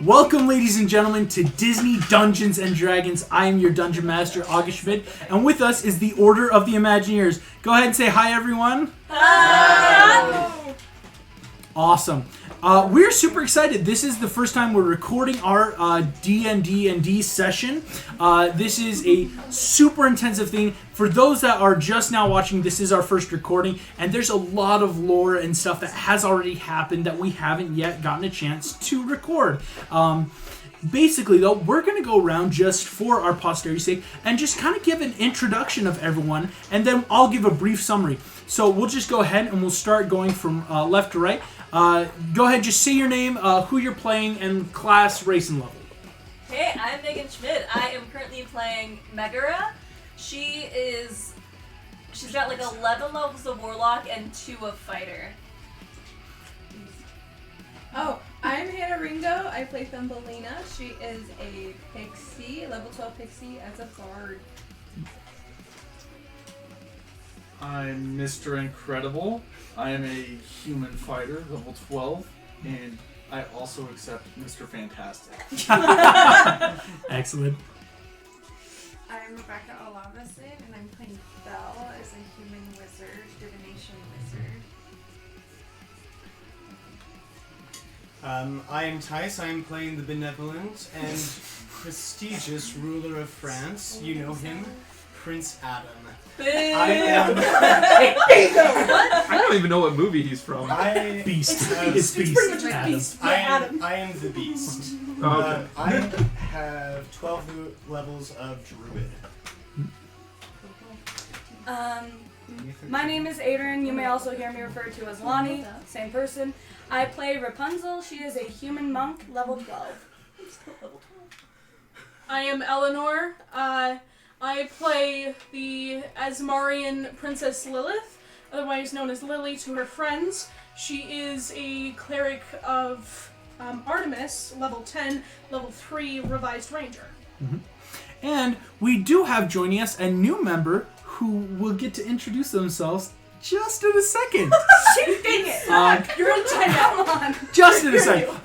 Welcome, ladies and gentlemen, to Disney Dungeons and Dragons. I am your Dungeon Master, August Schmidt, and with us is the Order of the Imagineers. Go ahead and say hi, everyone. Hi! Awesome. We're super excited. This is the first time we're recording our D&D session. This is a super intensive thing. For those that are just now watching, this is our first recording, and there's a lot of lore and stuff that has already happened that we haven't yet gotten a chance to record. Basically, though, we're going to go around just for our posterity's sake and just kind of give an introduction of everyone, and then I'll give a brief summary. So we'll just go ahead and we'll start going from left to right. Go ahead, just say your name, who you're playing, and class, race, and level. Hey, I'm Megan Schmidt. I am currently playing Megara. She's got like 11 levels of Warlock and 2 of Fighter. Oh, I'm Hannah Ringo. I play Thumbelina. She is a pixie, level 12 pixie as a bard. I'm Mr. Incredible. I am a human fighter, level 12, and I also accept Mr. Fantastic. Excellent. I'm Rebecca Olavason, and I'm playing Belle as a human wizard, divination wizard. I am Tice. I am playing the benevolent and prestigious ruler of France. You know him, Prince Adam. I am. I don't even know what movie he's from. Beast. It's pretty much like Beast. Adam. I am the Beast. Oh, okay. I have 12 levels of Druid. My name is Adrian. You may also hear me referred to as Lonnie. Same person. I play Rapunzel. She is a human monk, level 12. I am Eleanor. I play the Asmarian Princess Lilith, otherwise known as Lily to her friends. She is a cleric of Artemis, level 10, level 3 revised ranger. Mm-hmm. And we do have joining us a new member who will get to introduce themselves just in a second. Dang it! You're in timeout. Just in a second.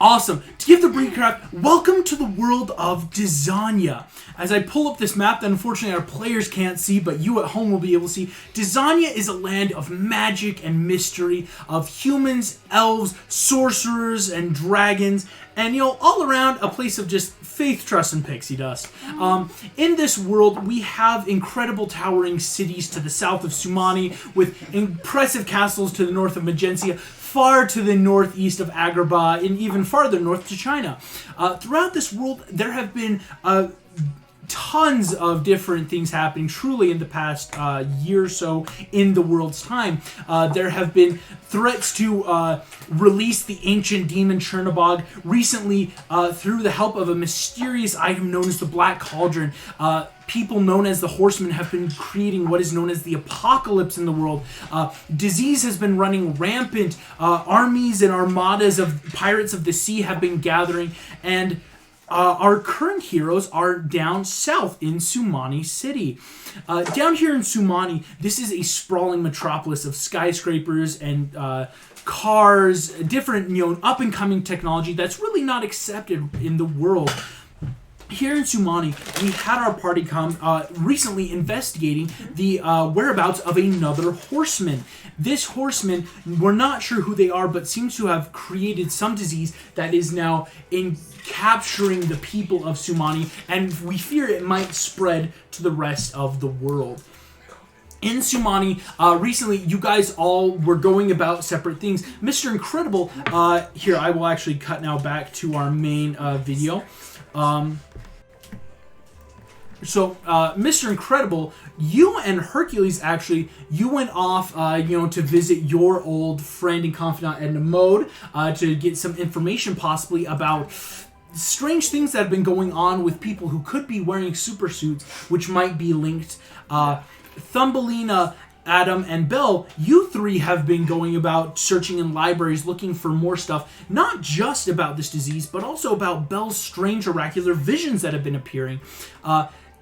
Awesome. To give the recap, welcome to the world of Dizania. As I pull up this map that unfortunately our players can't see, but you at home will be able to see, Dizania is a land of magic and mystery, of humans, elves, sorcerers, and dragons, and, all around a place of just faith, trust, and pixie dust. In this world, we have incredible towering cities to the south of Sumani, with impressive castles to the north of Magencia, far to the northeast of Agrabah, and even farther north to China. Throughout this world, there have been tons of different things happening truly in the past year or so in the world's time. There have been threats to release the ancient demon Chernobog. Recently, through the help of a mysterious item known as the Black Cauldron, people known as the Horsemen have been creating what is known as the apocalypse in the world. Disease has been running rampant. Armies and armadas of pirates of the sea have been gathering, and our current heroes are down south in Sumani City. Down here in Sumani, this is a sprawling metropolis of skyscrapers and cars, different, up-and-coming technology that's really not accepted in the world. Here in Sumani, we had our party come recently investigating the whereabouts of another horseman. This horseman, we're not sure who they are, but seems to have created some disease that is now capturing the people of Sumani, and we fear it might spread to the rest of the world. In Sumani, recently, you guys all were going about separate things. Mr. Incredible, here, I will actually cut now back to our main video. So, Mr. Incredible, you and Hercules, actually, you went off, to visit your old friend and confidant Edna Mode, to get some information possibly about strange things that have been going on with people who could be wearing super suits, which might be linked. Thumbelina, Adam, and Belle, you three have been going about searching in libraries looking for more stuff, not just about this disease, but also about Belle's strange oracular visions that have been appearing.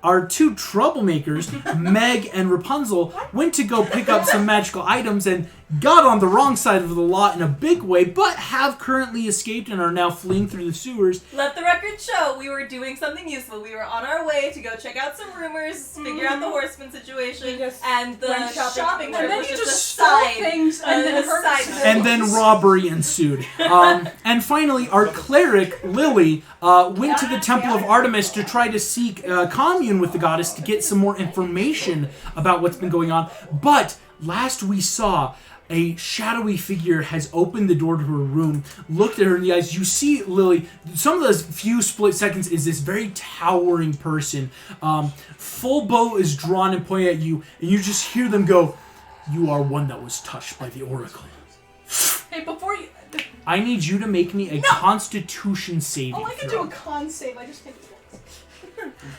Our two troublemakers, Meg and Rapunzel, went to go pick up some magical items, and got on the wrong side of the law in a big way, but have currently escaped and are now fleeing through the sewers. Let the record show we were doing something useful. We were on our way to go check out some rumors, figure out the horseman situation, and the went shopping. trip And then was you just a just stole side. things and then hurt side yourself. And then robbery ensued. And finally, our cleric, Lily, went to the Temple of Artemis to try to seek commune with the goddess to get some more information about what's been going on. But last we saw, a shadowy figure has opened the door to her room, looked at her in the eyes. You see Lily, some of those few split seconds is this very towering person. Full bow is drawn and pointed at you, and you just hear them go, "You are one that was touched by the oracle." Hey, before you. I need you to make me a Constitution saving Oh, I can throw. do a con save. I just can't do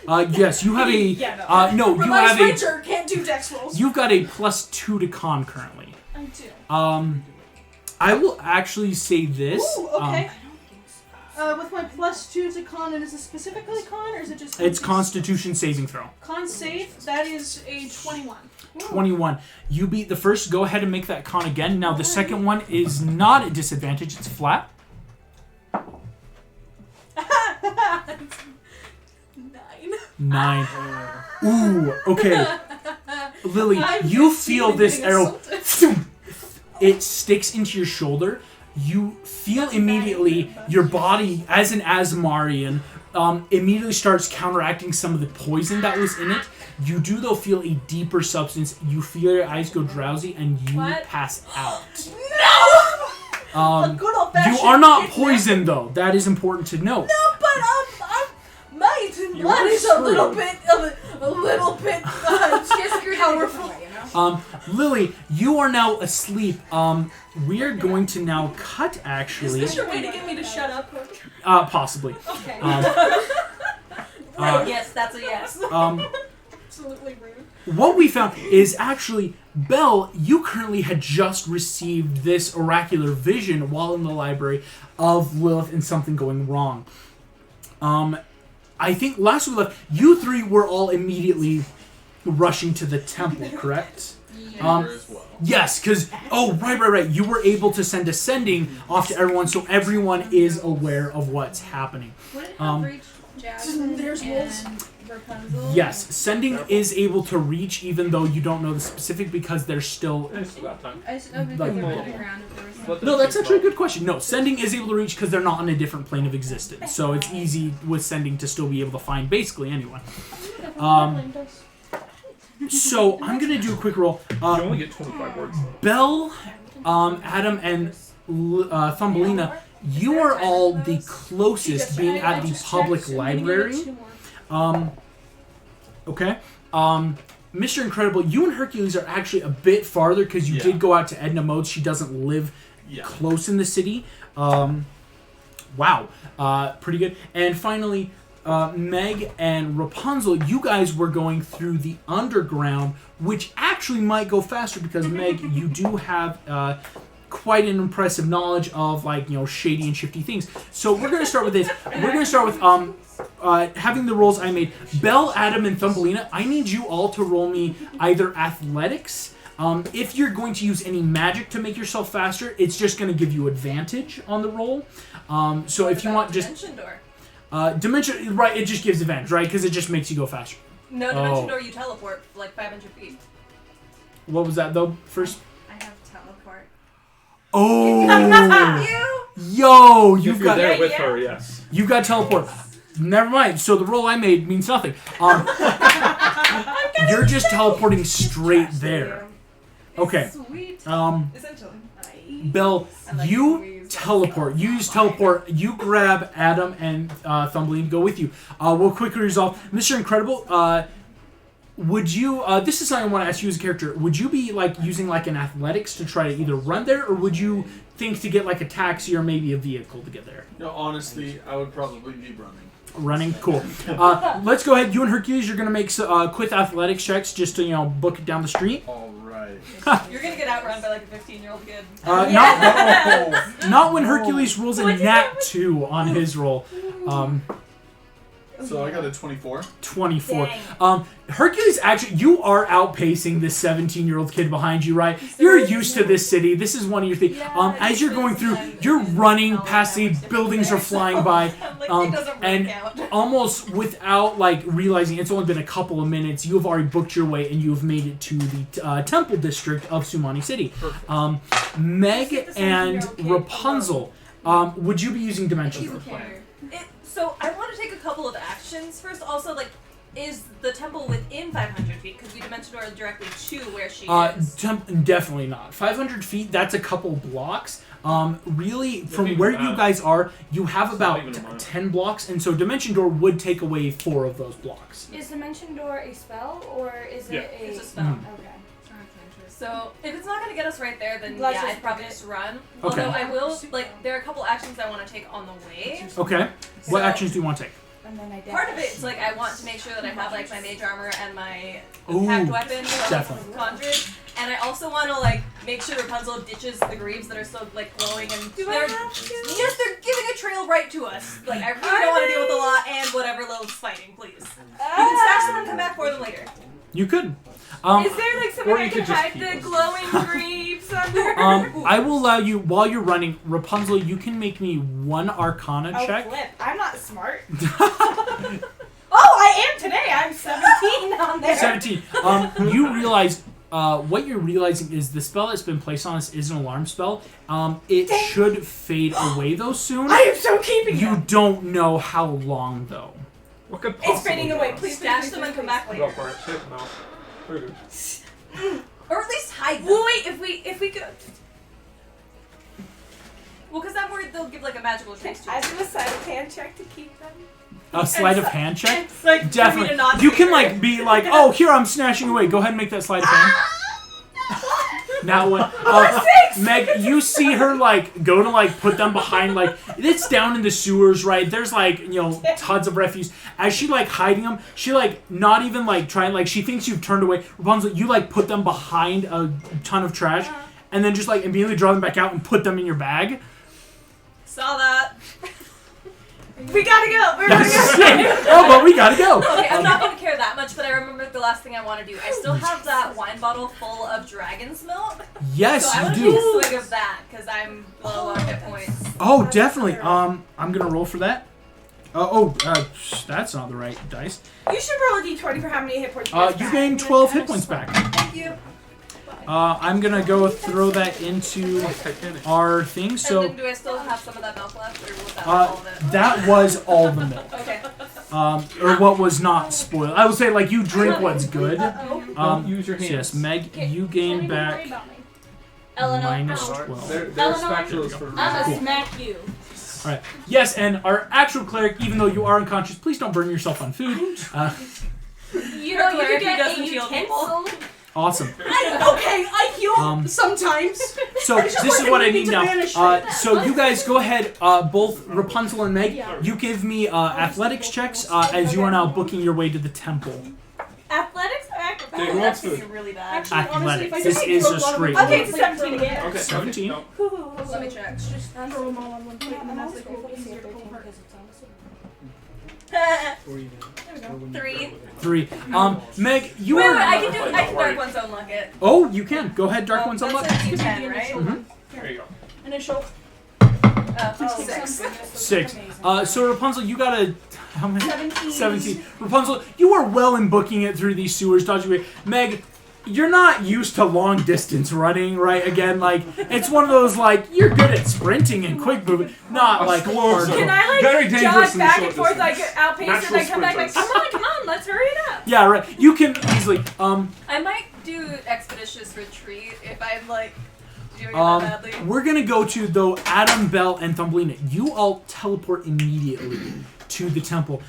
dex. Yes, you have a. Yeah, No, you Revised have a. Ranger can't do dex rolls. You've got a +2 to con currently. I do. I will actually say this. Ooh, okay. With my +2 to con, and is it specifically con, or is it just... It's Constitution saving throw. Con save, that is a 21. 21. You beat the first. Go ahead and make that con again. Now the second one is not at disadvantage. It's flat. 9. Ooh. Okay. Lily, you feel this arrow. It sticks into your shoulder. You feel immediately your body, as an Asmarian, immediately starts counteracting some of the poison that was in it. You do, though, feel a deeper substance. You feel your eyes go drowsy, and you pass out. No! Good old-fashioned You are not kidnap. poisoned, though. That is important to note. No, but I'm might and You blood are is a screwed. little bit powerful. Lily, you are now asleep. We are going to now cut, Is actually. this your way to get me to shut up? Possibly. Okay. Yes, that's a yes. Absolutely rude. What we found is actually, Belle, you currently had just received this oracular vision while in the library of Lilith and something going wrong. I think last we left, you three were all immediately rushing to the temple, correct? As well. Yes, because, right. You were able to send a sending off to everyone, so everyone is aware of what's happening. Would it have reached Jasmine There's wolves. and Rapunzel? Yes, sending is able to reach, even though you don't know the specific, because they're still... It's about time. I just know because Like- they're underground if there was something. No, that's actually a good question. No, sending is able to reach because they're not on a different plane of existence, so it's easy with sending to still be able to find basically anyone. So I'm gonna do a quick roll. You only get 25 words. Belle, Adam, and Thumbelina, you are all the closest being at the public library. Okay. Mr. Incredible, you and Hercules are actually a bit farther because you did go out to Edna Mode. She doesn't live close in the city. Wow. Pretty good. And finally, Meg and Rapunzel, you guys were going through the underground, which actually might go faster because, Meg, you do have quite an impressive knowledge of, shady and shifty things. So we're going to start with this. We're going to start with having the rolls I made. Belle, Adam, and Thumbelina, I need you all to roll me either athletics. If you're going to use any magic to make yourself faster, it's just going to give you advantage on the roll. So if you want just... Dimension door. Dimension, right, it just gives advantage, right? Because it just makes you go faster. No, dimension door, you teleport for like 500 feet. What was that, though, first? I have teleport. Oh! You? Yo, If you've you're got... there with her, yes. You've got teleport. Never mind. So the roll I made means nothing. You're just teleporting straight there. Okay. Sweet. Essentially. Belle, you teleport. You use teleport. You grab Adam and Thumbelina, go with you. We'll quickly resolve. Mr. Incredible, would you... this is something I want to ask you as a character. Would you be using an athletics to try to either run there, or would you think to get a taxi or maybe a vehicle to get there? No, honestly, I would probably be running. Running? Cool. Let's go ahead. You and Hercules, you're going to make quick athletics checks just to, book it down the street. All right. You're gonna get outrun by like a 15-year-old kid. Not when Hercules rolls a nat 2 on his roll. So I got a 24. 24. Dang. Hercules, actually, you are outpacing this 17-year-old kid behind you, right? You're used to this city. This is one of your things. Yeah, As you're going through, you're running past the buildings are flying by, I'm like, it doesn't and work out. almost without like realizing it's only been a couple of minutes, you have already booked your way and you have made it to the temple district of Sumani City. Meg and Rapunzel, would you be using Dimension Door? So I want to take a couple of actions first. Also, like, is the temple within 500 feet? Because we dimension door directly to where she is. Definitely not. 500 feet, that's a couple blocks. Really, from Maybe where that. you guys are, you have It's about not even a mile. 10 blocks, and so Dimension Door would take away 4 of those blocks. Is Dimension Door a spell or is Yeah. it a? It's a spell. Mhm. Okay. So if it's not going to get us right there, then Let's yeah, just I'd probably pick it. just run. Okay. Although I will, like, there are a couple actions I want to take on the way. Okay. What So- actions do you want to take? And then I Part of it is like I want to make sure that I have like my mage armor and my Ooh, packed weapon definitely. conjured, and I also want to like make sure Rapunzel ditches the greaves that are still like glowing and Do I they're have to? yes, they're giving a trail right to us. Like I really don't want to deal with the law and whatever Lilith's fighting. Please, you can stash them and come back for them later. You could. Is there like Or somewhere you I could can just hide keep the them. glowing greaves under? I will allow you, while you're running, Rapunzel, you can make me one Arcana Oh, check. flip. I'm not smart. Oh, I am today. I'm 17 on there. 17. You realize, what you're realizing is the spell that's been placed on us is an alarm spell. It should fade away though soon. I am so keeping You them. don't know how long though. What could possibly It's fading go away. wrong? Please Stash please, them please, and come please. back Go later, for it. Shit, no. Voodoo. or at least hide them. Well, wait. If we go, Well, because I'm worried they'll give like a magical trace to I it. do a sleight of hand check to keep them. A sleight of hand check? It's like for me to Definitely. not You see can her. like be like, oh, here I'm snatching away. Go ahead and make that sleight of hand. Now what? Meg, you see her like go to like put them behind like it's down in the sewers, right? There's like tons of refuse. As she like hiding them, she like not even like trying like she thinks you've turned away. Rapunzel, you like put them behind a ton of trash, and then just like immediately draw them back out and put them in your bag. Saw that. we gotta go. We're That's gonna it. Oh, but we gotta go. Okay, I'm not gonna care that much, but I remember the last thing I want to do. I still have that wine bottle full of dragon's milk, Yes, so I you want to do. take a swig of that because I'm low on hit points. Oh, definitely. I'm gonna roll for that. That's not the right dice. You should roll a d20 for how many hit points you get You back. gain 12 hit points back. Thank you. I'm gonna go throw that into Titanic. our thing. And So then do I still have some of that milk left, or was that all of it? that was all the milk, Okay. or what was not spoiled. I would say like you drink what's good. Don't use your So hands. yes, Meg, you Don't gain even back worry about me. minus Eleanor, 12. They're Eleanor, spatulas for I'm gonna Cool. smack you. All right. Yes, and our actual cleric, even though you are unconscious, please don't burn yourself on food. You Her know, you cleric could get doesn't a heal people. utensil. Awesome. Okay, I heal sometimes. So I just this is want what I everybody need to now. vanish. So you guys go ahead, both Rapunzel and Meg. You give me athletics checks as you are now booking your way to the temple. Athletics or acrobatics? Okay, who Oh, wants that's gonna be food? really bad. Actually, honestly, if I Athletics. just This take is a a lot of straight them- Okay, roll. it's 17 again. Okay. 17. No. Let me check. Just throw them all on one plate and then as they go easier to pull apart. 3. 3. Meg, you Wait, are. I can dark one's own luck it. Oh, you can. Go ahead, Dark One's That's unlock. a D10, right? Mhm. There you go. Initial. 6. 6. So Rapunzel, you got a how many? 17. 17. Rapunzel, you are well in booking it through these sewers, dodging away. Meg, you're not used to long distance running, right? Again, like it's one of those like you're good at sprinting and quick moving, not like hard. Explosive. Can I Very like dangerous jog in the back short and forth, like distance. outpace it, and Natural then come back like, sprinters. come on, let's hurry it up. Yeah, right. You can easily. I might do expeditious retreat if I'm like doing it that badly. We're gonna go to though Adam, Bell, and Thumbelina. You all teleport immediately to the temple.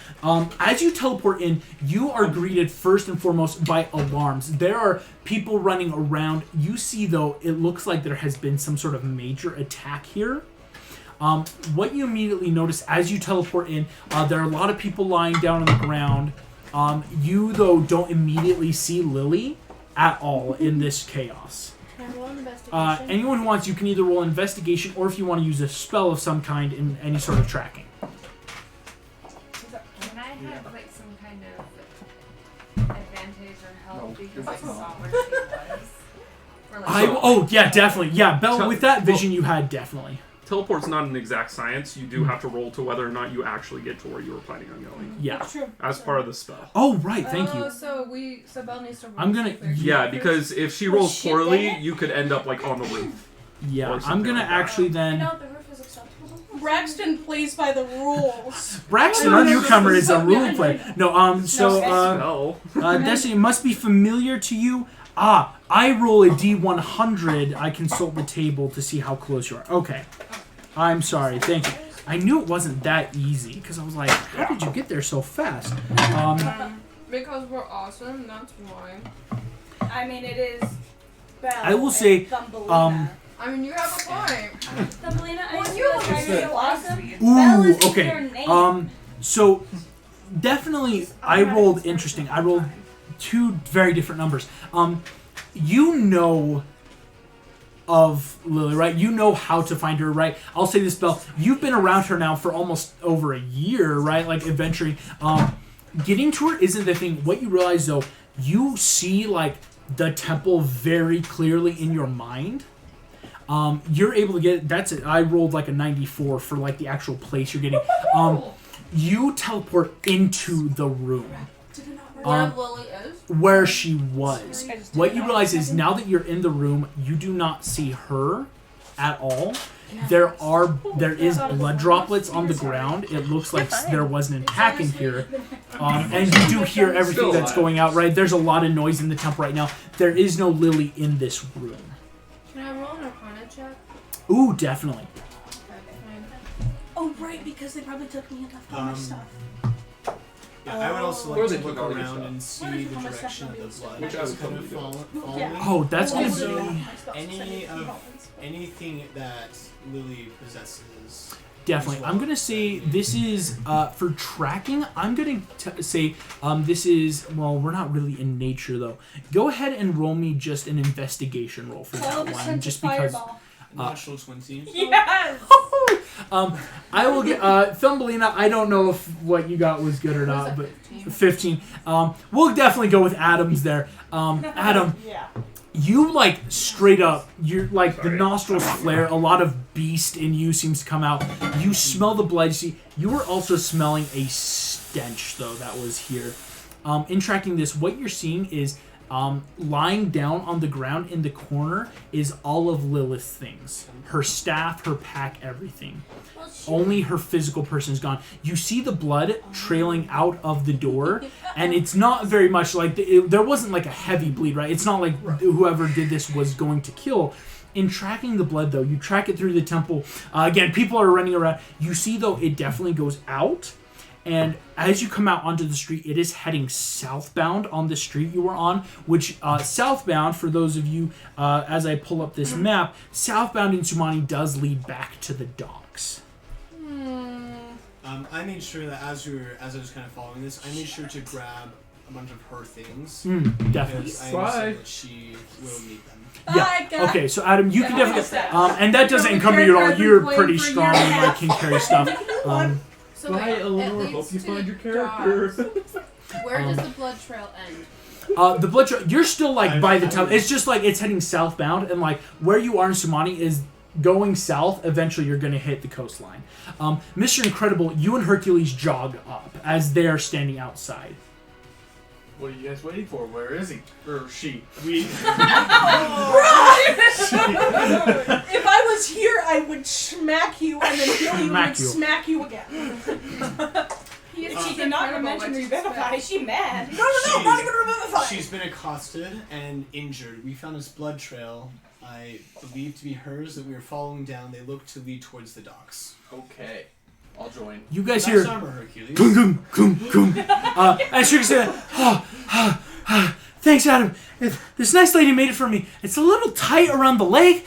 As you teleport in, you are greeted first and foremost by alarms. There are people running around. You see though, it looks like there has been some sort of major attack here. What you immediately notice as you teleport in, there are a lot of people lying down on the ground. You though don't immediately see Lily at all in this chaos. Anyone who wants, you can either roll investigation or if you want to use a spell of some kind in any sort of tracking. Can I have like some kind of advantage or help No, because you're I fine. saw where she was. Or, like, Oh yeah, definitely. Yeah, Belle, So- with that vision you had, definitely. Teleport's not an exact science. You do have to roll to whether or not you actually get to where you were planning on going. Yeah. That's true. As part of the spell. Oh right, thank you. So Belle needs to roll. I'm gonna- super Yeah, first. because if she Oh, rolls shit, poorly, dang it. you could end up like on the roof. Yeah, Or I'm something gonna like that. actually then. No, the roof is acceptable. Braxton plays by the rules. Braxton, our newcomer, is a rule player. No, Spell. Destiny, it must be familiar to you. I roll a D100. I consult the table to see how close you are. Okay. I'm sorry. Thank you. I knew it wasn't that easy because I was like, how did you get there so fast? Because we're awesome, that's why. I mean, it is Belle. I will and say, Thumbelina. I mean, you have a point. Thumbelina, I Well, just you realized have why a you're so point. awesome. Belle Ooh, is okay. your name. So definitely, I rolled interesting. I rolled two very different numbers. You know of Lily, right? You know how to find her, right? I'll say this, Belle. You've been around her now for almost over a year, right? Like adventuring. Getting to her isn't the thing. What you realize though, you see like the temple very clearly in your mind. You're able to get that's it. I rolled like a 94 for like the actual place you're getting. You teleport into the room. Where Lily is. Where she was. What you realize is now that you're in the room, you do not see her at all. There is blood droplets on the ground. It looks like there was an attack in here. And you do hear everything Still that's alive. going out, right? There's a lot of noise in the temple right now. There is no Lily in this room. Can I roll an Arcana check? Ooh, definitely. Oh, right, because they probably took me and left all my stuff. Yeah, I would also Or like they to took look all your around stuff. and Where see did the you put my stuff direction of on the these? blood. Which I would kind of totally do. following. Yeah. Oh, that's gonna Also, be anything that Lily possesses. definitely. as well. I'm gonna say this is for tracking. I'm gonna say this is we're not really in nature though. Go ahead and roll me just an investigation roll for that one, just because. Natural 20. Yes! I will get Thumbelina. I don't know if what you got was good or not, but 15. We'll definitely go with Adam's there. Adam, Yeah. you like straight up. You're like the nostrils flare. A lot of beast in you seems to come out. You smell the blood. You see, you were also smelling a stench though that was here. In tracking this, what you're seeing is. Lying down on the ground in the corner is all of Lilith's things. Her staff, her pack, everything. Only her physical person is gone. You see the blood trailing out of the door, and it's not very much like... there wasn't like a heavy bleed, right? It's not like whoever did this was going to kill. In tracking the blood, though, you track it through the temple. Again, people are running around. You see, though, it definitely goes out. And as you come out onto the street, it is heading southbound on the street you were on, which southbound, for those of you, as I pull up this map, southbound in Sumani does lead back to the docks. I made sure that as I was kind of following this, I made sure to grab a bunch of her things. Definitely. Because I Bye. understand that she will need them. Yeah. Okay, so Adam, you can definitely... Bye. and that doesn't encumber you at all. You're pretty strong and like, can carry stuff. So Bye, wait, it Eleanor. leads Hope you to find your the character. docks. Where does the blood trail end? The blood trail, you're still like by the town. It's just like it's heading southbound, and like where you are in Sumani is going south. Eventually, you're going to hit the coastline. Mr. Incredible, you and Hercules jog up as they are standing outside. What are you guys waiting for? Where is he? Or she? If I was here, I would smack you and then kill you Smack and you. smack you again. He is She did not mention revivify. Is she mad? No, not even revivify. She's been accosted and injured. We found this blood trail, I believe to be hers, that we were following down. They look to lead towards the docks. Okay. I'll join. You guys Nice hear armor, Hercules. kum kum kum kum. As you say, thanks, Adam. This nice lady made it for me. It's a little tight around the leg.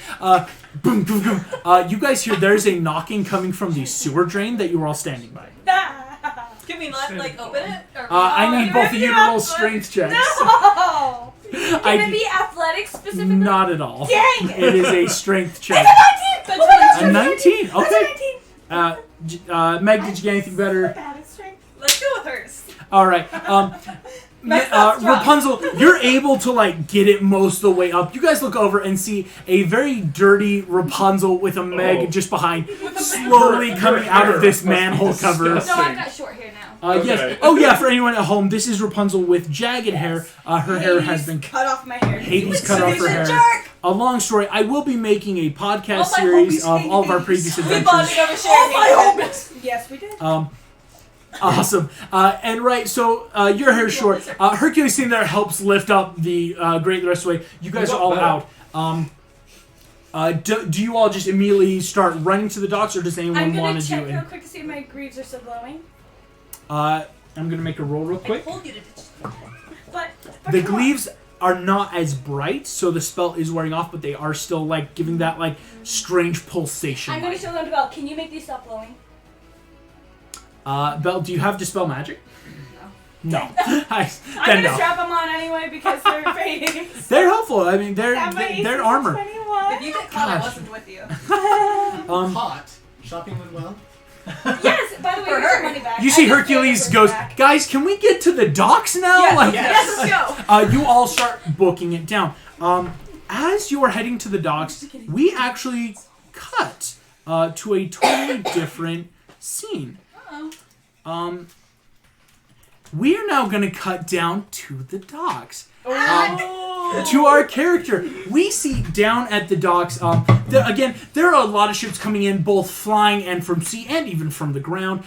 Boom, boom, boom. You guys hear there's a knocking coming from the sewer drain that you were all standing by. Can we not like open it? Or I need both of you to roll strength checks. No! Can I it be athletics specifically? Not at all. Dang! It is a strength check. That's A 19? That's Okay. Meg, did you get anything better? bad at strength. Let's go with hers. All right. Rapunzel, you're able to like get it most of the way up. You guys look over and see a very dirty Rapunzel with a Meg just behind, slowly coming out of this manhole cover. No, I've got short hair now. Okay. Yes. Oh yeah. For anyone at home, this is Rapunzel with jagged hair. Her hair has been cut off my hair. Hades cut off her hair. A long story. I will be making a podcast series of all of our previous adventures. Yes, we did. Awesome. And right, so your hair's short. Hercules sitting there helps lift up the grate the rest of the way. You guys are all out. Do you all just immediately start running to the docks, or does anyone want to do it? I'm going to check real quick to see if my greaves are still glowing. I'm going to make a roll real quick. I told you to But The gleaves are not as bright, so the spell is wearing off, but they are still like giving that like strange pulsation. I'm going to show them to Belle. Can you make these stop glowing? Belle, do you have Dispel Magic? No. No. I'm going to strap them on anyway because they're fading. They're helpful. I mean, they're armor. 21. If you get caught, I wasn't with you. Hot. Shopping went well. Yes, by the way, here's your money back. You see I just Hercules gave it goes, back. guys, can we get to the docks now? Yes, Like, yes, let's go. you all start booking it down. As you are heading to the docks, we actually cut to a totally different scene. We are now going to cut down to the docks. To our character. We see down at the docks, there are a lot of ships coming in, both flying and from sea and even from the ground.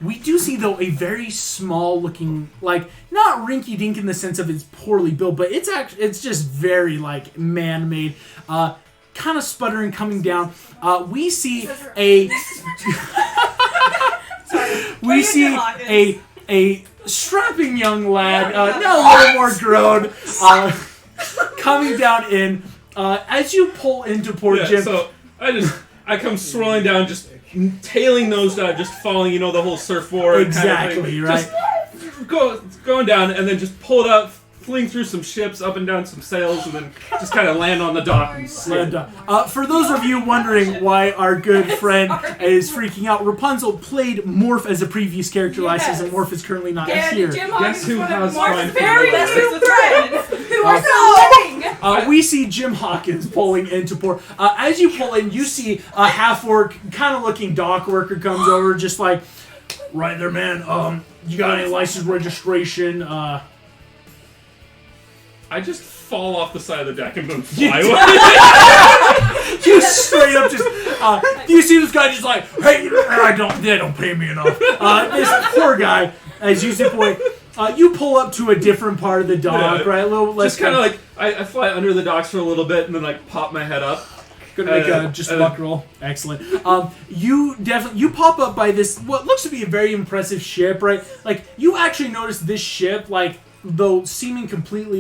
We do see, though, a very small looking, like, not rinky-dink in the sense of it's poorly built, but it's just very, like, man-made, kind of sputtering coming down. We see a... we see a strapping young lad, now a little more grown, coming down in. As you pull into port, Jim. So I come swirling down, just tailing nose dive, just falling. The whole surfboard. Exactly, kind of thing. right. Just going down, and then just pull it out, fling through some ships, up and down some sails, and then just kind of land on the dock. And for those of you wondering why our good friend is freaking out, Rapunzel played Morph as a previous character last season. Morph is currently not here. Guess who has Morph's fine very familiar? new friend who are still living. We see Jim Hawkins pulling into port. As you pull in, you see a half-orc, kind of looking dock worker comes over, just like, right there, man. You got any license registration? I just fall off the side of the deck and then fly away. You straight up just, you see this guy just like, hey, they don't pay me enough. This poor guy, as you zip away, you pull up to a different part of the dock, right? A little less. Just kind of like, I fly under the docks for a little bit and then like pop my head up. Gonna make a just luck roll. Excellent. You pop up by this, what looks to be a very impressive ship, right? Like, you actually notice this ship, like, though seeming completely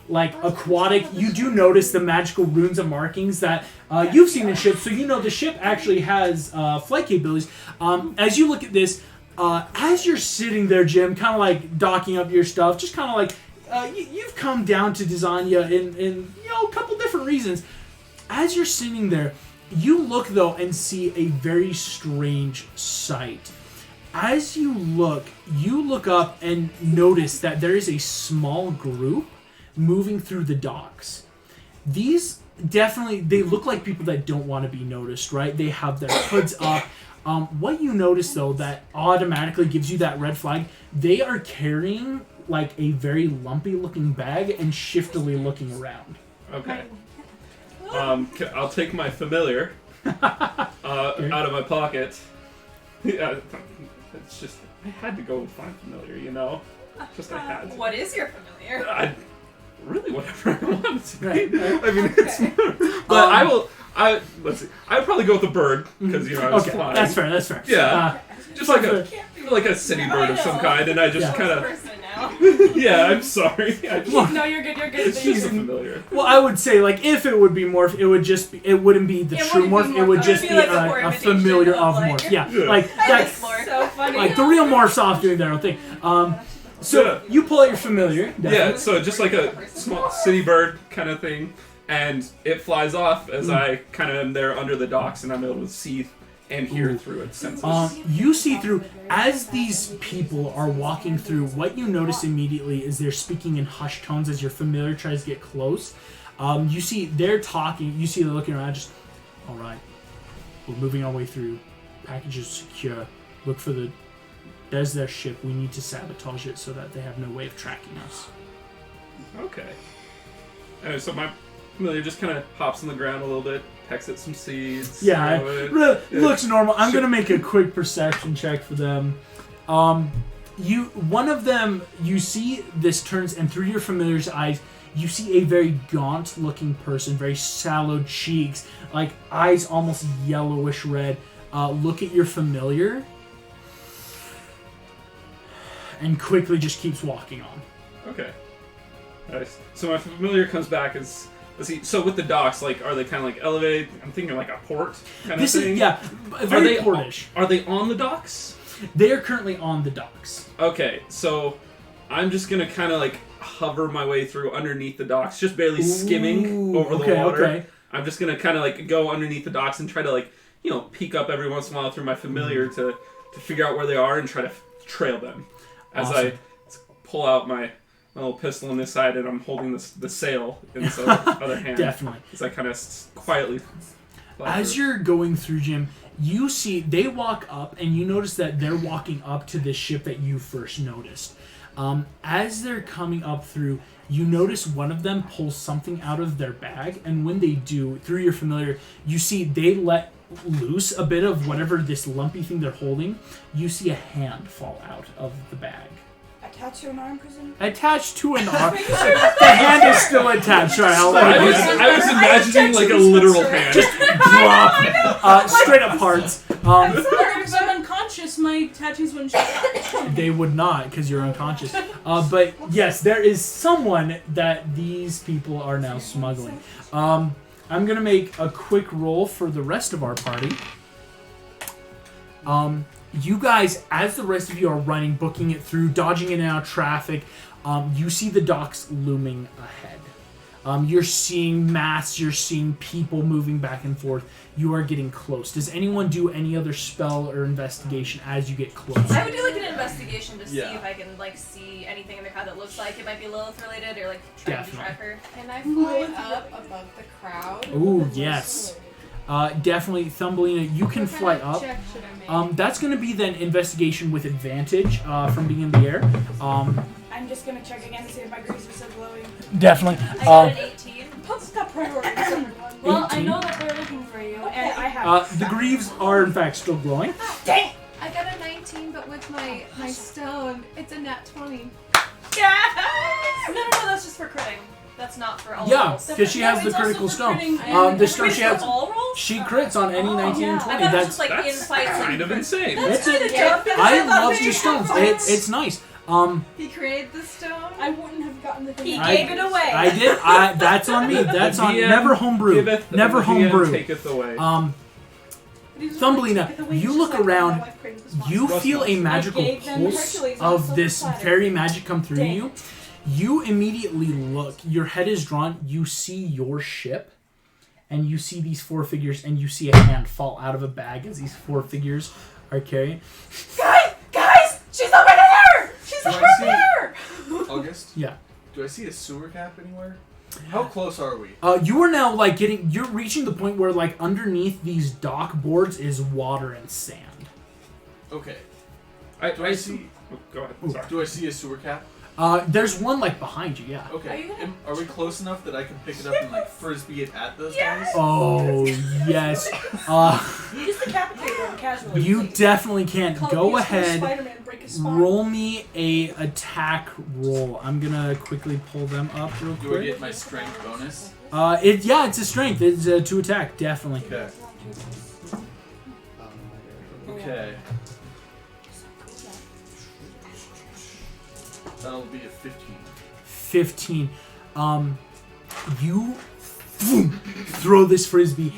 like aquatic, you do notice the magical runes and markings that you've seen in ships, so you know the ship actually has flight capabilities. As you look at this, as you're sitting there, Jim, kind of like docking up your stuff, just kind of like you've come down to Desanya in a couple different reasons. As you're sitting there, you look though and see a very strange sight. As you look up and notice that there is a small group moving through the docks. These definitely, they look like people that don't want to be noticed, right? They have their hoods up. What you notice, though, that automatically gives you that red flag, they are carrying like a very lumpy-looking bag and shiftily looking around. Okay. I'll take my familiar out of my pocket. Yeah, it's just, I had to go find familiar, Just I had to. What is your familiar? Really whatever I want it to be. Right. I mean, it's... But let's see. I'd probably go with a bird, because, I was flying. That's fair. Yeah. Just like a city bird of some kind, and I just kind of... Person now. Yeah, I'm sorry. No, you're good. It's just familiar. Well, I would say, like, if it would be Morph, it would just be, it wouldn't be the true Morph, it would just be like a familiar of Morph. Yeah, like, that's so funny. like the real Morph's off doing their own thing. So you pull out your familiar. Definitely. Yeah, so just like a small city bird kind of thing, and it flies off as I kind of am there under the docks, and I'm able to see and hear Ooh. through its senses. You see through, as these people are walking through, what you notice immediately is they're speaking in hushed tones as your familiar tries to get close. You see they're talking, you see they're looking around, just, all right, we're moving our way through. Package is secure. Look for there's their ship. We need to sabotage it so that they have no way of tracking us. Okay. So my familiar just kind of hops on the ground a little bit, pecks at some seeds. Yeah, you know, it looks normal. I'm gonna make a quick perception check for them. One of them, you see this turns, and through your familiar's eyes, you see a very gaunt-looking person, very sallow cheeks, like eyes almost yellowish red. Look at your familiar, and quickly just keeps walking on. Okay. Nice. So my familiar comes back as. Let's see. So with the docks, like, are they kind of like elevated? I'm thinking like a port kind of thing. Very portish. Are they on the docks? They are currently on the docks. Okay, so I'm just gonna kind of like hover my way through underneath the docks, just barely skimming over the water. Okay. I'm just gonna kind of like go underneath the docks and try to like, peek up every once in a while through my familiar to figure out where they are and try to trail them. As Awesome. I pull out my little pistol on this side and I'm holding the sail in this other hand. Definitely. As I kind of quietly fly As through. you're going through, Jim, you see they walk up, and you notice that they're walking up to this ship that you first noticed. As they're coming up through, you notice one of them pulls something out of their bag, and when they do, through your familiar, you see they let loose a bit of whatever this lumpy thing they're holding. You see a hand fall out of the bag. Attached to an arm, presume? Attached to an arm. The hand is still attached. Sorry, I was imagining like a literal hand. drop. Straight up hearts. If I'm unconscious, my tattoos wouldn't show. They would not, because you're unconscious. But yes, there is someone that these people are now smuggling. I'm going to make a quick roll for the rest of our party. You guys, as the rest of you are running, booking it through, dodging in and out of traffic, you see the docks looming ahead. You're seeing mass, you're seeing people moving back and forth. You are getting close. Does anyone do any other spell or investigation as you get close? I would do like an investigation to see Yeah. if I can like see anything in the crowd that looks like it might be Lilith related or like trying to Definitely. track her. Can I fly up above the crowd? Ooh, yes. Definitely, Thumbelina, you can fly up. Check should I make? That's going to be then investigation with advantage from being in the air. I'm just gonna check again to see if my grease is still glowing. Definitely. I got an 18. Pump's got priorities, everyone. Well, I 18. know that they're looking for you, and I have. The greaves are in fact still glowing. Dang! I got a 19, but with my stone, it's a nat 20. Yes! No, that's just for critting. That's not for all Yeah, rolls. because she has the It's also critical for stone. critting The stone Crits she for has, all rolls? she crits on any 19 yeah. and I 20. thought it was That's just like in That's fights. kind of insane. it's kinda dope, because I I thought love maybe your stones. fights. It's nice. He created the stone. I wouldn't have gotten the thing. He I- gave it away. I did. That's on me. That's on DM never homebrew. Giveth, Never the DM homebrew. taketh away. Thumbelina, you look around, you feel a magical gave them pulse Hercules on a of silver this platter. fairy magic come through Dang. you. You immediately look, your head is drawn, you see your ship, and you see these four figures, and you see a hand fall out of a bag as these four figures are carrying. Guys! She's over there! She's Do over I see- there! August, Yeah. do I see a sewer cap anywhere? How close are we? You are now like you're reaching the point where like underneath these dock boards is water and sand. Okay. I see. Oh, go ahead. Sorry. Do I see a sewer cap? There's one like behind you, yeah. Okay. Are we close enough that I can pick it up and like frisbee it at those guys? Oh, yes. Just decapitate them casually. You definitely can. Go ahead. Spider-Man break his spine. Roll me a attack roll. I'm gonna quickly pull them up real Do I quick. get my strength bonus? It's a strength. It's to attack, definitely. Okay. Okay. That'll be a 15. 15. You throw this frisbee,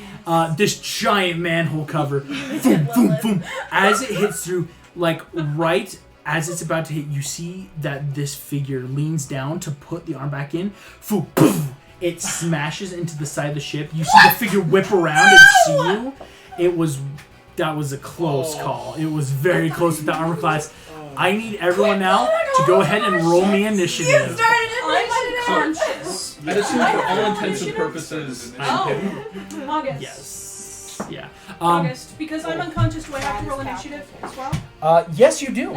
this giant manhole cover, boom, boom, boom. As it hits through, like right as it's about to hit, you see that this figure leans down to put the arm back in. Boom, boom. It smashes into the side of the ship. You see the figure whip around and see you. It was That was a close call. It was very close with the armor class. I need everyone now to go ahead and roll me initiative. I'm unconscious. I assume for all intents and purposes, I'm hidden. August. Yes. Yeah. August. Because I'm unconscious, do I have to roll initiative as well? Yes, you do.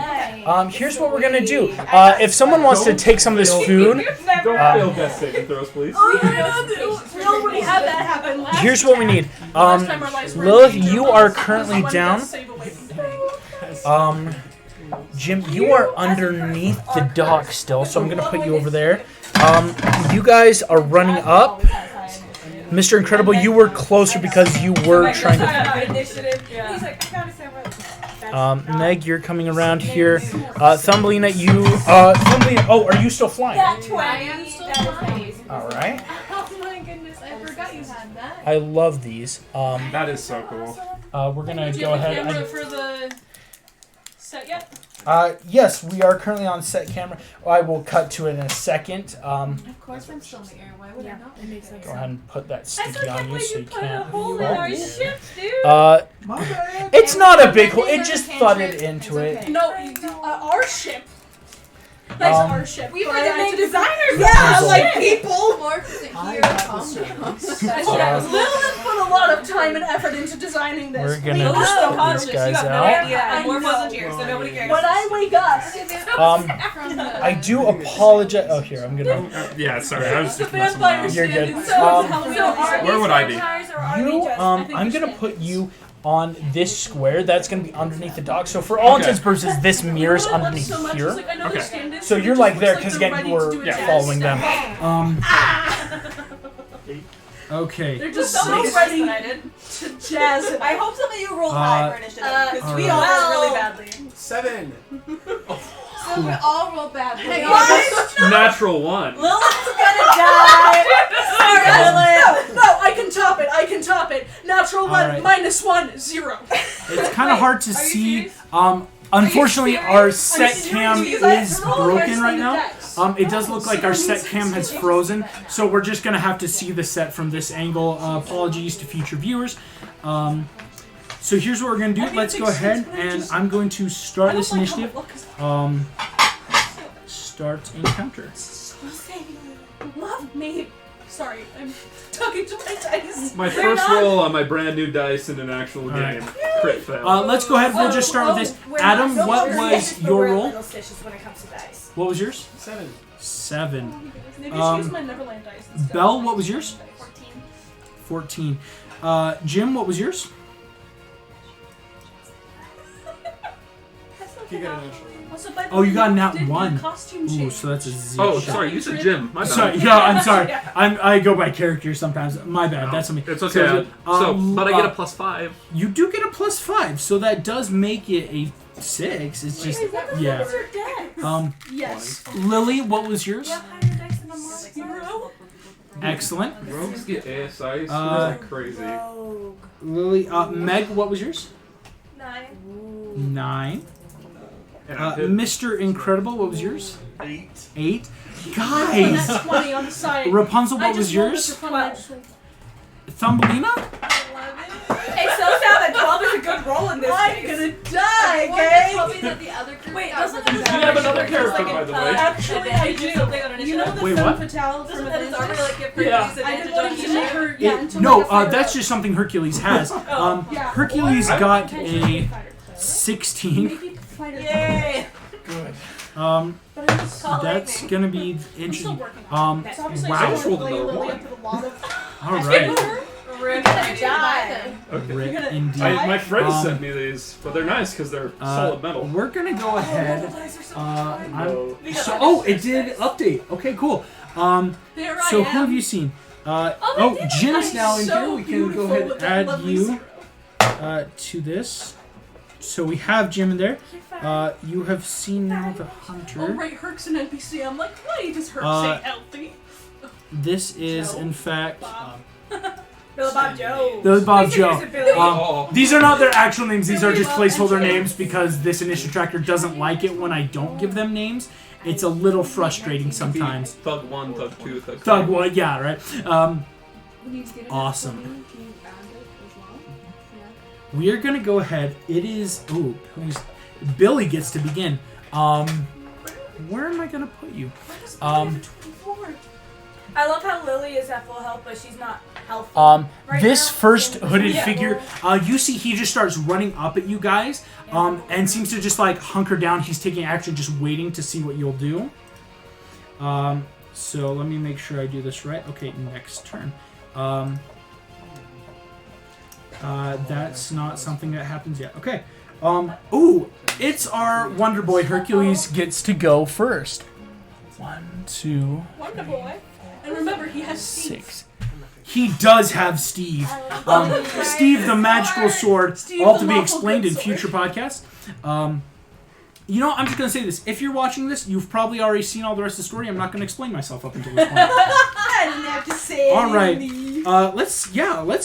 Here's what we're gonna do. If someone wants to take some of this food, Don't fail death saving throws, please. We already had that happen last here's what we need. Last time our lives were Lilith, in danger. you are One currently death down. save away from dying. Jim, you are underneath the dock still, so I'm gonna put you over there. You guys are running up. Mr. Incredible, you were closer because you were trying to. Initiative. Yeah. He's like, I gotta say what. Meg, you're coming around here. Thumbelina, you. Thumbelina, oh, are you still flying? I am still flying. All right. Oh my goodness, I forgot you had that. I love these. That is so cool. We're gonna Do you go have a ahead. camera for the set yet? Yes, we are currently on set camera. I will cut to it in a second. Of course, I'm still in the air. Why would I not? Go ahead and put that sticky on you so you Put a can't. hole in our ship, dude. My bad. It's not a big hole. It just thudded into it. No, our ship. That's our ship. We were But the I main had to- designers. Yeah, Puzzle. like people. Mark isn't I here. got the Calm service. down. Lilith put a lot of time and effort into designing this. We're gonna Lilith just so these conscious. guys You have no out. idea. Yeah, I we're know. volunteers, so nobody cares. When I wake up, From the I do apologize. Oh, here I'm gonna. Yeah, sorry, I was the just messing vampires You're around. good. stand in cells and Um, Halloween So are episodes. Where these would I be? vampires or are You, they just? think I'm you gonna should. put you on this square. That's gonna be underneath the dock. So for all Okay. intents and purposes, this mirror's You know what I love underneath so much is, here. like, I know Okay. they stand in, So it you're just like looks there like because they're again you ready to were do a jazz following them. step. Okay. They're just So so much ready that I did. to jazz it. I hope some of you rolled high for initiative, because all we right. all rolled Well- really badly. 7. So we all roll badly. Natural one. Lilith's gonna die! Sorry, Lilith! No, I can top it. I can top it. Natural one, Alright. -1, 0. It's kind of hard to are you see. serious? Unfortunately, our set serious, cam because I is rolled broken worse right than the now. dex. It does look like our set cam has frozen, so we're just gonna have to see the set from this angle. Apologies to future viewers. So here's what we're gonna do. Let's go ahead and I'm going to start this initiative. Start encounter. Love me. Sorry, I'm talking to my dice. My They're first not- roll on my brand new dice in an actual Alright. game. Crit fail. Let's go ahead. We'll just start with this. Adam, what was your roll? When it comes to dice. What was yours? 7. 7. Maybe I should use my Neverland dice instead. Belle, what was yours? 14. 14. Jim, what was yours? You got an initial. Also, by the Oh, you way, got a nat did get 1. Costume Ooh, change. so that's a 0. Oh, sorry, you said Jim. My bad. Sorry, yeah, I'm sorry. I go by character sometimes. My bad. That's on me. It's okay. But I get a +5. You do get a +5, so that does make it a 6. It's just yeah. Yes. Lily, what was yours? Zero. Excellent. Rogues get ASI, so Uh, crazy. Lily, Meg, what was yours? 9. 9. And I did- Mr. Incredible, what was yours? 8. 8. And Guys, that's 20 on the side. Rapunzel, I what was just rolled yours? this for fun, actually. Thumbelina? Hey, so that 12 is a good roll in this I'm case. gonna die, Well, okay? told me that the other group Wait, got doesn't really this You bad. have another There's character, like by an, the way. Actually, I advantage or something on do. You know initiative? the Wait, femme what? fatale from Doesn't that his armor Avengers? like give Yeah. Hercules I advantage did on wanting to make initiative? her, yeah, into No, like a fighter. that's just something Hercules has. Yeah. Hercules Or got potentially a fighter. 16. Maybe fighter. Yay! Good. But I'm just Call That's lightning. gonna be I'm still interesting. working on it. Wow. So obviously I just I rolled lay another Lily one. up with a lot of. All right. Rip Gonna and die die. then. Okay. Rip You're gonna- indeed. My friends Um, sent me these, but they're nice because they're solid metal. We're gonna go ahead. No. Oh, it did update. Okay, cool. There I So am. who have you seen? Jim's now in here. We can go ahead and add you to this. So we have Jim in there. You have seen now the Oh hunter. right, Herc's an NPC. I'm like, why does Herc say healthy? This is in fact Billy Bob Joe. Billy Bob We Joe. can use it, Billy. Oh. These are not their actual names. These are Billy just Bob and placeholder Joe. names because this initiative tracker doesn't like it when I don't give them names. It's a little frustrating sometimes. Thug 1, Thug 2, Thug 3. Thug, well, yeah, right. We need to get it Awesome. for me. Can you add it as well? we are gonna go ahead. It is Billy gets to begin. Where am I gonna put you? I love how Lily is at full health, but she's not healthy. This now. first hooded Yeah. figure, you see he just starts running up at you guys, and seems to just like hunker down. He's taking action, just waiting to see what you'll do. So let me make sure I do this right. Okay, next turn. That's not something that happens yet. Okay. It's our Wonder Boy. Hercules gets to go first. 1, 2, Wonder Boy. And remember, he has Steve. 6. He does have Steve. Steve the magical sword. Steve all the to be lawful explained good in sword. future podcasts. You know, I'm just going to say this. If you're watching this, you've probably already seen all the rest of the story. I'm not going to explain myself up until this point. I didn't have to say All right. anything. Let's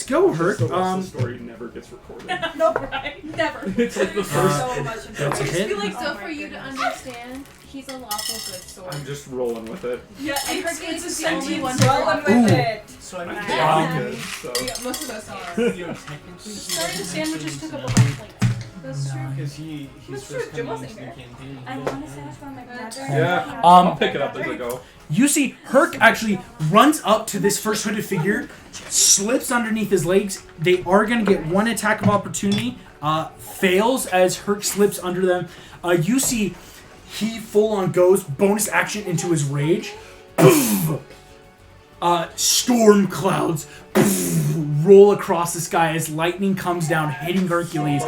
go, Herc. The rest of the story never gets recorded. No, right? Never. It's like the first. So much That's a information. hit. feel like Oh so my for you to goodness. understand, he's a lawful good sword. I'm just rolling with it. Yeah, And it's Hercules a is the only sentient one sword. Rolling with Ooh. it. So I mean, I'm Um, good, so. Yeah, most of us are. technically, Starting sandwiches took up a lot of plates. That's true. because he's That's true, first Jim coming wasn't into the here. campaign. I want to sandwich by my brother. Yeah. Um, I'll pick it up as I go. You see, Herc actually runs up to this first hooded figure, slips underneath his legs. They are going to get one attack of opportunity. Fails as Herc slips under them. You see, he full on goes bonus action into his rage. Storm clouds roll across the sky as lightning comes down, hitting Hercules.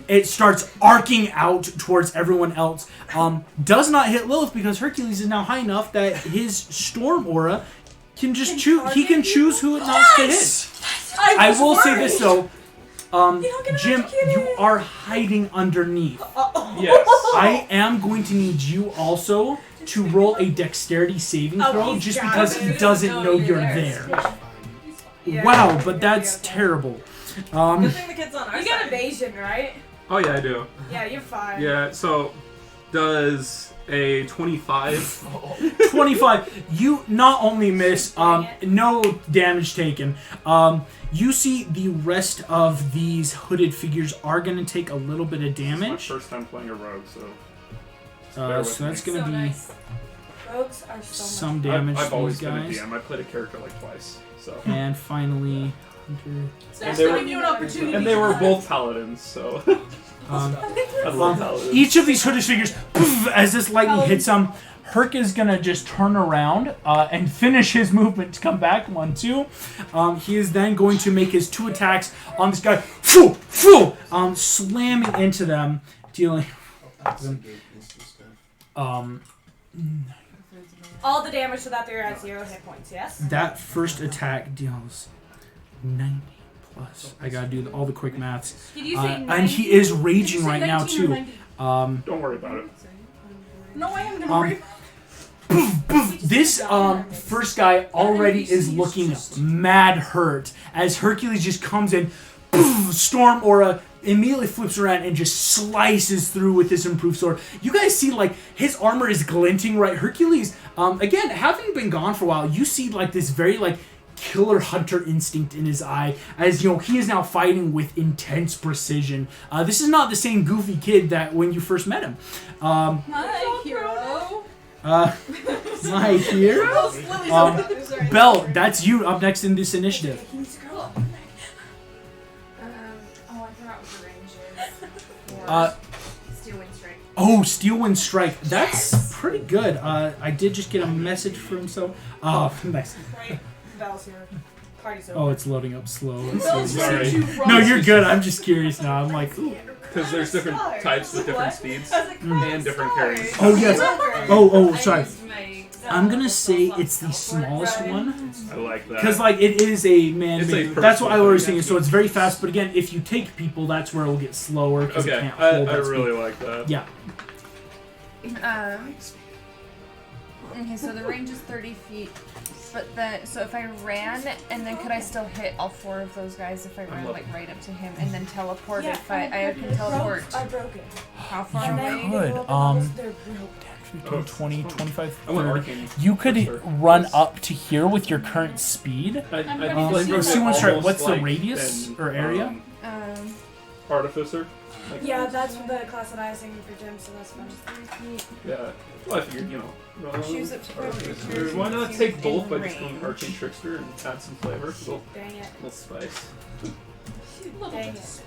It starts arcing out towards everyone else. Does not hit Lilith because Hercules is now high enough that his storm aura can just choose. He can choose who it knocks to hit. I will say this though, Jim, you are hiding underneath. Yes. I am going to need you also to roll a dexterity saving throw he's just got because it. he doesn't know you're there. Wow, but that's terrible. Good thing the kid's on our You got side. evasion, right? Oh yeah, I do. Yeah, you're fine. Yeah. So, does a 25? 25. You not only miss, no damage taken. You see the rest of these hooded figures are going to take a little bit of It's my damage. first time playing a rogue, so. bear with So that's me. going to So be nice. Rogues are so some much. damage I've to always these been a guys. DM. I played a character like twice, so. And finally, Hunter. That's they were- giving you an opportunity. And they were both paladins, so. I love paladins. Each of these hooded figures, poof, as this lightning hits them, Herc is gonna just turn around and finish his movement to come back. 1, 2. He is then going to make his 2 attacks on this guy, slamming into them, dealing. All the damage so that they're at 0 hit points, yes? That first attack deals 90 plus. I gotta do all the quick maths. Did you say and he is raging right now 19 or too. 90? Don't worry about it. No, I am gonna worry. This first guy already is looking mad hurt as Hercules just comes in, storm aura, immediately flips around and just slices through with this improved sword. You guys see like his armor is glinting, right? Hercules, again, having been gone for a while, you see like this very like killer hunter instinct in his eye as you know he is now fighting with intense precision. This is not the same goofy kid that when you first met him. Hi, hero. My hero. Belle, that's you up next in this initiative. I forgot what the range is. Steel Wind Strike. Oh, Steel Wind Strike. That's pretty good. I did just get a message from nice. Right? Belle's here. Party's over. Oh, it's loading up slow. It's Bells loading just slow. sent you No, from- you're good. I'm just curious now. I'm like, ooh. Because there's different types with different speeds and different carries. Oh yes. Oh, sorry. I used my- I'm gonna say it's the smallest one I like that. because like it is a man. It's a That's what I personal always thing. think. So it's very fast. But again, if you take people, that's where it will get slower because it Okay, can't I hold that really speed. like that. Yeah. Okay, so the range is 30 feet. But then, so if I ran, and then could I still hit all 4 of those guys if I ran like right up to him, and then teleport if I can teleport? I broke it. How far You away? could, They're broke. 15, 20, 25, I went 30. arcane. You could For sure. run up to here with your current speed. I ready feel like to doing see it one straight. almost What's the like radius an, or area? artificer. Like, Yeah, that's the class that I was thinking for gym, so that's fun. yeah. Well, I figured, Choose it to why not take both by just going arcane trickster and add some flavor? Dang it. Little spice. Dang it.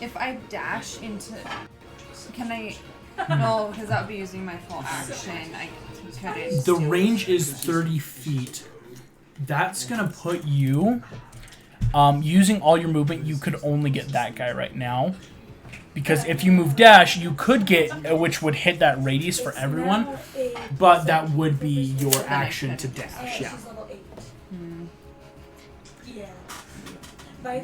If I dash into, can I? No, because that would be using my full action. I couldn't. The range is 30 feet. That's gonna put you. Using all your movement, you could only get that guy right now. Because if you move dash, you could get, which would hit that radius for everyone, but that would be your action to dash, yeah. She's level 8. Yeah. But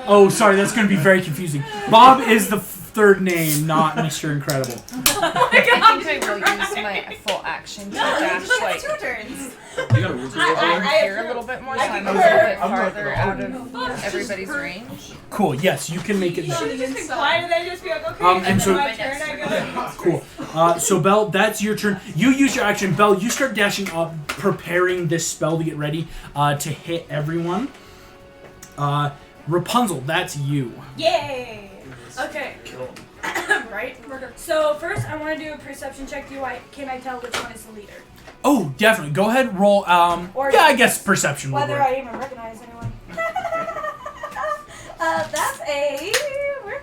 Oh, sorry, that's going to be very confusing. Bob is the third name, not Mr. Incredible. I think I will use my full action to dash like Two turns. You got a roof over here a little bit more, so I'm a little bit farther out of everybody's range. Cool, yes, you can make it there. Why did I just be like, okay, and so- my turn, I go. Cool. So, Belle, that's your turn. You use your action. Belle, you start dashing up, preparing this spell to get ready to hit everyone. Rapunzel, that's you. yay! Okay. Right? So first I want to do a perception check. Can I tell which one is the leader? Oh, definitely. Go ahead and roll. Or Yeah, I guess perception will Whether work. I even recognize anyone. That's a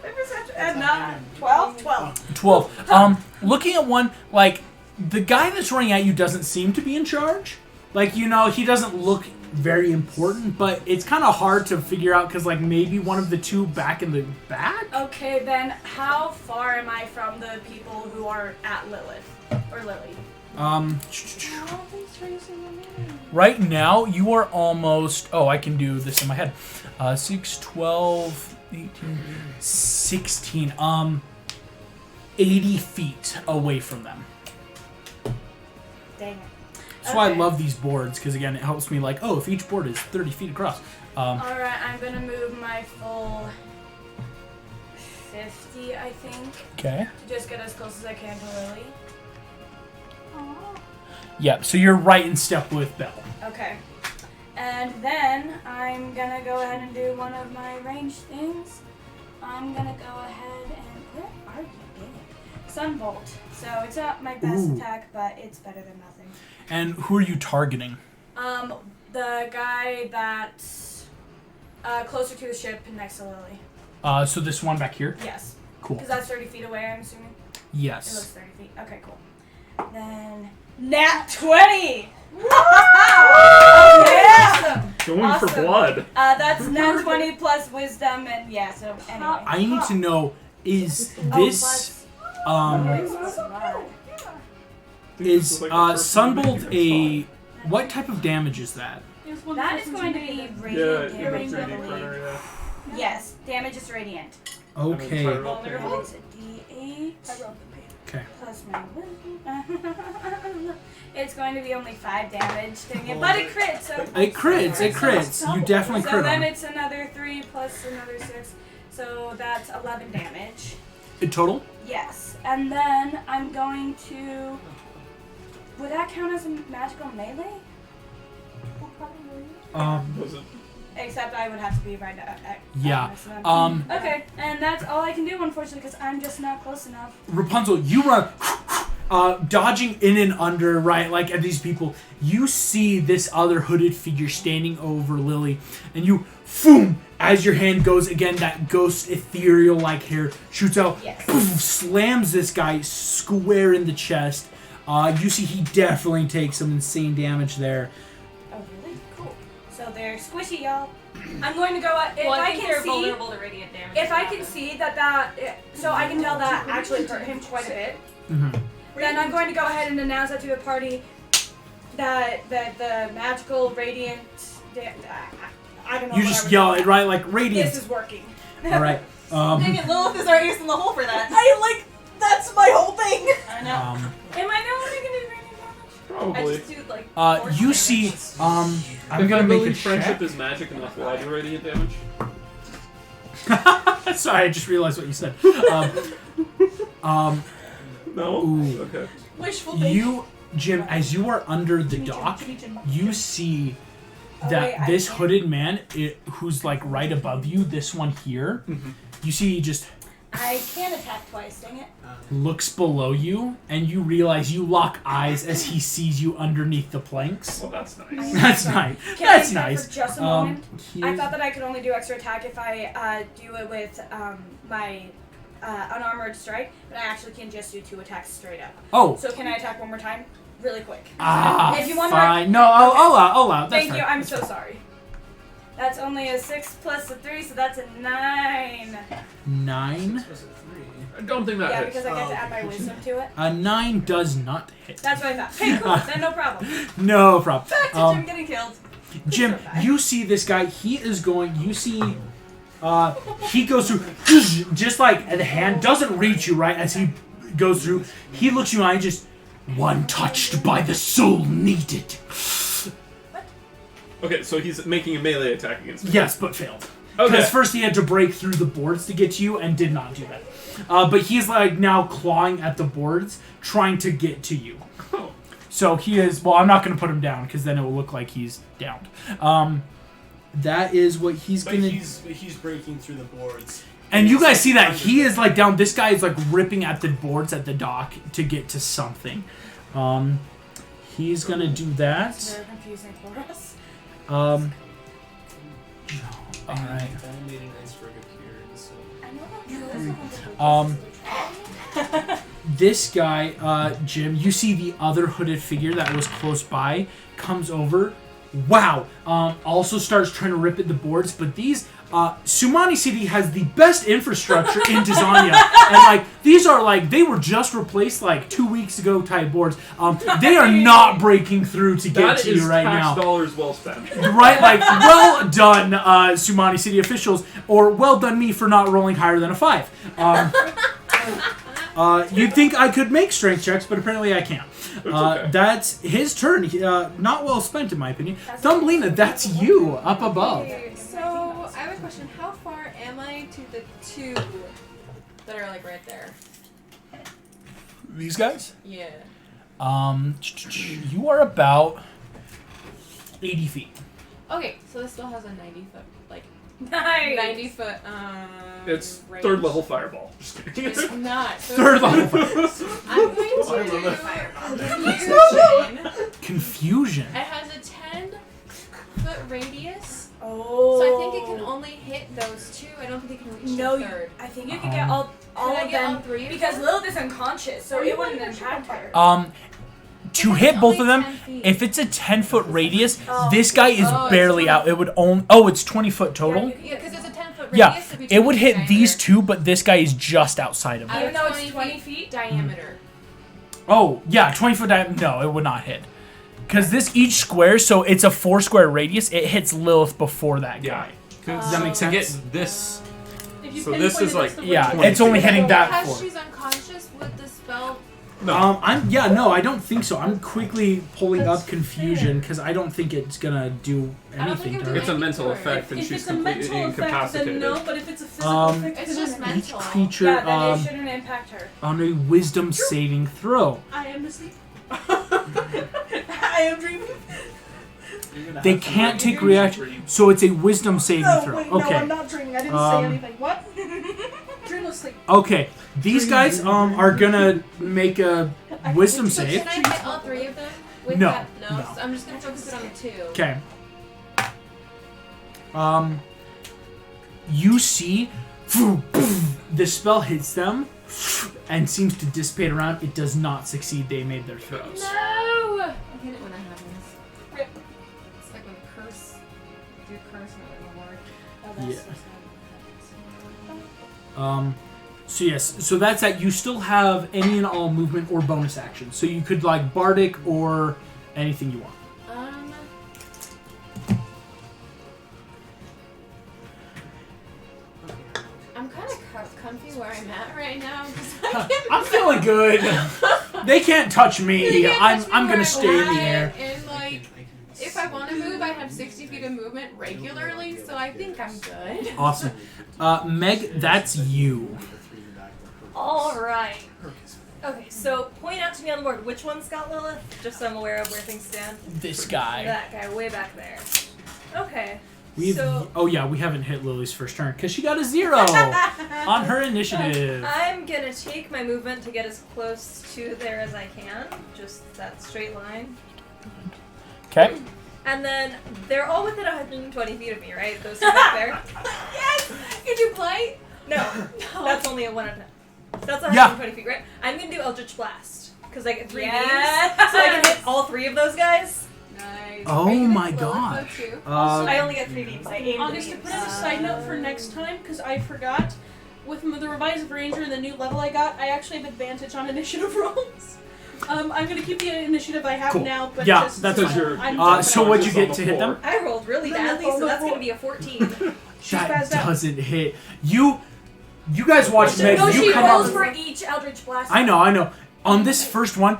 perception. Not 12? 12. 12. Looking at one, like, the guy that's running at you doesn't seem to be in charge. Like, he doesn't look very important, but it's kind of hard to figure out because, like, maybe one of the two back in the back? Okay, then how far am I from the people who are at Lilith? Or Lily? Right now, you are almost... Oh, I can do this in my head. 6, 12, 18, 16. 80 feet away from them. Dang it. That's why I love these boards, because, again, it helps me, like, if each board is 30 feet across. Alright, I'm going to move my full 50, I think. Okay. To just get as close as I can to Lily. Yeah, so you're right in step with Belle. Okay. And then I'm going to go ahead and do one of my range things. I'm going to go ahead and... Where are you getting? Sunbolt. So it's not my best attack, but it's better than nothing. And who are you targeting? The guy that's closer to the ship next to Lily. So this one back here? Yes. Cool. Because that's 30 feet away, I'm assuming. It looks Yes. 30 feet. Okay, cool. Then... Nat 20! Yeah! Going for Awesome. blood. That's Nat 20 plus wisdom, and yeah, so anyway. I need to know, is Oh, this... Is Sunbolt a... What type of damage is that? That is going to be Yeah, radiant you have a damage, I 3D believe. printer, yeah. Yes, damage is radiant. Okay. And it's a D8 Okay. plus my wisdom. It's going to be only 5 damage, dang it, but it crits, so... It crits. You definitely So crit then on. it's another 3 plus another 6, so that's 11 damage. In total? Yes, and then I'm going to... Would that count as a magical melee? Was it? Except I would have to be right at Yeah. Okay, and that's all I can do, unfortunately, because I'm just not close enough. Rapunzel, you run, dodging in and under, right, like at these people. You see this other hooded figure standing over Lily, and you, boom, as your hand goes again, that ghost ethereal-like hair shoots out, Yes. poof, slams this guy square in the chest. You see he definitely takes some insane damage there. Oh, really? Cool. So they're squishy, y'all. I'm going to go if Well, I I think can they're see... vulnerable to radiant damage. If I can see so I can tell that actually hurt him quite a bit, then I'm going to go ahead and announce that to the party that the magical radiant, I don't know. You just yell it, right, like radiant. This is working. All right. Dang it, Lilith is already in the hole for that. That's my whole thing. I know. Am I not only going to do radiant damage? Probably. I just do like. force You damage. see, I'm If I gonna make a believe friendship check. is magic enough, will I do radiant damage? Sorry, I just realized what you said. No? Ooh. Okay. Wishful thinking. You Jim, as you are under the dock, you see that this hooded man, who's like right above you, this one here, you see he just I can attack twice, dang it. looks below you, and you realize you lock eyes as he sees you underneath the planks. Well, that's nice. That's nice. Can That's I attack nice. for just a moment? he I is- thought that I could only do extra attack if I do it with my unarmored strike, but I actually can just do 2 attacks straight up. Oh. So can I attack one more time? Really quick. Ah, If you want fine. No, I'll allow. That's Thank fine. you, I'm That's so fine. sorry. That's only a 6 plus a 3, so that's a 9. 9. I don't think that Yeah, hits. because I get to add my wisdom to it. A 9 does not hit. That's what I thought. Hey, cool, then no problem. No problem. Back to Jim getting killed. Jim, you see this guy. He is going. You see, he goes through. Just like the hand doesn't reach you right as he goes through. He looks you in the eye and just one touched by the soul needed. Okay, so he's making a melee attack against me. Yes, but failed. Okay. Because first he had to break through the boards to get to you and did not do that. But he's like now clawing at the boards, trying to get to you. Oh. So he is. Well, I'm not going to put him down because then it will look like he's downed. That is what he's But gonna. he's breaking through the boards. And you He's, guys see that under he the- is like down. This guy is like ripping at the boards at the dock to get to something. He's gonna do It's that. very confusing for us. All right. That made an iceberg appear, so. I know that. This guy, Jim, you see the other hooded figure that was close by comes over. Wow. Also starts trying to rip at the boards, but these Sumani City has the best infrastructure in Dizania, and like these are like they were just replaced like 2 weeks ago type boards. They are not breaking through to get That to is you right tax now. dollars well spent. Right, like well done, Sumani City officials, or well done me for not rolling higher than a 5. You'd think I could make strength checks, but apparently I can't. okay. That's his turn. Not well spent, in my opinion. Thumbelina, that's you up above. Okay, so I have a question. How far am I to the 2 that are like right there? These guys? Yeah. You are about 80 feet. Okay, so this still has a 90 foot, like Nice. 90 foot. It's range. 3rd level fireball. Just kidding. It's not. So 3rd level. I'm going to do confusion. Confusion. It has a 10-foot radius, Oh. so I think it can only hit those 2. I don't think it can reach No, the 3rd. I think you can get all Can I of get them all 3 of because them? Lilith is unconscious, so Are it you wouldn't going to impact her. To hit both of them, if it's a 10-foot radius, Oh. this guy is Oh, it's barely 20. out. It would only. Oh, it's 20-foot total. Yeah, because it's a 10-foot radius. Yeah, it'd be it would 20 hit diameter. these 2, but this guy is just outside of Out it. Even of though it's 20 feet? diameter. Oh, yeah, 20-foot diameter. No, it would not hit. Because this each square, so it's a 4-square radius, it hits Lilith before that Yeah. guy. Does that make To sense? get this. If you So this is pinpointed like- us the Yeah, 20 it's only feet. hitting that Because 4. she's unconscious, would the spell... No. No, I don't think so. I'm quickly pulling up confusion because I don't think it's gonna do I don't think anything it to would her. It's a mental If effect, and If she's it's a mental completely effect, then incapacitated. no. But if it's a physical Um, effect, It's then just yes. Each mental. creature Yeah, then it shouldn't impact her. on a wisdom saving throw. I am asleep. I am dreaming. They can't take reaction, so it's a wisdom saving No, throw. wait, no, Okay. I'm not dreaming. I didn't Um, say anything. What? Dreamless sleep. Okay. These guys are gonna make a wisdom So save. can I hit all 3 of them? With No, that? No. no. So I'm just going to focus it on the 2. Okay. You see, the spell hits them and seems to dissipate around. It does not succeed. They made their throws. No! I hate it when that happens. Rip. It's like when curse... Do curse and it will work. Oh, that's Yeah. so sad. So yes, so that's that. You still have any and all movement or bonus actions. So you could like bardic or anything you want. I'm kind of comfy where I'm at right now. 'cause I can't I'm feeling good. They can't touch You me. can't I'm touch me I'm where gonna stay in the at, air. And like, if I want to move, I have 60 feet of movement regularly, so I think I'm good. Awesome. Meg, that's you. All right. Okay, so point out to me on the board which one's got Lilith, just so I'm aware of where things stand. This guy. That guy, way back there. Okay. We haven't hit Lily's first turn because she got a 0 on her initiative. I'm gonna take my movement to get as close to there as I can, just that straight line. Okay. And then they're all within 120 feet of me, right? Those two back there. Yes! Could you play? No, that's only a 1 at a time. So that's 120 feet, right? I'm gonna do Eldritch Blast because I get 3 beams, so I can hit all 3 of those guys. Nice. Oh Are you gonna my hit Lilith, gosh. though, too? I only get 3 beams. I aim the August, to beams. put as a side note for next time, because I forgot, with the revised ranger and the new level I got, I actually have advantage on initiative rolls. I'm gonna keep the initiative I have Cool. now, but Yeah, just that's what you're- I'm so jumping what'd on you it. get to hit them? I rolled really badly, so that's gonna be a 14. That doesn't hit. You guys watch Meg. No, You she come rolls out. for each Eldritch Blast. I know. On this first one,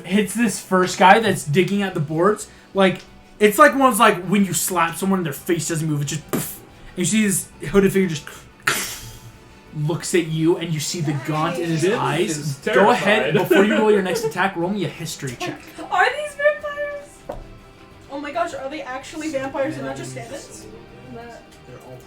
hits this first guy that's digging at the boards. Like, it's like one of those, like, when you slap someone and their face doesn't move, it just, and you see this hooded figure just looks at you, and you see the gaunt in his It is eyes. Go terrified. ahead, before you roll your next attack, roll me a history check. Are these vampires? Oh my gosh, are they actually vampires and not just stand-ins? They're all hurt.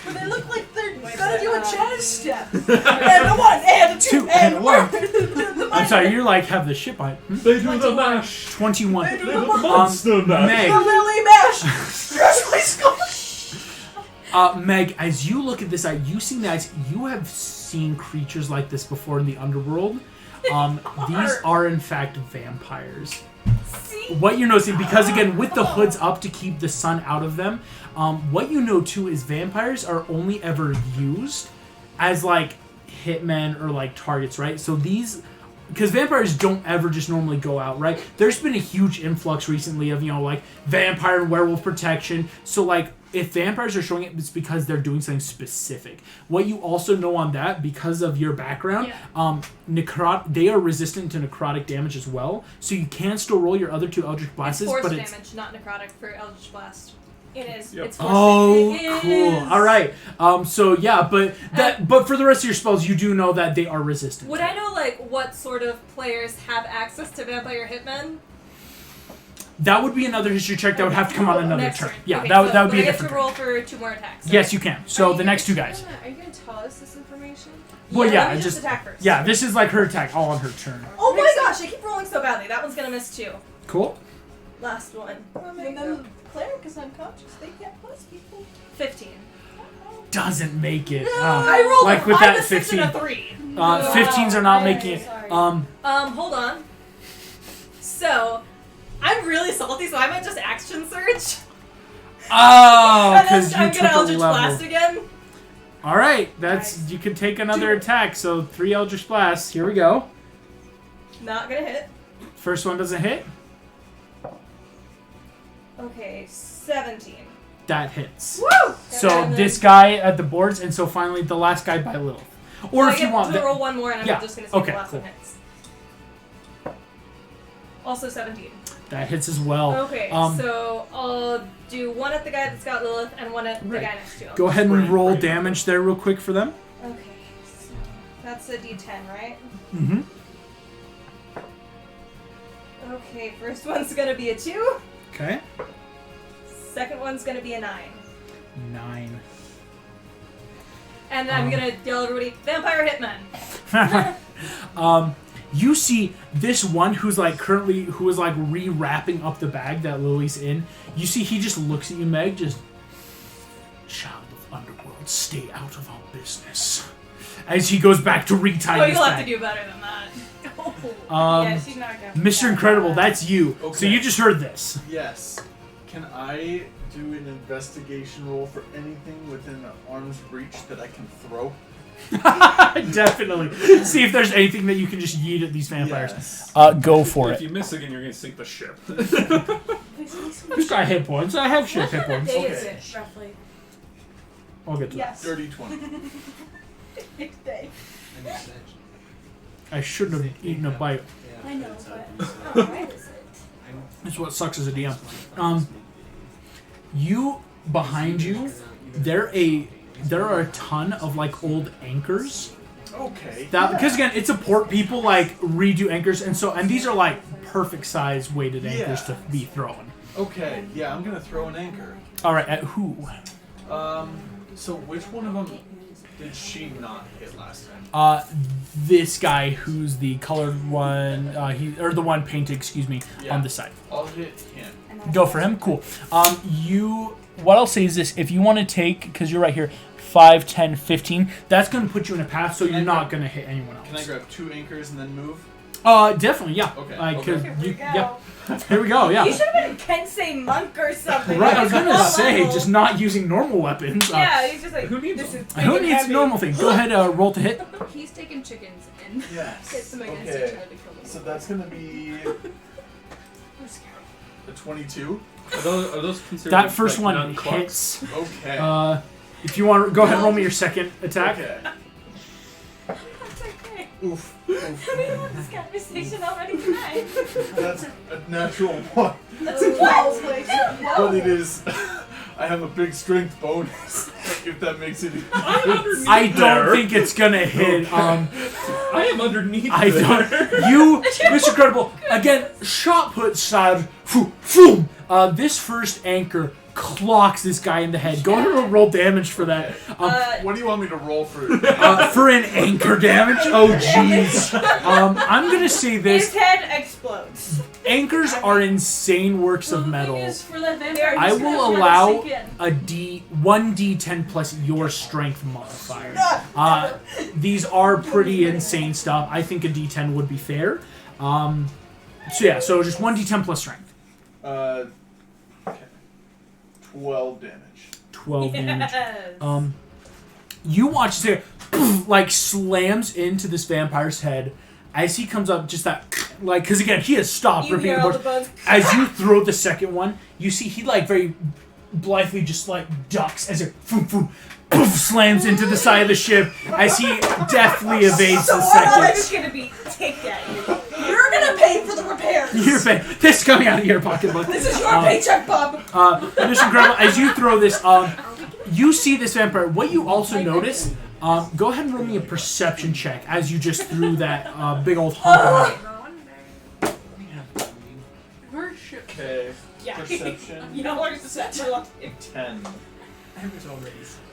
But they look like they're gonna do a jazz step. And a 1, and a 2, and a 1. I'm sorry, you're like, have the shit by it. They do the mash. 21. They do the monster mash. Meg. The Lily Mash! Stretch my skull! Meg, as you look at this, you see that you have seen creatures like this before in the underworld. These are in fact vampires. What you're noticing, because again, with the hoods up to keep the sun out of them, what you know too is vampires are only ever used as like hitmen or like targets, right? So these, because vampires don't ever just normally go out, right? There's been a huge influx recently of, like vampire and werewolf protection. So like, if vampires are showing it, it's because they're doing something specific. What you also know on that, because of your background, they are resistant to necrotic damage as well. So you can still roll your other 2 Eldritch Blasts, It's force but damage, not necrotic for Eldritch Blast. It is. Yep. It's force Oh, damage. cool! All right. So yeah, but for the rest of your spells, you do know that they are resistant. Would I know like what sort of players have access to vampire hitmen? That would be another history check that would have to come on another Next turn. turn. Yeah, Okay, that would so be a I get different to turn. roll for 2 more attacks. Yes, you can. So the next 2 guys. Are you gonna tell us this information? Well, Let yeah, me just attack first. yeah. This is like her attack, all on her turn. Oh my gosh, I keep rolling so badly. That one's gonna miss 2. Cool. Last one. And then cleric is unconscious. They can't plus people. 15. Doesn't make it. I rolled like a with 5, that a 6, 15. and a 3. 15s are not making it. Sorry. Hold on. So, I'm really salty, so I might just action surge. Oh, And because then you I'm took gonna a Eldritch Blast level. again. All right, that's you can take another attack. So 3 Eldritch Blasts. Here we go. Not gonna hit. First one doesn't hit. Okay, 17. That hits. Woo! So And then- this guy at the boards, and so finally the last guy by Lilith. Or so if I you get want, to roll one more, and I'm yeah, just gonna see okay, the last cool. one hits. Also 17. that hits as well. Okay, Um, so I'll do 1 at the guy that's got Lilith and 1 at the Right. guy next to him. Go ahead and Right, roll right. damage there real quick for them. Okay, so that's a D10, right? Mm-hmm. Okay, first one's gonna be a 2. Okay. Second one's gonna be a 9. 9. And I'm gonna yell at everybody, Vampire Hitman! You see this one who's like who is like rewrapping up the bag that Lily's in. You see he just looks at you, Meg, just child of underworld, stay out of our business. As he goes back to retie Oh, his you'll have bag. to do better than that. Yeah, she's not gonna. Mr. Incredible, that's you. So Okay. you just heard this. Yes. Can I do an investigation roll for anything within an arm's reach that I can throw? Definitely. See if there's anything that you can just yeet at these vampires. Yes. Go for If it. you miss again, you're gonna sink the ship. Just got hit points. I have shit hit points. Day is Okay. it, roughly? I'll get to Yes. Dirty 20. Next day. And it's that. I shouldn't have eaten a bite. Yeah, I know, it's, but how right is it? That's what sucks as a DM. You behind you, there are a ton of like old anchors Okay. That because again, it's a port. People like redo anchors, and these are like perfect size weighted anchors to be thrown. Okay. Yeah, I'm gonna throw an anchor. All right, at who? So which one of them did she not hit last time? This guy who's the colored one, the one painted, excuse me, on the side. I'll hit him. Go for him. Cool. What I'll say is this: if you want to take, because you're right here, 5, 10, 15, that's going to put you in a path, so you're not going to hit anyone else. Can I grab 2 anchors and then move? Definitely, yeah. Okay. Here we go. Yeah. Here we go. Yeah. You should have been a Kensei monk or something. Right, I was Like, gonna top say, level. just not using normal weapons. Yeah, he's just like, who needs this them? is big Who and needs heavy. normal things? Go ahead, roll to hit. He's taking chickens and Yes. hits them against Okay. each other to kill them. So that's gonna be a 22. Are those considered That first like, one non-clucks? hits. Okay. If you want, go ahead and roll me your second attack. Okay. That's okay. Oof. We had this conversation already tonight. That's a natural 1. That's what? But it is. I have a big strength bonus. If that makes it. I don't think it's gonna hit. I am underneath. I there. don't. You, Mr. Credible, again, shot put side. Boom. This first anchor clocks this guy in the head. Go ahead and roll damage for that. What do you want me to roll for? For an anchor damage? Oh, jeez. I'm gonna say His this. head explodes. Anchors are insane works of metal. For that vampire, I he's gonna will have to allow sink in. a 1d10 plus your strength modifier. These are pretty insane stuff. I think a d10 would be fair. So just 1d10 plus strength. Okay. 12 damage. 12 damage. Yes. You watch there, like slams into this vampire's head as he comes up. Just that, like, because again he has stopped You ripping hear all the apart. bones. As you throw the second one, you see he like very blithely just like ducks as it poof, slams into the side of the ship as he deftly evades So the what are just second. gonna be? Take that. You're gonna pay for the repairs. This is coming out of your pocketbook. This is your paycheck, Bob. Mr. Grumble, as you throw this, you see this vampire. What you also notice, go ahead and roll me a perception check as you just threw that big old hump of it. Okay. Yeah. Perception. You know what is the set for luck? 10.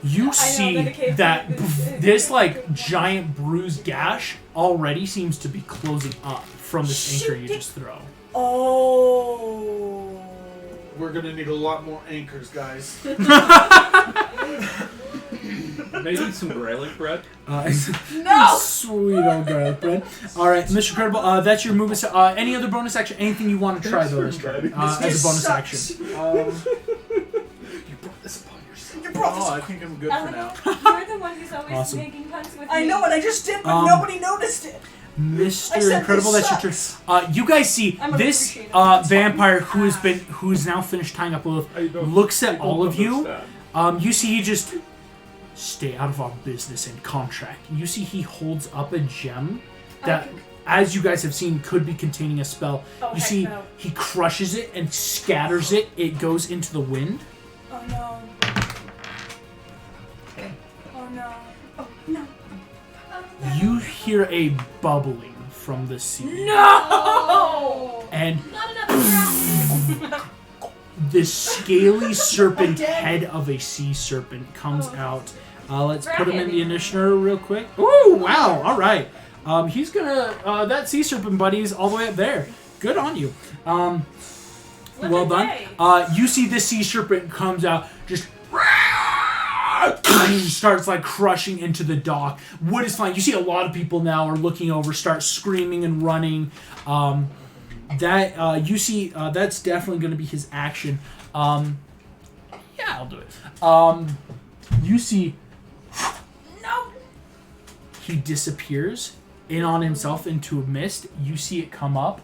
You then see it came that from this like giant bruised gash already seems to be closing up from this anchor you just throw. Oh. We're gonna need a lot more anchors, guys. Maybe some garlic bread. No! Sweet old garlic bread. All right, Mr. Credible, that's your movement. Any other bonus action? Anything you want to try though, as a bonus action? You brought this upon yourself. I think I'm good for now. You're the one who's always Awesome. making puns with me. I know what I just did, but nobody noticed it. I Mr. said Incredible, this that's your turn. You guys see I'm gonna this appreciate it. vampire who's now finished tying up Lilith looks at all of you. You see he just stay out of our business and contract. You see he holds up a gem that, as you guys have seen, could be containing a spell. Oh, You heck see no. he crushes it and scatters it. It goes into the wind. Oh no. Oh no. Oh no. You hear a bubbling from the sea. No! And Not enough drafting. this scaly serpent head of a sea serpent comes out. Let's put him in the initiative real quick. Ooh, wow. All right. He's gonna, that sea serpent buddy's all the way up there. Good on you. Well done. You see this sea serpent comes out, just starts like crushing into the dock. Wood is flying. You see a lot of people now are looking over, start screaming and running. You see that's definitely going to be his action. Yeah, I'll do it. You see, no, he disappears in on himself into a mist. You see it come up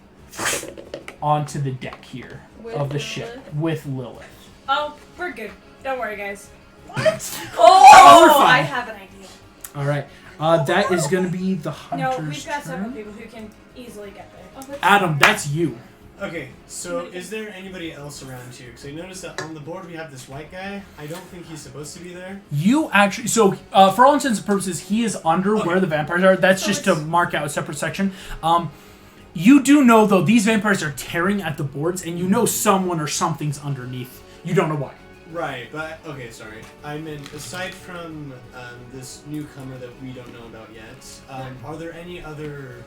onto the deck here of the ship with Lilith. Oh, we're good. Don't worry, guys. Oh, we're fine. I have an idea. All right, that is going to be the hunter's No, we've got several turn. people who can easily get there. Adam, that's you. Okay, so is there anybody else around here? Because I noticed that on the board we have this white guy. I don't think he's supposed to be there. You actually, so for all intents and purposes, he is under where the vampires are. That's So just to mark out a separate section. You do know, though, these vampires are tearing at the boards, and you know someone or something's underneath. You don't know why. Right, but okay, sorry. I meant aside from this newcomer that we don't know about yet, are there any other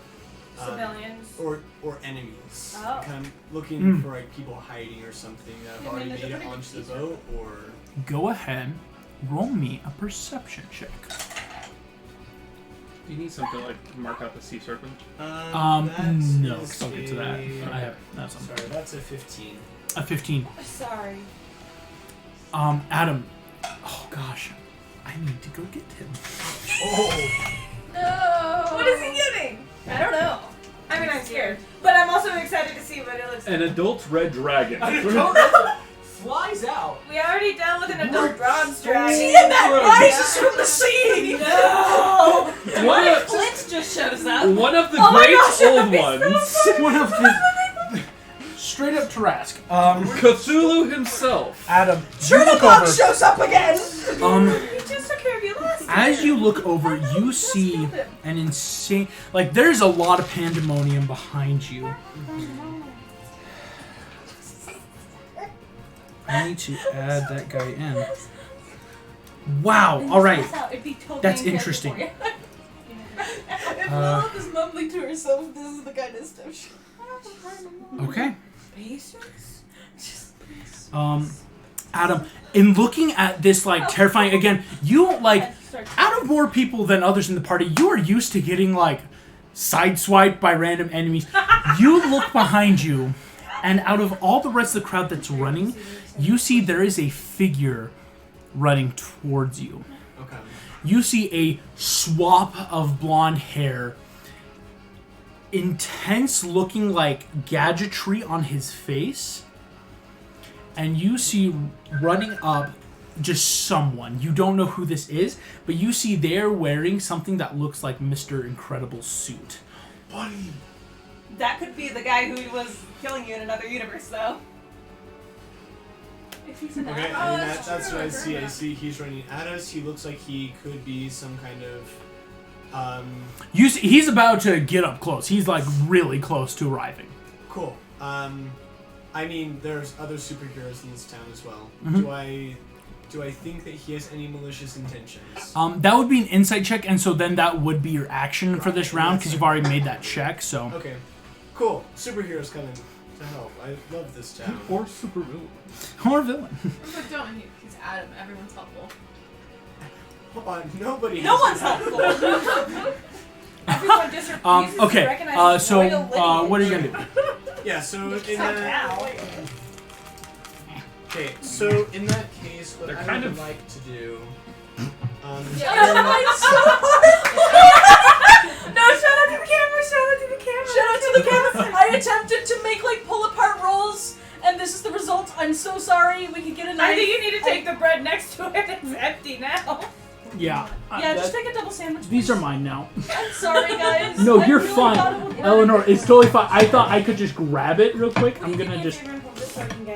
Civilians. or enemies? Oh. Kind of looking for like people hiding or something that have Yeah, already man, made there's it a onto the pretty boat, or Go ahead, roll me a perception check. Do you need something to like mark out the sea serpent? No, is 'cause I'll get to that. a- I have that's something. Sorry, that's a 15. A 15. Sorry. Adam. Oh gosh, I need to go get him. Oh, No. What is he getting? I don't know. I mean, I'm scared, but I'm also excited to see what it looks like. An adult red dragon. flies out. We already dealt with an adult bronze dragon. Rises from the sea. No! One of, Clint just shows up. one of the Oh my great gosh, old that makes so ones. One of the straight up Tarask. Cthulhu himself. Adam. You look over. shows up again. He just took care of you last As you look over, you see an insane. Like, there's a lot of pandemonium behind you. I need to add that guy in. Wow. All right. That's interesting. If Lilith is mumbling to herself, this is the kind of stuff she... Okay. Patience? Adam, in looking at this, like, terrifying, again, you, like, out of more people than others in the party, you are used to getting, like, sideswiped by random enemies. You look behind you, and out of all the rest of the crowd that's running, you see there is a figure running towards you. Okay. You see a swap of blonde hair, intense looking like gadgetry on his face, and you see running up just someone. You don't know who this is, but you see they're wearing something that looks like Mr. Incredible's suit. That could be the guy who was killing you in another universe, though. If he's an Okay, ally. and that's that's true, what I I've see. heard I that. see he's running at us. He looks like he could be some kind of You see, he's about to get up close. He's like really close to arriving. cool. I mean, there's other superheroes in this town as well. Mhm. Do I think that he has any malicious intentions? That would be an insight check, and so then that would be your action for this round because you've already made that check. So Okay, cool. Superheroes coming to help. I love this town. Or super villain. or villain. But don't. He's Adam. Everyone's helpful. Hold on, nobody. No has one's been helpful. Everyone just refuses to Okay. recognize So royal lineage. what are you gonna do? Yeah. So in Stop that. now. Okay. So in that case, what They're I kind would of- like to do. No, shout out to the camera, shout out to the camera. Shout out to the camera. I attempted to make like pull apart rolls, and this is the result. I'm so sorry. We could get a I knife. think you need to take the bread next to it. It's empty now. Yeah. Yeah, just take a double sandwich. These are mine now. I'm sorry, guys. No, I you're really fine. thought it would work. Eleanor, it's totally fine. I thought I could just grab it real quick. I'm gonna just. Thank you.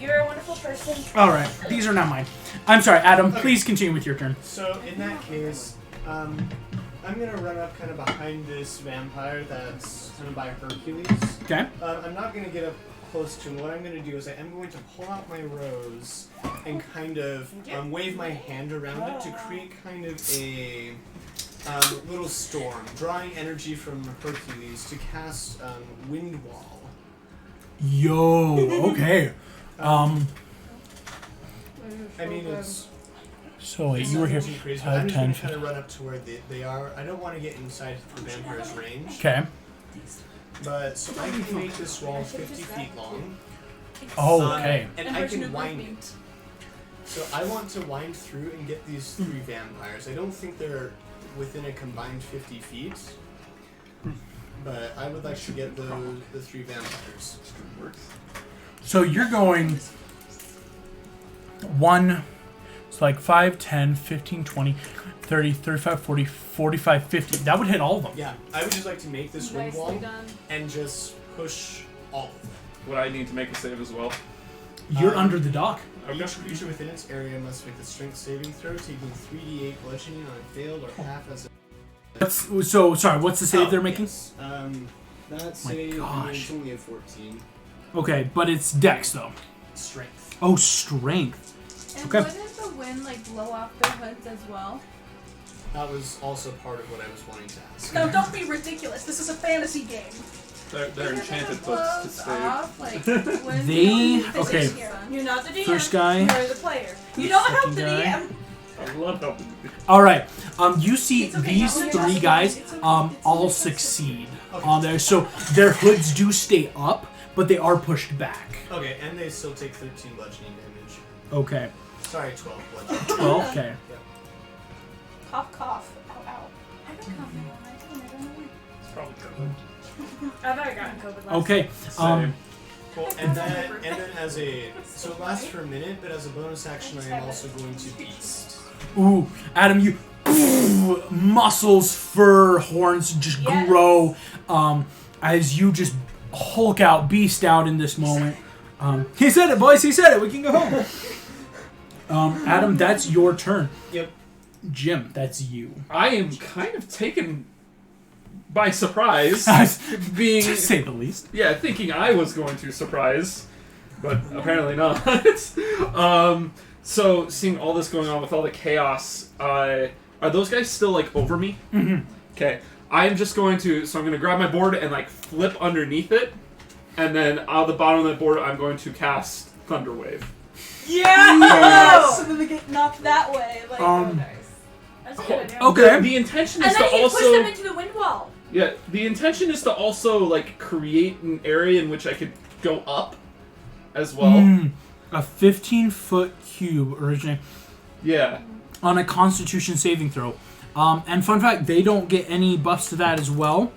You're a wonderful person. All right, these are not mine. I'm sorry, Adam. Please continue with your turn. So in that case, I'm gonna run up kind of behind this vampire that's kind of by Hercules. Okay. I'm not gonna get up close to him. What I'm gonna do is I am going to pull out my rose and kind of wave my hand around it to create kind of a little storm, drawing energy from Hercules to cast Wind Wall. Yo. Okay. I mean, it's So wait, you were here. nothing too crazy, but 5, I'm just 10, gonna 15. kind of run up to where they are. I don't want to get inside the vampire's range. Okay. But so I can make this wall 50 feet long. Oh, okay. And I can wind it. So I want to wind through and get these 3 vampires. I don't think they're within a combined 50 feet. But I would like to get the 3 vampires. So you're going 1, it's like 5, 10, 15, 20, 30, 35, 40, 45, 50. That would hit all of them. Yeah, I would just like to make this wind Nicely wall done. and just push all of them. Would I need to make a save as well? You're under the dock. Okay. Each creature within its area must make a strength saving throw, taking 3d8 bludgeoning on a failed or half as a... So, sorry, what's the save they're making? Yes. That My save gosh. is only a 14. Okay, but it's dex, though. Strength. Oh, strength. And Okay. wouldn't the wind like blow off their hoods as well? That was also part of what I was wanting to ask. No, don't be ridiculous. This is a fantasy game. They're Because enchanted if it books to blows save. off, like, when They- the okay. You're not the DM. First guy. You're the player. You don't help Second the guy. DM. I love helping. All right. You see It's okay, these don't worry three about it. guys It's okay. all It's succeed Okay. on there. So their hoods do stay up, but they are pushed back. Okay, and they still take 13 bludgeoning damage. Okay. Sorry, 12 bludgeoning. 12. Okay. Cough, cough. Ow, ow. I've been coughing all night. I don't know. It's probably good. I've already gotten COVID last Okay. Same. Cool. And then as a so it lasts for a minute, but as a bonus action, I am also going to beast. Ooh, Adam, you muscles, fur, horns just Yes. grow as you just Hulk out, beast out in this moment. He said it, boys. He said it. We can go home. Adam, that's your turn. Yep. Jim, that's you. I am kind of taken by surprise, being To say the least. yeah, thinking I was going to surprise, but apparently not. So seeing all this going on with all the chaos, are those guys still like over me? Mm-hmm. Okay, I'm just going to. So I'm going to grab my board and like flip underneath it, and then out the bottom of the board, I'm going to cast Thunder Wave. Yeah! So then they get knocked that way. Like, That's a good idea. Okay. The intention And is then to you push also them into the wind wall. yeah. The intention is to also like create an area in which I could go up as well. A 15-foot cube originating Yeah. on a Constitution saving throw. And fun fact, they don't get any buffs to that as well.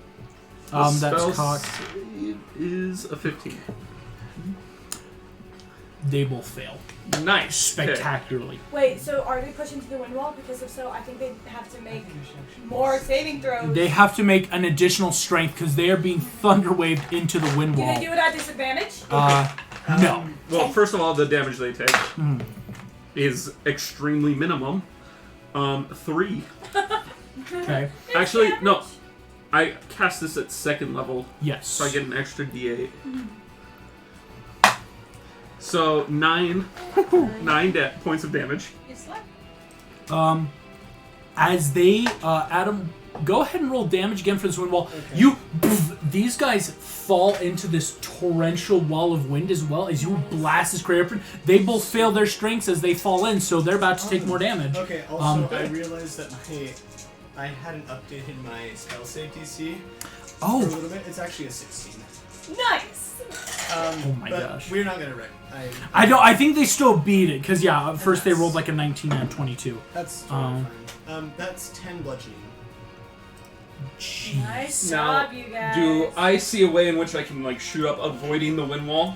The That's spell cocked. save is a 15. They both fail Nice. Okay. spectacularly. Wait, so are they pushing to the wind wall? Because if so, I think they have to make more saving throws. They have to make an additional strength because they are being thunder waved into the wind Can wall. they do it at disadvantage? No. Well, first of all, the damage they take is extremely minimum. 3. Okay. Actually, no. I cast this at second level, Yes. so I get an extra D8. So 9 points of damage. You slept. As they, Adam, go ahead and roll damage again for this wind wall. You, these guys fall into this torrential wall of wind as well as you blast this crater open. They both fail their strengths as they fall in, so they're about to take more damage. Okay, also, I realized that I hadn't updated my spell save DC for a Oh, little bit. It's actually a 16. Nice. Oh my but gosh. We're not going to wreck. I don't. I think they still beat it because yeah, at first they rolled like a 19 and a 22. That's totally fine. That's 10 bludgeoning. Jeez. Nice Now, job, you guys. Do I see a way in which I can like shoot up, avoiding the wind wall?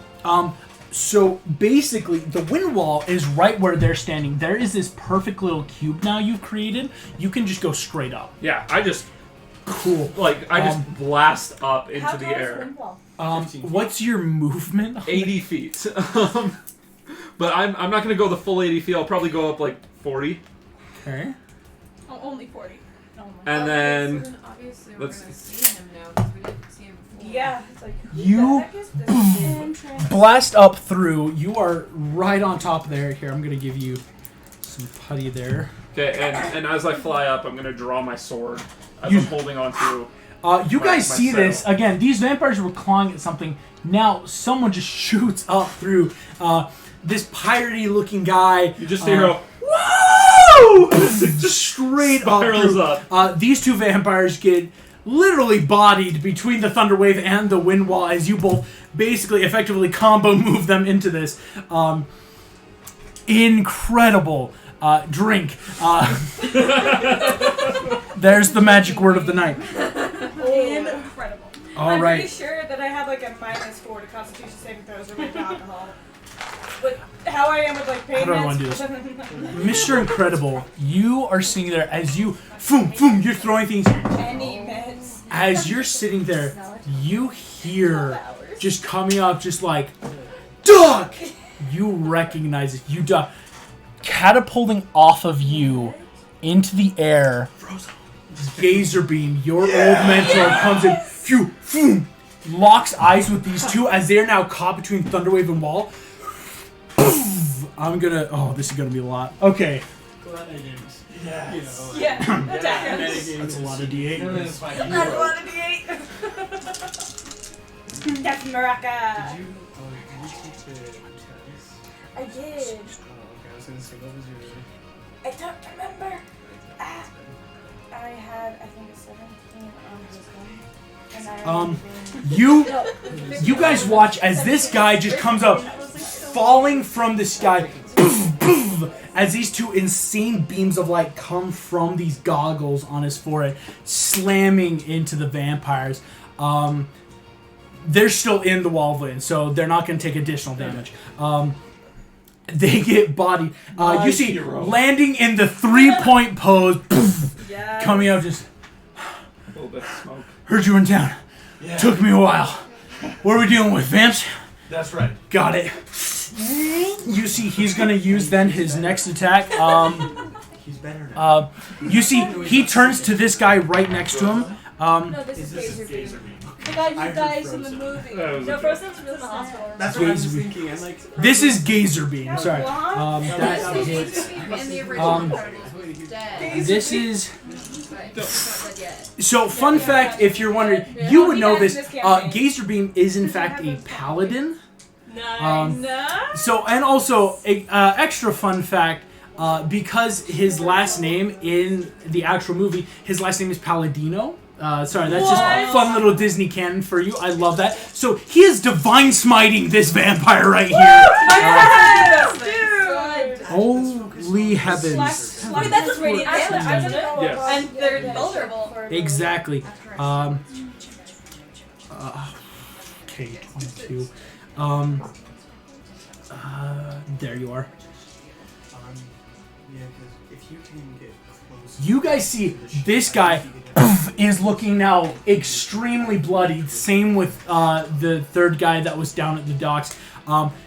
So basically, the wind wall is right where they're standing. There is this perfect little cube now you've created. You can just go straight up. Yeah, I just Cool. just blast up into How the tall is the air. wind wall? 15 feet. What's your movement? 80 feet. But I'm not going to go the full 80 feet. I'll probably go up like 40. Okay. Oh, only 40. Oh my And God. then So then obviously we're let's gonna see him now because we didn't see him before. Yeah, it's like who You the heck is this? Interesting. Blast up through. You are right on top there. Here, I'm gonna give you some putty there. okay, and as I fly up, I'm going to draw my sword as You- I'm holding on to. You guys my see this saddle. again. These vampires were clawing at something. Now someone just shoots up through. This piratey looking guy. You just hear a Woo! Straight spirals up. up. These two vampires get literally bodied between the thunder wave and the wind wall as you both basically effectively combo move them into this incredible drink. There's the magic word of the night. Incredible. All I'm right. pretty sure that I have like a -4 to Constitution saving throws related to alcohol. But how I am with like pain How do I wanna meds- Mr. Incredible, you are sitting there as you, boom, you're throwing things. Any meds. As you're sitting there, you hear just coming up, just like, duck! You recognize it. You duck. Catapulting off of you into the air. Gazer beam, your old mentor comes in, phew, phew, locks eyes with these two as they are now caught between Thunderwave and Wall. I'm gonna. Oh, this is gonna be a lot. Okay. Glad I didn't. Yes. Yeah, attack. That's a lot of D8. That's a lot of D8. That's Maraca. Did you take the test? I did. Oh, okay. I was gonna say, what was your... I don't remember. I had, I think, a 17 on wisdom. And I You guys watch as this guy just comes up, falling from the sky, as these two insane beams of light come from these goggles on his forehead, slamming into the vampires. They're still in the wall of wind, so they're not going to take additional damage. They get bodied. You see, landing in the 3-point pose, coming out just... A little bit of smoke. Heard you were in town. Yeah. Took me a while. What are we dealing with, vamps? That's right. Got it. You see, he's going to use then his next attack. He's better now. You see, he turns to this guy right next to him. No, this is This Gazer is Beam. Gazer Beam. The guy I who heard dies in the Frozen. movie. That was No, a Frozen's in the hospital. That's what I was Gazer Beam. thinking. I'm like... This is Gazer Beam. Sorry. That hits. And the original party He's dead. This is... But he's not dead yet. So, fun fact, if you're wondering, you would know this. Gazer Beam is in fact a paladin. Nice. So, and also, extra fun fact, because his last name in the actual movie, his last name is Palladino. Sorry, that's just fun little Disney canon for you. I love that. So, he is divine smiting this vampire right here. Holy heavens. Wait, that's just radiant damage, isn't it? Yes. And they're vulnerable. Exactly. Okay, 22. There you are. Yeah, because if you can get close... You guys see this guy is looking now extremely bloodied. Same with the third guy that was down at the docks.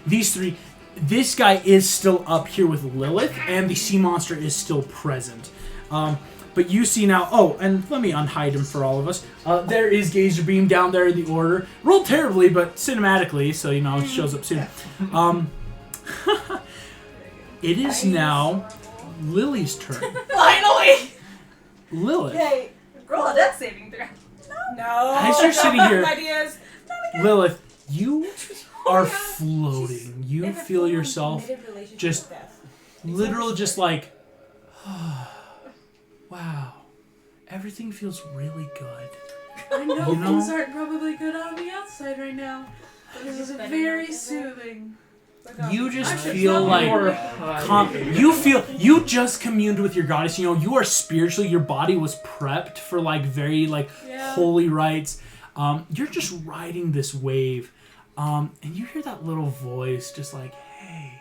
These three. This guy is still up here with Lilith, and the sea monster is still present. But you see now... Oh, and let me unhide him for all of us. There is Gazer Beam down there in the order. Rolled terribly, but cinematically, so, you know, it shows up soon. It is now Lily's turn. Finally! Lilith. Okay, roll a death saving throw. No. As you're sitting here, Ideas. Lilith, you are floating. You feel yourself just literal, just like, wow, everything feels really good. I know, You know- things aren't probably good on the outside right now. But this is very soothing. You just I should feel tell like you. you just communed with your goddess. You know, you are spiritually. Your body was prepped for like very like Yeah. holy rites. You're just riding this wave, and you hear that little voice just like, hey,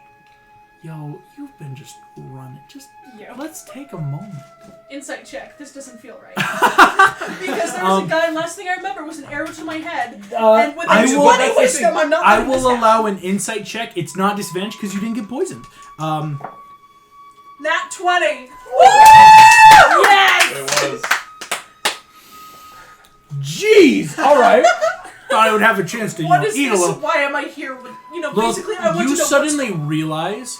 yo, you've been just running. Just let's take a moment. Insight check. This doesn't feel right. Because there was a guy, last thing I remember was an arrow to my head. And with I a will- 20 wisdom, I'm not I letting this will happen. allow an insight check. It's not disadvantage because you didn't get poisoned. Nat 20. Yes! It was. Jeez! Alright. Thought I would have a chance to, What is eat a this? little. Why am I here? With, Look, basically, I want you to know suddenly realize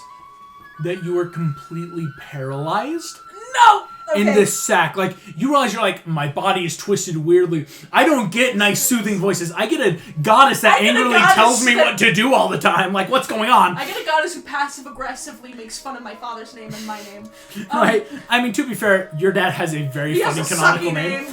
that you are completely paralyzed No! Okay. in this sack. Like, you realize you're like, my body is twisted weirdly. I don't get nice soothing voices. I get a goddess that I get a angrily goddess tells me that- what to do all the time. Like, what's going on? I get a goddess who passive-aggressively makes fun of my father's name and my name. Right? I mean, to be fair, your dad has a very He funny has a canonical sucky name.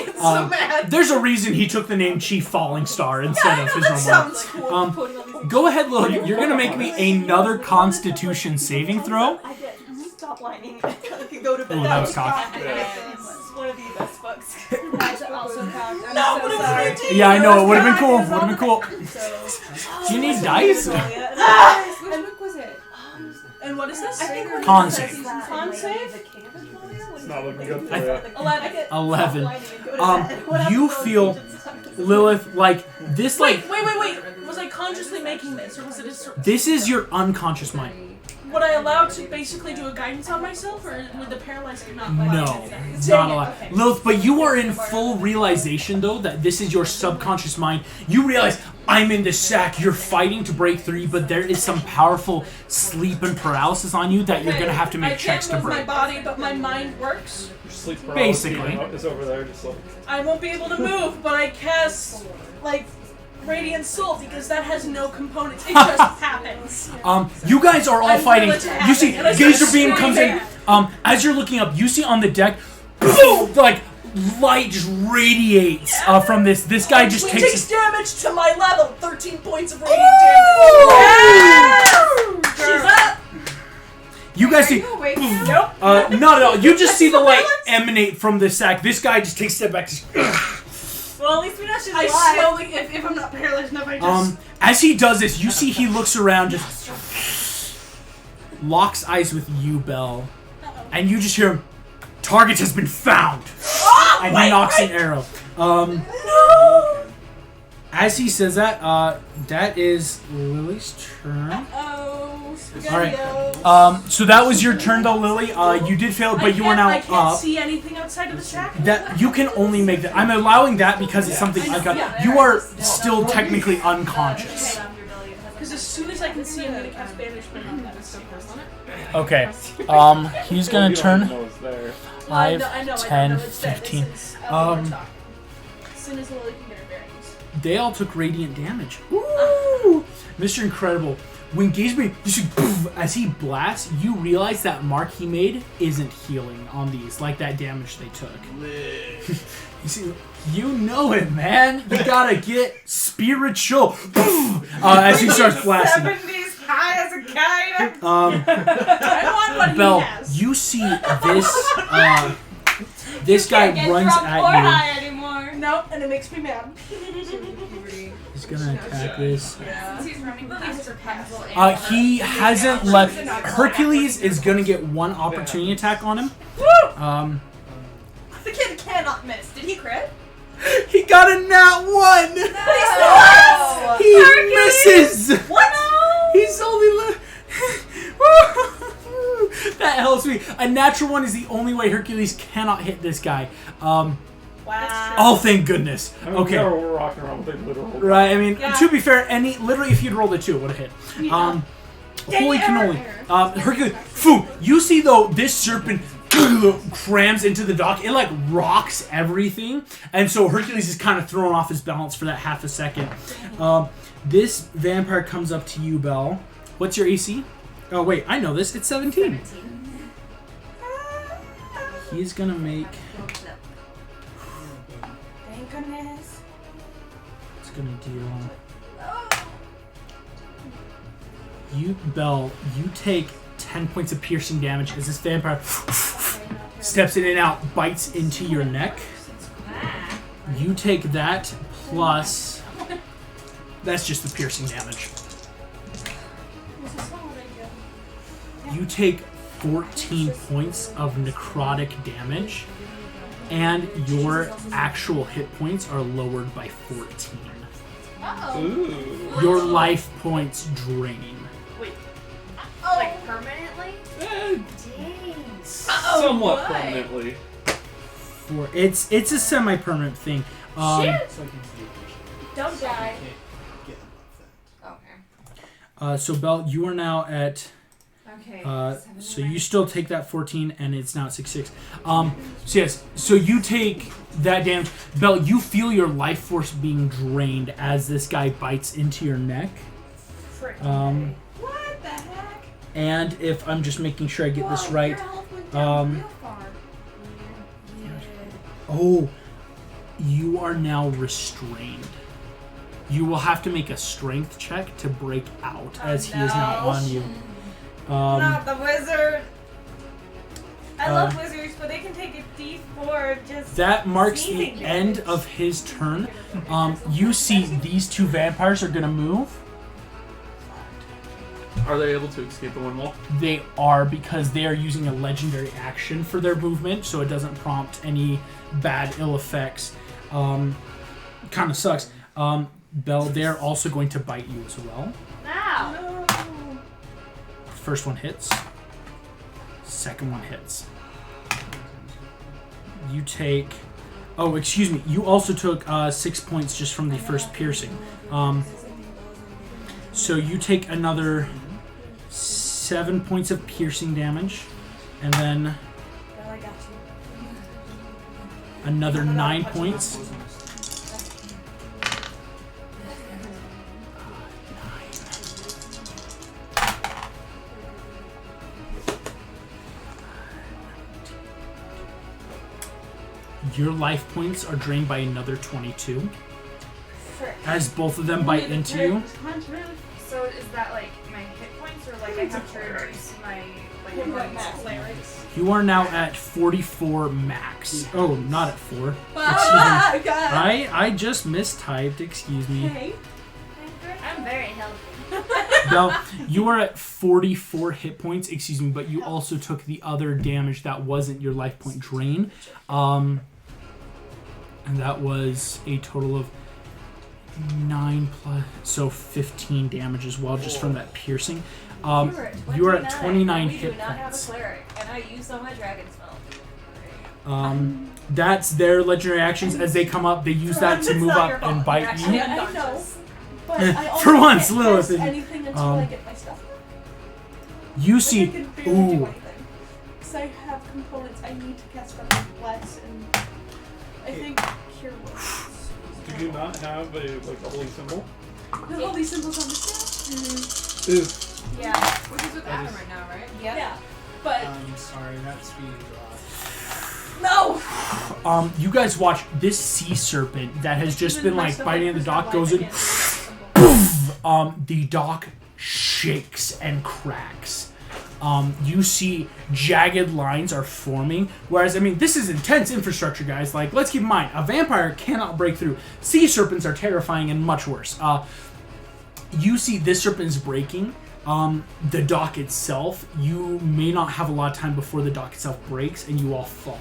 It's so bad. There's a reason he took the name Chief Falling Star instead of his that normal. sounds cool. Go ahead, Lil. You're gonna make me another Constitution saving throw. I did. Stop whining. I can go to bed. Oh, that was cocked. It's one of the best books. That's also cocked. I'm No, so but it sorry. was Yeah, I know. It would have been cool. Would have been cool. So, Do you need dice? Which book was it? And what is this? Con save. Con save? It's not looking good for I- you. 11. You feel, Lilith, like this, like Wait. consciously making this, or was it a This is your unconscious mind. Would I allow to basically do a guidance on myself, or would the paralyzed not allow No, to do that? not Dang it, allowed. okay. Lilith, but you are in full realization, though, that this is your subconscious mind. You realize, I'm in this sack, you're fighting to break free, but there is some powerful sleep and paralysis on you that you're going to have to make checks to I can't move break. my body, but my mind works. Your sleep paralysis Basically. is over there, just like. I won't be able to move, but I cast, like, Radiant Soul, because that has no components. It just happens. You guys are all I'm fighting. willing to have You see, it, and I Gazer start Beam comes in. As you're looking up, you see on the deck, boom, like light just radiates from this. This guy just He takes. takes damage to my level. 13 points of radiant damage. She's up. You guys see. Nope. Not at all. You just see the light emanate from the sack. This guy just takes a step back. Well, at least we know she's I alive. slowly, if I'm not paralyzed enough, I just... As he does this, you see he looks around, just locks eyes with you, Belle, and you just hear him. Target has been found, and he knocks an arrow. No! As he says that, that is Lily's turn. Oh, All right. So that was your turn, though, Lily. You did fail, but you are now I can't up. see anything outside of the shack. That you can only make that. I'm allowing that because it's something I got. You are still technically unconscious. Because as soon as I can see, I'm going to cast Banishment on that. Okay. He's gonna You don't turn. know it's there. 5, I know 10, it's dead. 15. As soon as Lily can get her bearings. They all took radiant damage. Ooh! Mr. Incredible. When Gazebeam, you see, poof, as he blasts, you realize that mark he made isn't healing on these, like that damage they took. You see, you know it, man. You gotta get spiritual. Poof, as he starts blasting. 70s high as a kite. I want what Belle, he has. you see this. This guy runs at you. High anymore. Nope, and it makes me mad. He's gonna attack this. Since he's running past Rapunzel and He hasn't left. Hercules is gonna get one opportunity attack on him. The kid cannot miss. Did he crit? He got a nat 1. No! He misses. What? He's only. That helps me. A natural 1 is the only way Hercules cannot hit this guy. Wow. Oh, thank goodness. I mean, Okay. We're rocking around with a literal. Right, I mean, Yeah. to be fair, literally, if you'd rolled a 2, it would have hit. Holy cannoli. Hercules, phew, you see, though, this serpent crams into the dock. It, like, rocks everything. And so Hercules is kind of thrown off his balance for that half a second. This vampire comes up to you, Belle. What's your AC? Oh, wait, I know this. It's 17. He's going to make... Thank goodness. It's going to deal... Belle, you take 10 points of piercing damage as this vampire steps in and out, bites into your neck. You take that plus... That's just the piercing damage. You take 14 points of necrotic damage, and your actual hit points are lowered by 14. Ooh. Your life points drain. like permanently? Eh, Dang. somewhat what? permanently. It's a semi-permanent thing. Shit! So I can see it. Don't die. Get above that. Okay. So Belle, you are now at. Okay. So you still take that 14, and it's now at 6/6. So yes, so you take that damage. Belle, you feel your life force being drained as this guy bites into your neck. Frick. What the heck? And if I'm just making sure I get this Whoa, right, your health went down real far. oh, you are now restrained. You will have to make a strength check to break out, as he is now no. on you. Not the wizard. I love um, wizards, but they can take a D4 just. That marks the sneezing end damage. of his turn. You see these two vampires are going to move. Are they able to escape the wind wall? They are, because they are using a legendary action for their movement, so it doesn't prompt any bad ill effects. Kind of sucks. Belle, they're also going to bite you as well. Now. First one hits. Second one hits. You take... Oh, excuse me. You also took 6 points just from the first piercing. So you take another 7 points of piercing damage. And then Well, I got you. another 9 points. Your life points are drained by another 22. As both of them bite into you. So is that like my hit points, or like I have to reduce my max? You are now at 44 max. Oh, not at 4. Excuse me. I just mistyped, excuse me. I'm very healthy. Belle, you are at 44 hit points, excuse me, but you also took the other damage that wasn't your life point drain. And that was a total of 9 plus, so 15 damage as well, just from that piercing. You are at 29 hit We do not have a points. cleric, and I used all my dragon spell. That's their legendary actions. As they come up, they use that to move up and bite you. I know. But I also For once, can't Lilith. cast anything until I get my stuff. You I see, can barely do ooh, anything. Because I have components I need to cast stuff with less, and I think Cure Wounds. Do you not have a holy symbol? There's all these symbols on the staff. Ew. Yeah. Which is with Adam right now, right? Yeah. But Sorry, that's being dropped. no. you guys watch this sea serpent that has just been like biting at the dock goes in. The dock shakes and cracks. You see jagged lines are forming. Whereas, I mean, this is intense infrastructure, guys. Like, let's keep in mind, a vampire cannot break through. Sea serpents are terrifying and much worse. You see this serpent is breaking. The dock itself, you may not have a lot of time before the dock itself breaks and you all fall.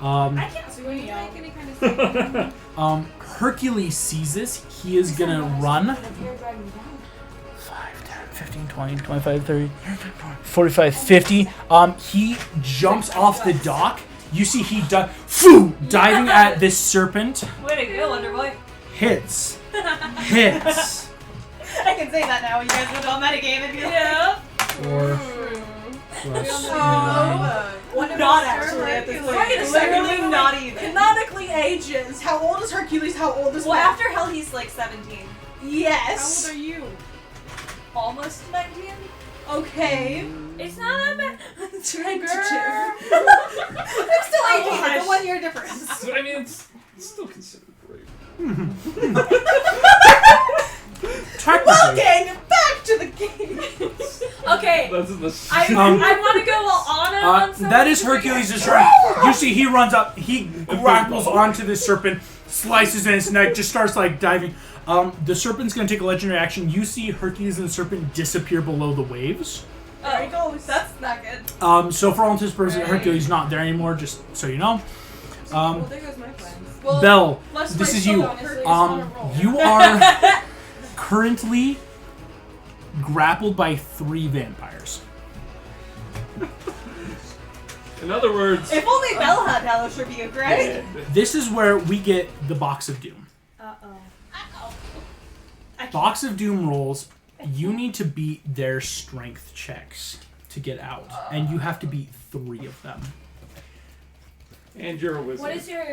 I can't see Any you. kind of Hercules sees this. He is gonna run. If you're dragging me down. 5, 10, 15, 20, 25, 30, 45, 50. He jumps off the dock. You see he diving at this serpent. Way to go, Wonderboy. Hits. I can say that now. You guys would all metagame and be like, Yeah. 4 plus 9. Not actually at this point. Wait a second, literally not even. Canonically ages. How old is Hercules? How old is Well, Matt? after hell, he's like 17. Yes. How old are you? Almost 19? Okay. It's not that bad. Tentative. I'm still 18. It's a 1 year difference. So, I mean, it's still considered great. Welcome back to the game. Okay. That's in the I want to go on something. That is Hercules' turn. You see he runs up, he grapples onto this serpent, slices in its neck, just starts like diving. The serpent's gonna take a legendary action. You see Hercules and the serpent disappear below the waves. There he goes. That's not good. So for all intents and purposes, Hercules not there anymore, just so you know. Well, there goes my plans. Well, Belle, let's this play is you. Hercules on a roll. You are currently grappled by 3 vampires. In other words, If only Belle had Hellish Rebuke, right? This is where we get the Box of Doom. Uh-oh. Box of Doom rolls, you need to beat their strength checks to get out. And you have to beat 3 of them. and you're a wizard. What is your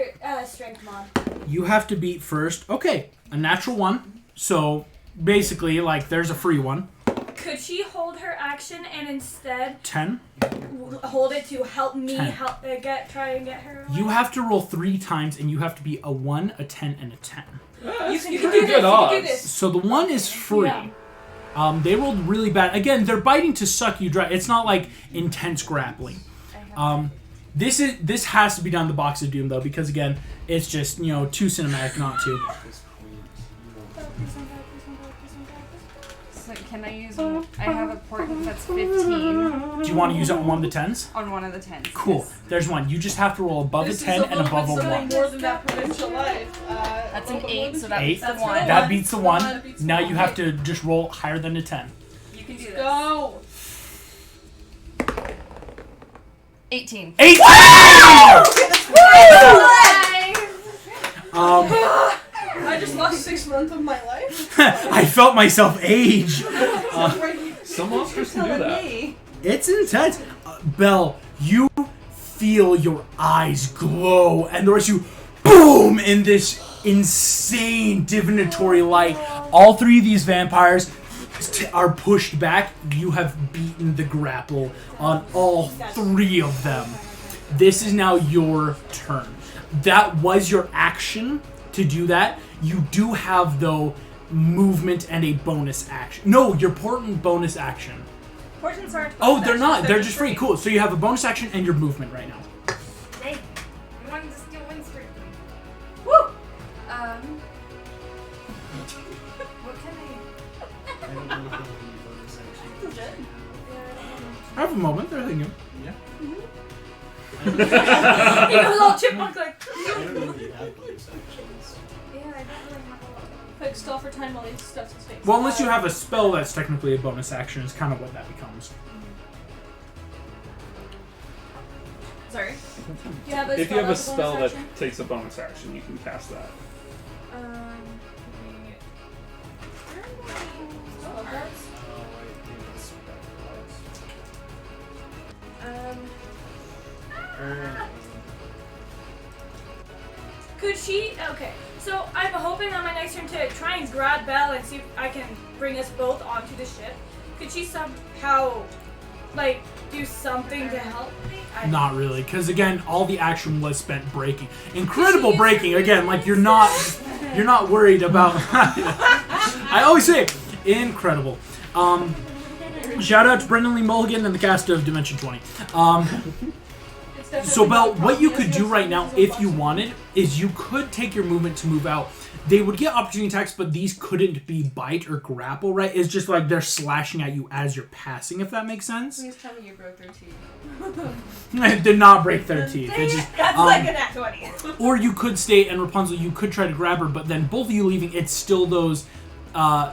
strength mod? You have to beat first, okay, a natural 1. So basically, like, there's a free one. Could she hold her action and instead 10. hold it to help me 10. try and get her away? You have to roll 3 times, and you have to be a 1, a 10, and a 10. You can You do can this. do good this. odds. You can do this. So the 1 is free. Yeah. They rolled really bad. Again, they're biting to suck you dry. It's not like intense grappling. This has to be done in the Box of Doom though, because again, it's just too cinematic not to. So can I use? I have a portent that's 15 Do you want to use it on one of the 10s? on one of the 10s. Cool. Yes. There's one. You just have to roll above This a is 10 a and little above bit a something 1. more than that provincial life. That's an 8, so that Eight? beats the That's 1. one. That beats the 1. That beats the Now one. you have to just roll higher than a 10. You can do this. Go. 18. 8! I just lost 6 months of my life. I felt myself age. Some monsters can do that. It's intense. Belle, you feel your eyes glow, and the rest of you, boom, in this insane divinatory light. All 3 of these vampires are pushed back. You have beaten the grapple on all 3 of them. This is now your turn. That was your action to do that. You do have, though, movement and a bonus action. No, your portent bonus action. Portents aren't. Oh, they're not. They're just free. Cool. So you have a bonus action and your movement right now. Hey, I wanted to steal wind streak. Woo! What can I don't know if I'll use bonus action. Have a moment. They're thinking. Yeah. He goes all chipmunk like. I don't know if you have bonus actions. Yeah, I don't really have a lot. Quick stall for time while he stuffs his face. Well, unless you have a spell that's technically a bonus action, is kind of what that becomes. Sorry. You have a If you have a that's spell bonus that action? takes a bonus action, you can cast that. Give me- Oh, that's- Oh, I do this Could she? Okay. So I'm hoping on my next turn to try and grab Belle and see if I can bring us both onto the ship. Could she somehow, like, do something to help me? Not really, because again, all the action was spent breaking. Incredible breaking. Again, like you're not worried about. I always say, incredible. Shout out to Brendan Lee Mulligan and the cast of Dimension 20. It's definitely So, Belle, not what you possible. could do right now, if you wanted, is you could take your movement to move out. They would get opportunity attacks, but these couldn't be bite or grapple, right? It's just like they're slashing at you as you're passing, if that makes sense. Please tell me you broke their teeth. It did not break their teeth. It just, That's like an act 20. or you could stay, and Rapunzel, you could try to grab her, but then both of you leaving, it's still those.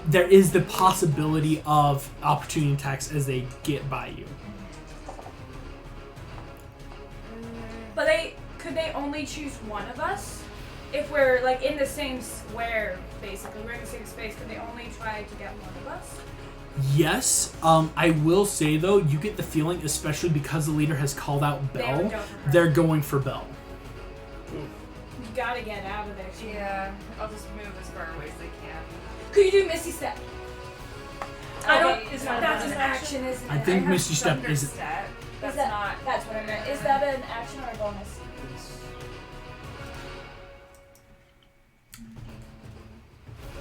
There is the possibility of opportunity attacks as they get by you. But could they only choose one of us? If we're like in the same square, basically, we're in the same space. Could they only try to get one of us? Yes, I will say though, you get the feeling, especially because the leader has called out They Belle, would go for her. they're going for Belle. We gotta get out of there. Yeah, I'll just move as far away as I can. Could you do Misty Step? I don't. It's not a That's bonus an action, isn't it? I think have Misty Step Thunder isn't. Step. That's Is that, not. That's what I meant. Is that an action or a bonus?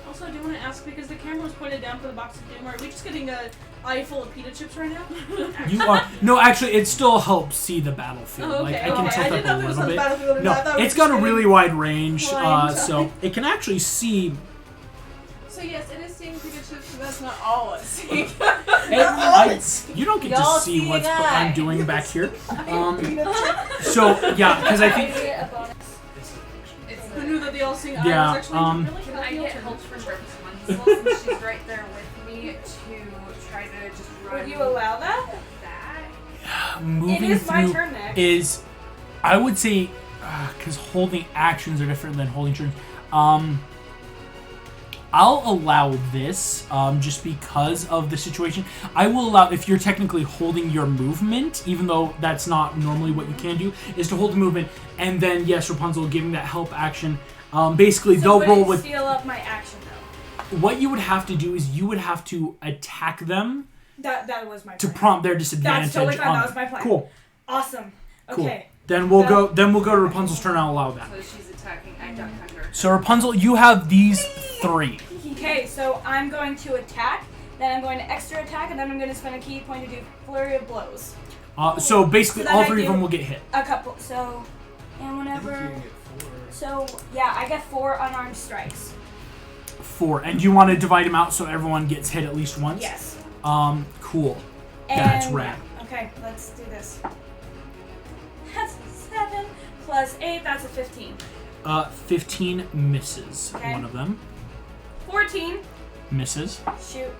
Also, I do want to ask, because the camera was pointed down for the box of doom, are we just getting a eye full of pita chips right now? You are no, actually, it still helps see the battlefield. Oh, Like okay, I can okay. I tilt didn't up know a if it was little on the bit. battlefield or No, not. I thought we it's were got a just really getting wide range, blind so it can actually see. So yes, it is seeing pita chips, but that's not all it's seeing. You don't get Y'all to see seeing what's eye. I'm doing back here. So yeah, because I think Maybe a bonus. Who knew that the all-seeing eye Yeah, was actually really Can I helpful get to help her? from Rapunzel since she's right there with me to try to just run? Would you allow that? that? moving It is my through turn next. is, I would say, because holding actions are different than holding turns. I'll allow this just because of the situation. I will allow, if you're technically holding your movement, even though that's not normally what you can do, is to hold the movement, and then yes, Rapunzel giving that help action. Basically, So they'll would roll it with. steal up my action though? What you would have to do is you would have to attack them That was my to plan. prompt their disadvantage. That's totally fine. on That was them. my plan. Cool. Awesome. Cool. Okay. Then we'll Well- go. Then we'll go to Rapunzel's turn. I'll allow that. So she's attacking. I duck under. So Rapunzel, you have these 3. Okay, so I'm going to attack, then I'm going to extra attack, and then I'm going to spend a key point to do flurry of blows. So basically, So then all I 3 of do- them will get hit. A couple. So, and I think you whenever. can get 4. So yeah, I get 4 unarmed strikes. 4. And do you want to divide them out so everyone gets hit at least once? Yes. Cool. And, That's rad. Okay, let's do this. That's 7 plus 8. That's a 15. 15 misses. Okay. One of them 14. misses. Shoot.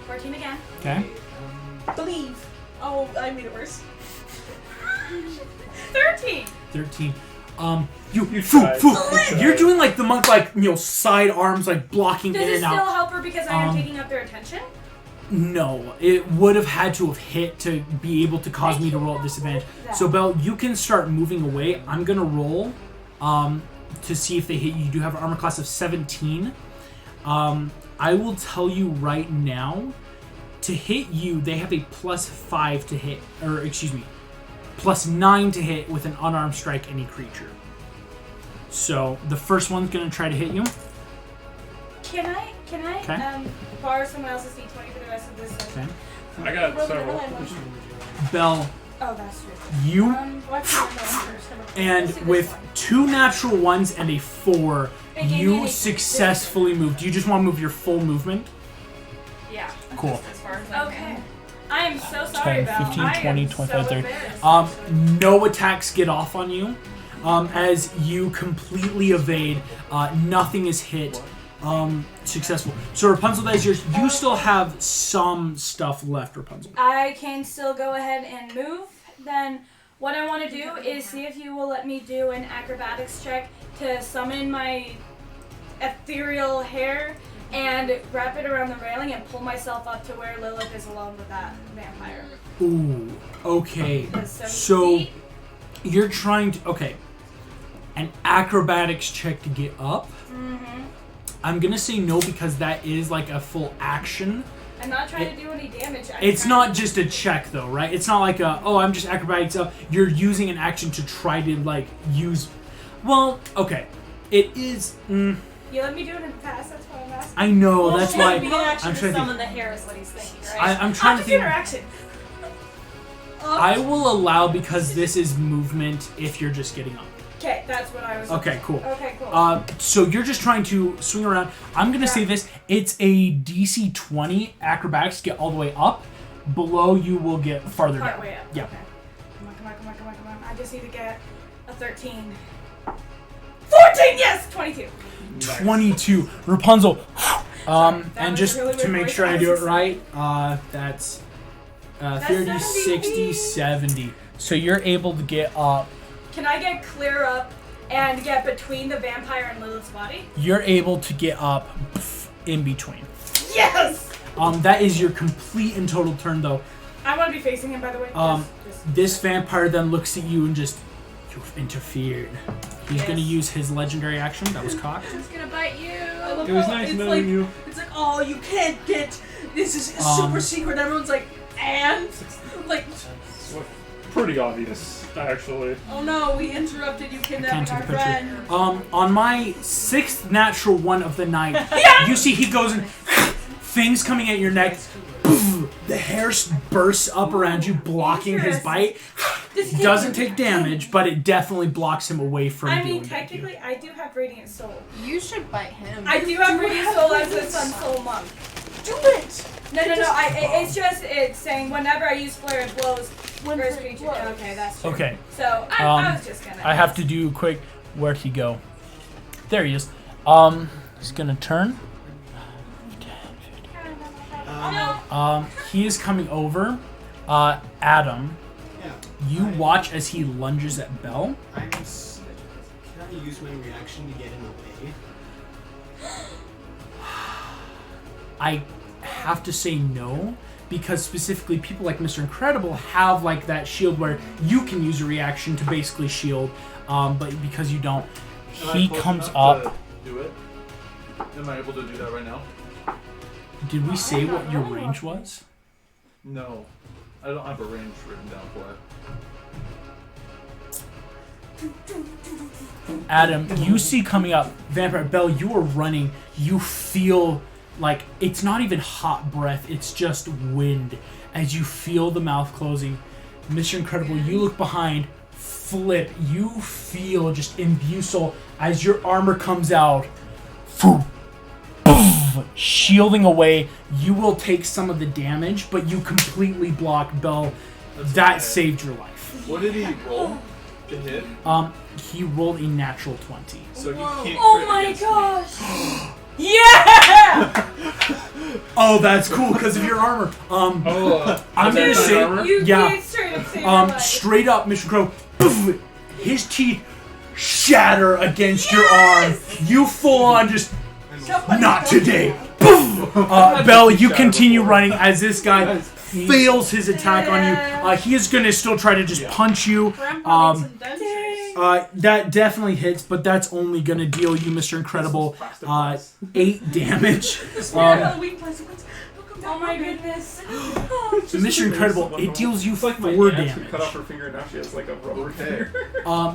14 again. Okay. Believe. Oh, I made it worse. 13. 13. You tried. You're doing like the monk, like, side arms, like blocking Does in it and still out. help her because I am taking up their attention? No, it would have had to have hit to be able to cause me to roll at disadvantage. So, Belle, you can start moving away. I'm gonna roll to see if they hit you. You do have an armor class of 17. I will tell you right now, to hit you, they have a +5 to hit, or excuse me, +9 to hit with an unarmed strike any creature. So the first one's gonna try to hit you. Can I Okay. borrow someone else's d20 for the rest of this session? Okay. I got several. Belle, Oh, that's true. you Why can't I know first? and Let's do this with one. 2 natural ones and a 4, It gave me you an successfully moved. Do you just want to move your full movement? Yeah. Cool. As far as I Okay. can. I am so sorry 10, about 15, I am 20, so 25, 30. embarrassed. No attacks get off on you. As you completely evade, nothing is hit. Successful. So Rapunzel, that is yours. You still have some stuff left, Rapunzel. I can still go ahead and move. Then what I want to do is see if you will let me do an acrobatics check to summon my ethereal hair and wrap it around the railing and pull myself up to where Lilith is alone with that vampire. Ooh, okay. The 7 So feet. you're trying to, okay, an acrobatics check to get up. Mm-hmm. I'm gonna say no because that is like a full action. I'm not trying to do any damage. It's not just a check though, right? It's not like I'm just acrobatics up. You're using an action to try to like use. Well, okay, it is. You let me do it in the past. That's why I'm asking. I know. That's why Be an action I'm to trying to. summon the hair is what he's thinking, right? I'm trying to Opposite think. interaction. I will allow because this is movement if you're just getting up. Okay, that's what I was. Okay, cool. Okay, cool. So you're just trying to swing around. I'm gonna say this. It's a DC 20 acrobatics to get all the way up. Below you will get farther Part down. way up. Yeah. Okay. Come on. I just need to get a 13. 14, yes! 22. 22. Rapunzel. that And was just a really to weird make voice. sure I I do was it right, that's 30, 60, 70. So you're able to get up. Can I get clear up and get between the vampire and Lilith's body? You're able to get up in between. Yes! That is your complete and total turn, though. I want to be facing him, by the way. This vampire then looks at you and just, you've interfered. He's Yes. going to use his legendary action. That was cocked. He's gonna bite you. I love It was how nice it's knowing like, you. It's like, oh, you can't get. This is super secret. Everyone's like, and like, Pretty obvious, actually. oh no, we interrupted you kidnapping Can't our take the picture. friend. On my 6th natural one of the night, you see he goes and things coming at your neck. The hair bursts up around you, blocking his bite. Doesn't take damage, but it definitely blocks him away from I doing mean, that to you. technically, I do have Radiant Soul. You should bite him. I do have Radiant Soul as a Sun Soul monk. Do it. No. It's saying whenever I use Flare of Blows, first creature. Okay, that's true. Okay, So I was just gonna. I have to do quick. Where'd he go? There he is. He's gonna turn. He is coming over. Adam, Yeah. you watch as he lunges at Belle. Can I use my reaction to get in the way? I have to say no, because specifically people like Mr. Incredible have like that shield where you can use a reaction to basically shield, but because you don't, Am I he close comes enough to up. Do it. Am I able to do that right now? Did we say what your range was? No. I don't have a range written down for it. Adam, you see coming up, Vampire Belle, you are running, you feel like it's not even hot breath, it's just wind as you feel the mouth closing. Mr. Incredible, you look behind, flip, you feel just imbusal as your armor comes out, shielding away. You will take some of the damage, but you completely block Bell. That saved your life. What did he roll to hit? He rolled a natural 20. So he can't. Oh crit my against me. gosh! Yeah! Oh, that's cool because of your armor. I'm gonna Dude, say, armor? You yeah. can't straight up save your life. Straight up, Mr. Crow. His teeth shatter against your arm. You full on just not today. Bell, you continue running as this guy fails his attack on you. He is gonna still try to just punch you. That definitely hits, but that's only gonna deal you, Mr. Incredible, 8 damage. Oh my goodness. Mr. Incredible, it deals you It's like 4 my aunt who damage. cut off her finger and now she has like a rubber finger.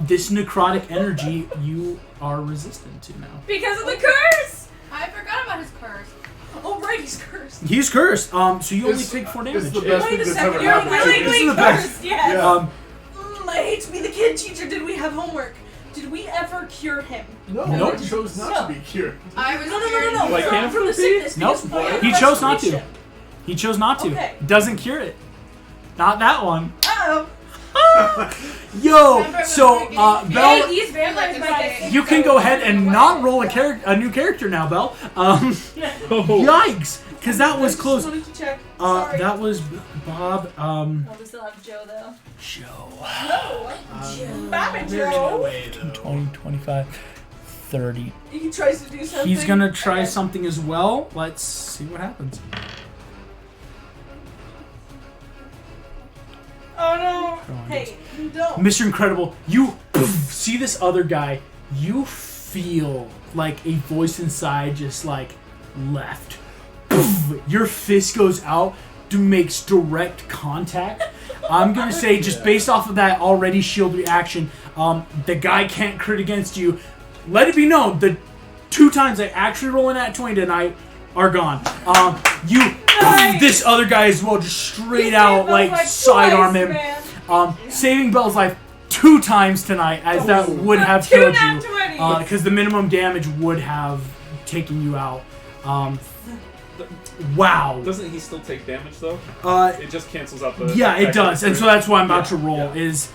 This necrotic energy you are resistant to now. Because of the curse! I forgot about his curse. Oh, right, he's cursed. He's cursed, so you only This- take 4 This damage. is the best Wait thing a that's second, ever you're happened to me. This is willingly the best. cursed, yes. Yeah. I hate to be the kid teacher. Did we have homework? Did we ever cure him? No, Nope. I chose not to be cured. I was No. Like from, hand from the therapy? sickness. Nope. because He chose not to. restoration. He chose not to. Okay. Doesn't cure it. Not that one. Uh-oh. Yo, so Hey, Bell, these vampires might get sick. you can go ahead and not roll a new character now, Bell. Yikes, because that was Just close. wanted to check. Sorry. That was Bob. Well, we still have Joe though. Joe. Bye, We're in Joe. a way, though. 20, 25, 30. He tries to do something. He's gonna try Okay. something as well. Let's see what happens. Oh no. Come on, Hey, don't. Mr. Incredible, you see this other guy, you feel like a voice inside just like left. Your fist goes out, makes direct contact. I'm gonna say, just based off of that already shield reaction, the guy can't crit against you. Let it be known, the 2 times I actually roll in that 20 tonight are gone. This other guy as well, just straight out like sidearm him. Saving Bell's life 2 times tonight, as that would have killed you, because the minimum damage would have taken you out. Wow. Doesn't he still take damage though? It just cancels out the. Yeah, it effect does, of and so that's what I'm about to roll. Yeah. Is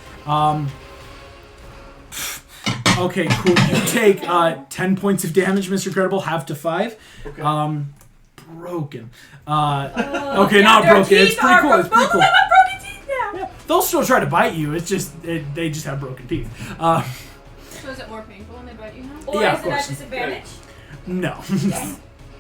okay, cool. You take 10 points of damage, Mr. Incredible, half to 5. Okay. Broken. Okay, not broken. It's pretty cool. It's pretty cool. broken teeth now. Yeah, they'll still try to bite you. It's just they just have broken teeth. So is it more painful when they bite you now? Or Yeah, is of it at course. disadvantage? No.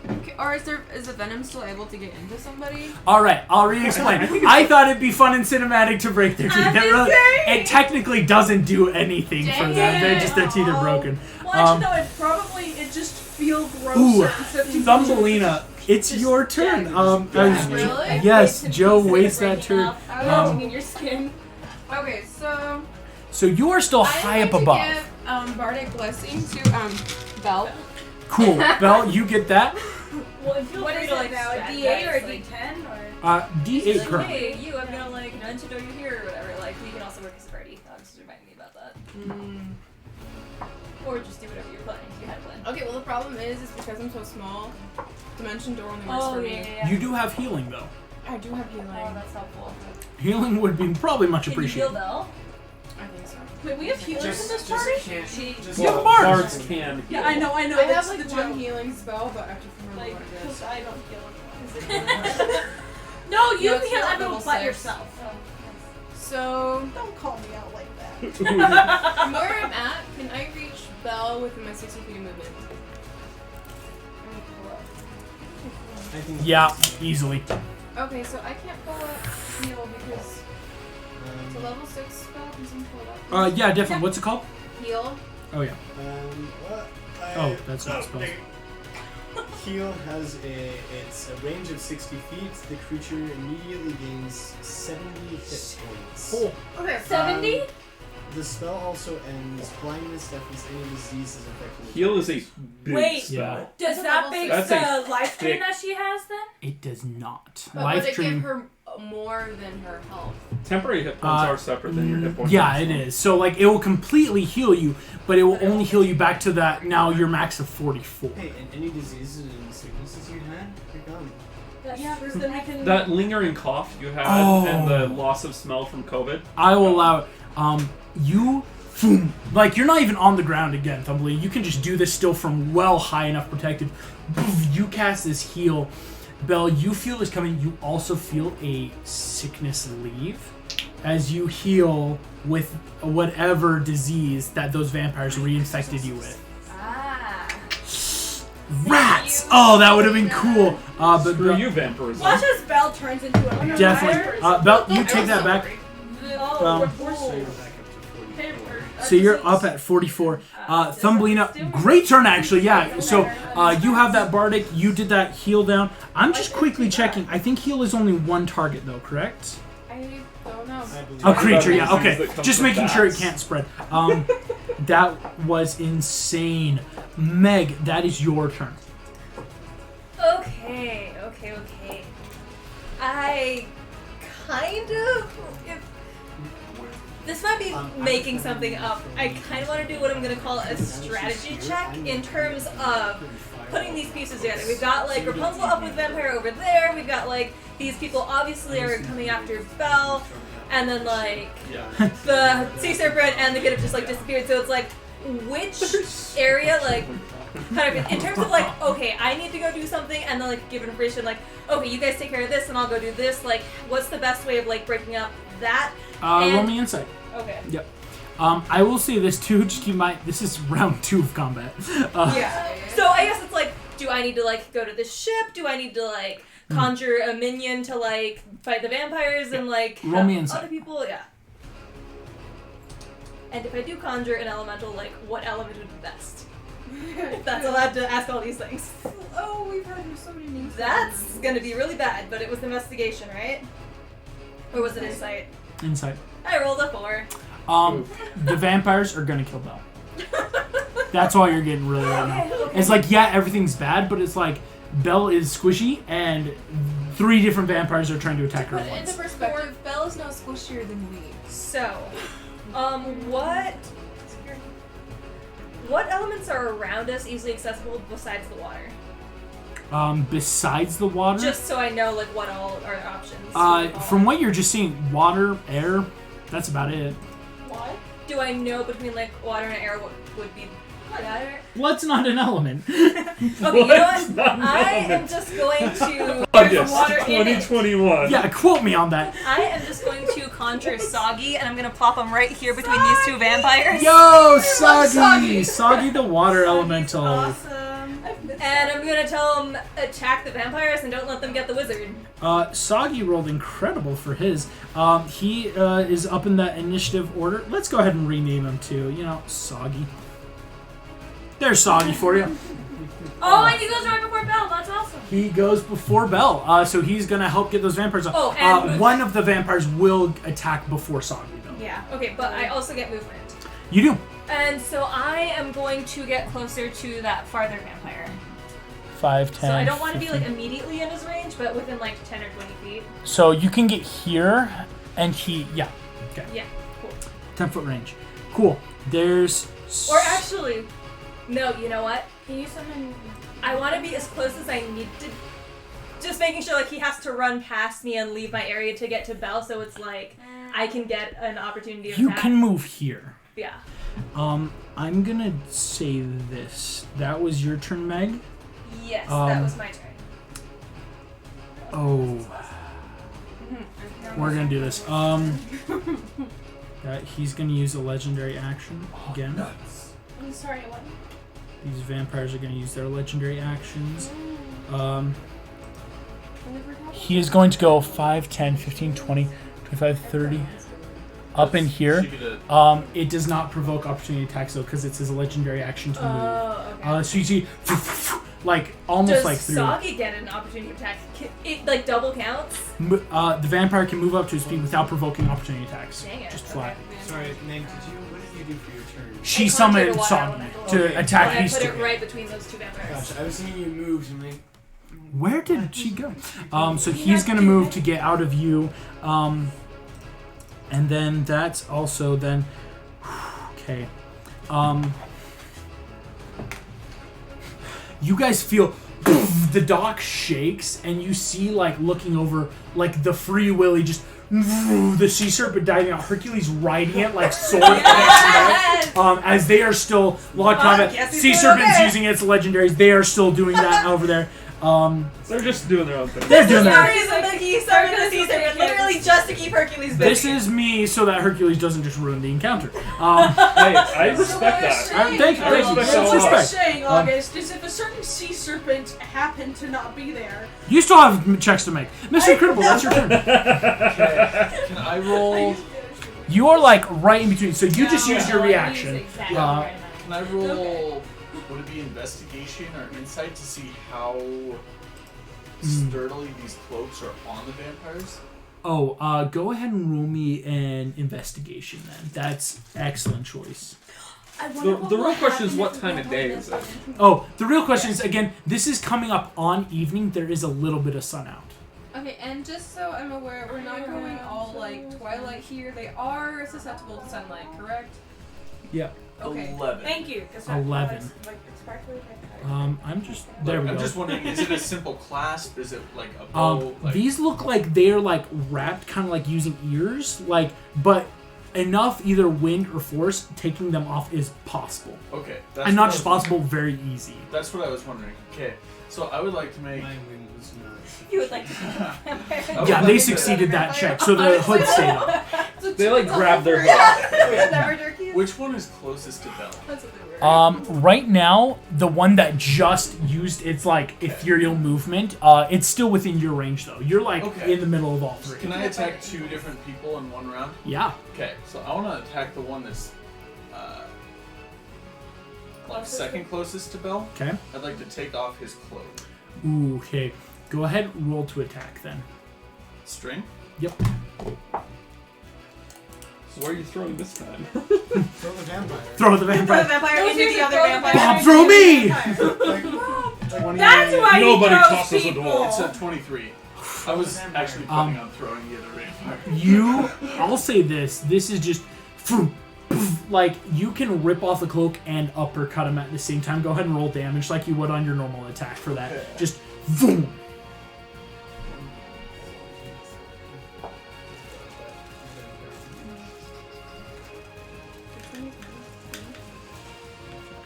Okay, or is the venom still able to get into somebody? All right, I'll re-explain. I thought it'd be fun and cinematic to break their teeth. It technically doesn't do anything for them. They're just their teeth are broken. Well, actually, no. It just feels gross. Ooh, certain symptoms. Thumbelina, it's your turn. Really? Yes, Joe wastes that turn. Lodging in your skin. Okay, so So you are still high up above. I'm going to give Bardic Blessing to Belle. Cool, Belle, you get that. Well, feel What free is to it like now? A spread D8 that, or a like, D10 or? D8 like, currently. hey, you, I'm gonna like let you know you're here or whatever. Like, we can also work as a party. Just remind me about that. Or just do whatever you're planning. You had a plan. Okay, well the problem is because I'm so small, Dimension Door only works Oh for yeah, me. yeah. You do have healing though. I do have healing. Oh, that's helpful. Healing would be probably much Can you heal appreciated. Belle? I think so. Wait, we have healers in this Just party? can't. Just You're Well, bards. bards can. Yeah, I know. I have That's like the one joke. healing spell, but I have to remember Like, what it because is. I don't heal anyone. Yeah, No, you can it's heal not everyone level but 6. yourself. So Don't call me out like that. from where I'm at, can I reach Belle within my 60 feet of movement? I think. Yeah, easily. Okay, so I can't pull up heal because it's a level 6 spell. Can someone pull it up? Yeah, definitely. What's it called? Heal. Oh yeah. What? Oh, that's not spells. Heal has it's a range of 60 feet. The creature immediately gains 70 hit points. Okay, 70? The spell also ends blindness, deafness, any diseases affecting the Heal is a big Wait. spell. Yeah. Does that make That's the a life drain thick- that she has then? It does not. But Life would it Dream. give her more than her health? Temporary hit points are separate than your hit points. Yeah, it is. So like it will completely heal you, but it will only heal you back to that now your max of 44. Hey, and any diseases and sicknesses you had, they're gone. Yeah, because then we can. That lingering cough you had and the loss of smell from COVID. I will allow it. You, like you're not even on the ground again, Thumbly. You can just do this still from well high enough protected. You cast this heal. Belle, you feel this coming. You also feel a sickness leave as you heal with whatever disease that those vampires reinfected you with. Rats! Oh, that would have been cool. But Screw you, vampirism. Watch as Belle turns into a definitely. Belle, you take that back. So you're up at 44. Thumbelina, great turn actually, yeah. So you have that bardic, you did that heal down. I'm just quickly checking. I think heal is only one target though, correct? I don't know. A creature, yeah, okay. Just making sure it can't spread. That was insane. Meg, that is your turn. Okay. I kind of... This might be making something up. I kind of want to do what I'm going to call a strategy check in terms of putting these pieces together. We've got like Rapunzel up with Vampire over there. We've got like these people obviously are coming after Belle. And then like the Sea Serpent and the kid have just like disappeared. So it's like which area like kind of in terms of like, okay, I need to go do something and then like give information like, okay, you guys take care of this and I'll go do this. Like what's the best way of like breaking up that? Roll me insight. Okay. Yep. I will say this too, just keep in mind, this is round 2 of combat. Yeah. So I guess it's like, do I need to like go to the ship? Do I need to like conjure a minion to like fight the vampires and like roll me insight. Other people? Yeah. And if I do conjure an elemental, like what element would be best? If that's allowed to ask all these things. Oh, we've heard so many names. That's gonna be really bad, but it was investigation, right? Or was it insight? Insight. I rolled a 4. The vampires are gonna kill Belle. That's all you're getting really right now. Okay. It's like, yeah, everything's bad, but it's like Belle is squishy and 3 different vampires are trying to attack her But at in the once. perspective, Belle's no squishier than we. So, what elements are around us easily accessible besides the water? Besides the water? Just so I know, like, what all are options. From what you're just seeing, water, air, that's about it. What? Do I know between, like, water and air what would be better? Blood's not an element. Okay, you know what? I am just going to... There's water in it. 2021. Yeah, quote me on that. I am just going to conjure Soggy, and I'm going to plop him right here between these 2 vampires. Yo, Soggy! Soggy the water elemental. Awesome. And I'm going to tell him, attack the vampires and don't let them get the wizard. Soggy rolled incredible for his. He is up in that initiative order. Let's go ahead and rename him too. You know, Soggy. There's Soggy for you. Oh, and he goes right before Belle. That's awesome. He goes before Belle, so he's gonna help get those vampires up. Oh, and one of the vampires will attack before Soggy, though. Yeah, okay, but I also get movement. You do. And so I am going to get closer to that farther vampire. 5, 10. So I don't want to be 15. like immediately in his range, but within like 10 or 20 feet. So you can get here, and yeah. Okay. Yeah, cool. 10-foot range. Cool. There's. Or actually, no, you know what? Can you summon? I want to be as close as I need to. Just making sure like he has to run past me and leave my area to get to Belle, so it's like I can get an opportunity to You attack. can move here. Yeah. I'm gonna say this. That was your turn, Meg? Yes, that was my turn. Oh. We're gonna do this. He's gonna use a legendary action again. I'm sorry, what? These vampires are gonna use their legendary actions. He is going to go 5, 10, 15, 20, 25, 30. Up in here. It does not provoke opportunity attacks though, because it's his legendary action to move. Oh, okay. So you see, like almost Does like through. Soggy get an opportunity attack? It like double counts? The vampire can move up to his speed without provoking opportunity attacks. Dang it. Just flat. Sorry, Meg, what did you do for your turn? She I summoned conjured a water Soggy elemental. to attack And I these put two. it right between those 2 vampires. Gotcha, I was thinking you moved and like, Where did she go? So he's gonna move to get out of you, and then that's also then. Okay. You guys feel the dock shakes, and you see like looking over like the Free Willy just the sea serpent diving out. Hercules riding it like sword as they are still locked combat. Sea serpent's using its legendaries. They are still doing that over there. They're just doing their own thing. They're doing their own thing. Literally just to keep Hercules busy. This is me so that Hercules doesn't just ruin the encounter. Hey, I respect that. Thank you. I respect that a What lot. you're saying, August, is if a certain sea serpent happened to not be there. You still have checks to make. Mr. Incredible, that's your turn. Can I roll? You are like right in between, so you just used your reaction. Can I roll? Would it be investigation or insight to see how sturdily these cloaks are on the vampires? Oh, go ahead and roll me an investigation then. That's excellent choice. The real question is what time of day is it? Oh, the real question is, again, this is coming up on evening. There is a little bit of sun out. Okay, and just so I'm aware, we're not going all like Twilight here. They are susceptible to sunlight, correct? Yeah. Okay. 11. Thank you. 11. I'm just there. We I'm go. just wondering, is it a simple clasp? Is it like a bow? These look like they're like wrapped, kind of like using ears, like, but enough either wind or force taking them off is possible. Okay. And not just possible, very easy. That's what I was wondering. Okay, so I would like to make. My wind was not. You would like to. Yeah, they succeeded that check, so the hood stayed up. They like grab their hood. Never jerky. Which one is closest to Belle? That's what they were. Right now, the one that just used its like ethereal movement, it's still within your range though. You're like in the middle of all three. Can I attack 2 different people in one round? Yeah. Okay, so I want to attack the one that's like second closest to Belle. Okay. I'd like to take off his cloak. Ooh, okay. Go ahead, roll to attack then. Strength? Yep. So where are you throwing this time? Throw the vampire. Throw the Throw the vampire. vampire into the other vampire. Bob, throw me! That's why Nobody he throws tosses a people. dwarf. It's a 23. I was actually planning on throwing the other vampire. I'll say this. This is just, like, you can rip off the cloak and uppercut him at the same time. Go ahead and roll damage like you would on your normal attack for that. Okay. Just, boom.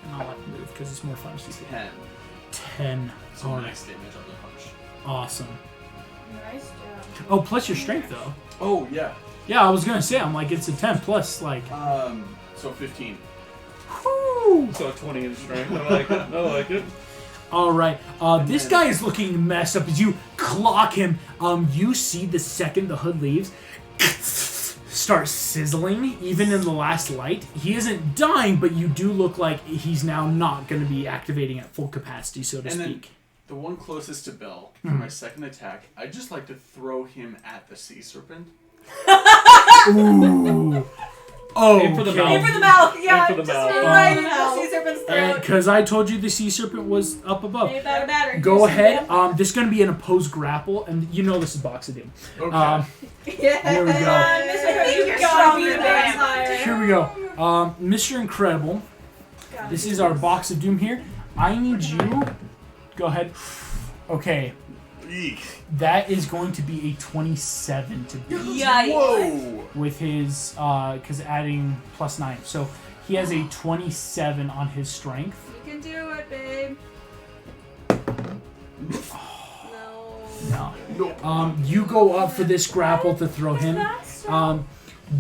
And I'll let him move because it's more fun to see. 10. 10. So Alright. max damage on the punch. Awesome. Nice job. Oh, plus your strength, though. Oh, yeah. Yeah, I was going to say, I'm like, it's a 10 plus, like. So 15. Whew. So 20 in strength. I like it. I like it. All right. This guy is looking messed up as you clock him. You see the second the hood leaves, start sizzling, even in the last light. He isn't dying, but you do look like he's now not going to be activating at full capacity, so to And then speak. the one closest to Belle, for my second attack, I'd just like to throw him at the sea serpent. Ooh. Oh, Aim for the mouth. Aim for the mouth. Yeah, Aim for the just mouth. right in the sea serpent's throat. Because I told you the sea serpent was up above. Hey, batter. Go ahead. This is going to be an opposed grapple, and you know this is Box of Doom. Okay. Here we go. You're stronger than vampire. Here we go. Mr. Incredible. This is our Box of Doom here. I need you. Go ahead. Okay. Eek. That is going to be a 27 to beat Yikes. Whoa! with his, because adding +9. So he has a 27 on his strength. You can do it, babe. No. You go up for this grapple to throw him.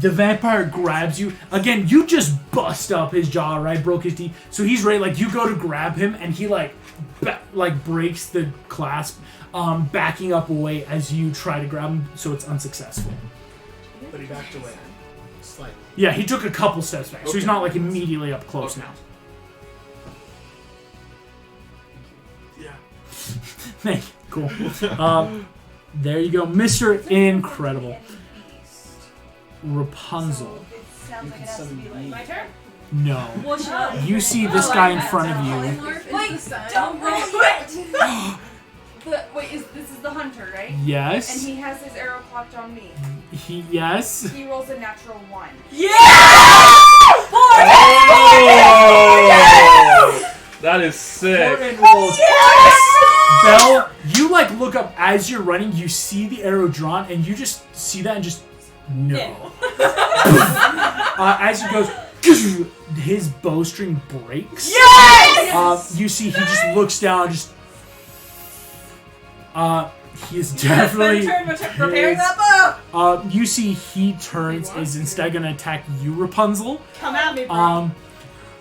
The vampire grabs you. Again, you just bust up his jaw, right? Broke his teeth. So he's ready. Like, you go to grab him, and he, like breaks the clasp, backing up away as you try to grab him, so it's unsuccessful. But he backed away. Slightly. Yeah, he took a couple steps back, so he's not, like, immediately up close now. Yeah. Thank you. Cool. There you go. Mr. Incredible. Rapunzel. Sounds like it has to be like My turn? No. Well, shut up. You see this guy in front of you. Wait, don't roll it. This is the hunter, right? Yes. And he has his arrow clocked on me. Yes. He rolls a natural 1. Oh! That is sick. Belle, you like look up as you're running, you see the arrow drawn, and you just see that and just no. As he goes, his bowstring breaks. Yes! You see he just looks down, just he is definitely Preparing that bow. you see he turns is instead gonna attack you, Rapunzel. Come at me, bro.